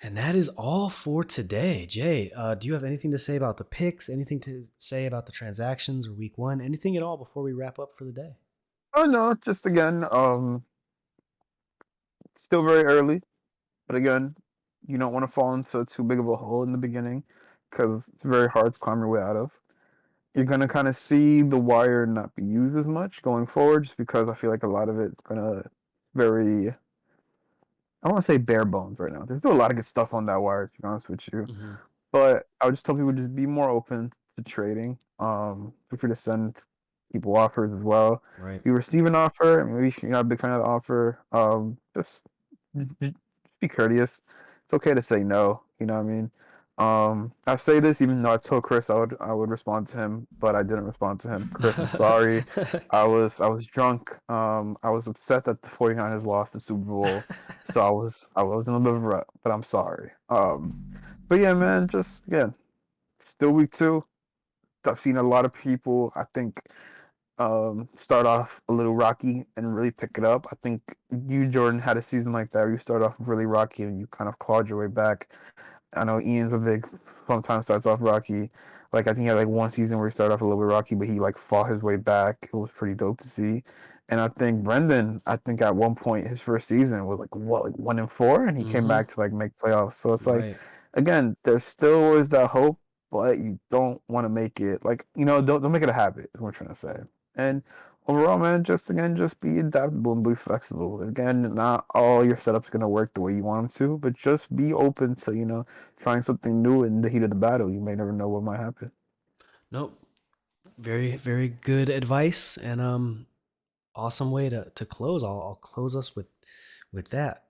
And that is all for today. Jay, do you have anything to say about the picks? Anything to say about the transactions or week one? Anything at all before we wrap up for the day? Oh no, just again, still very early, but again, you don't want to fall into too big of a hole in the beginning because it's very hard to climb your way out of. You're gonna kind of see the wire not be used as much going forward, just because I feel like a lot of it's gonna very I don't want to say bare bones right now. There's still a lot of good stuff on that wire, to be honest with you. Hmm. But I would just tell people just be more open to trading. Feel free to send people offers as well. Right. If you receive an offer, maybe you're not a big fan of the offer, just be courteous. It's okay to say no. You know what I mean? I say this even though I told Chris I would respond to him, but I didn't respond to him. Chris, I'm sorry. I was drunk. I was upset that the 49ers lost the Super Bowl, so I was in a little bit of a rut, but I'm sorry. But yeah, man, just again, still week two. I've seen a lot of people, I think, start off a little rocky and really pick it up. I think you, Jordan, had a season like that where you start off really rocky and you kind of clawed your way back. I know Ian's a big sometimes starts off rocky. Like I think he had like one season where he started off a little bit rocky, but he like fought his way back. It was pretty dope to see. And I think Brendan, I think at one point his first season was like what, like 1-4, and he came Hmm. back to like make playoffs. So it's like, Right. again, there's still always that hope, but you don't want to make it like don't make it a habit. Is what I'm trying to say. And overall, man, just be adaptable and be flexible. Again, not all your setups gonna work the way you want them to, but just be open to trying something new in the heat of the battle. You may never know what might happen. Nope. Very, very good advice, and awesome way to close. I'll close us with that.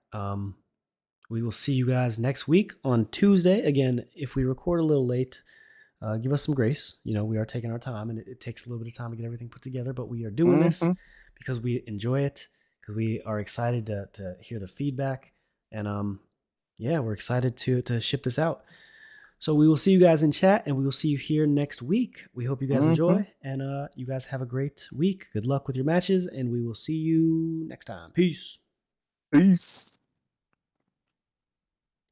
We will see you guys next week on Tuesday. Again, if we record a little late, give us some grace. We are taking our time, and it takes a little bit of time to get everything put together. But we are doing this Hmm. because we enjoy it, because we are excited to hear the feedback, and yeah, we're excited to ship this out. So we will see you guys in chat, and we will see you here next week. We hope you guys Hmm. enjoy, and you guys have a great week. Good luck with your matches, and we will see you next time. Peace. Peace.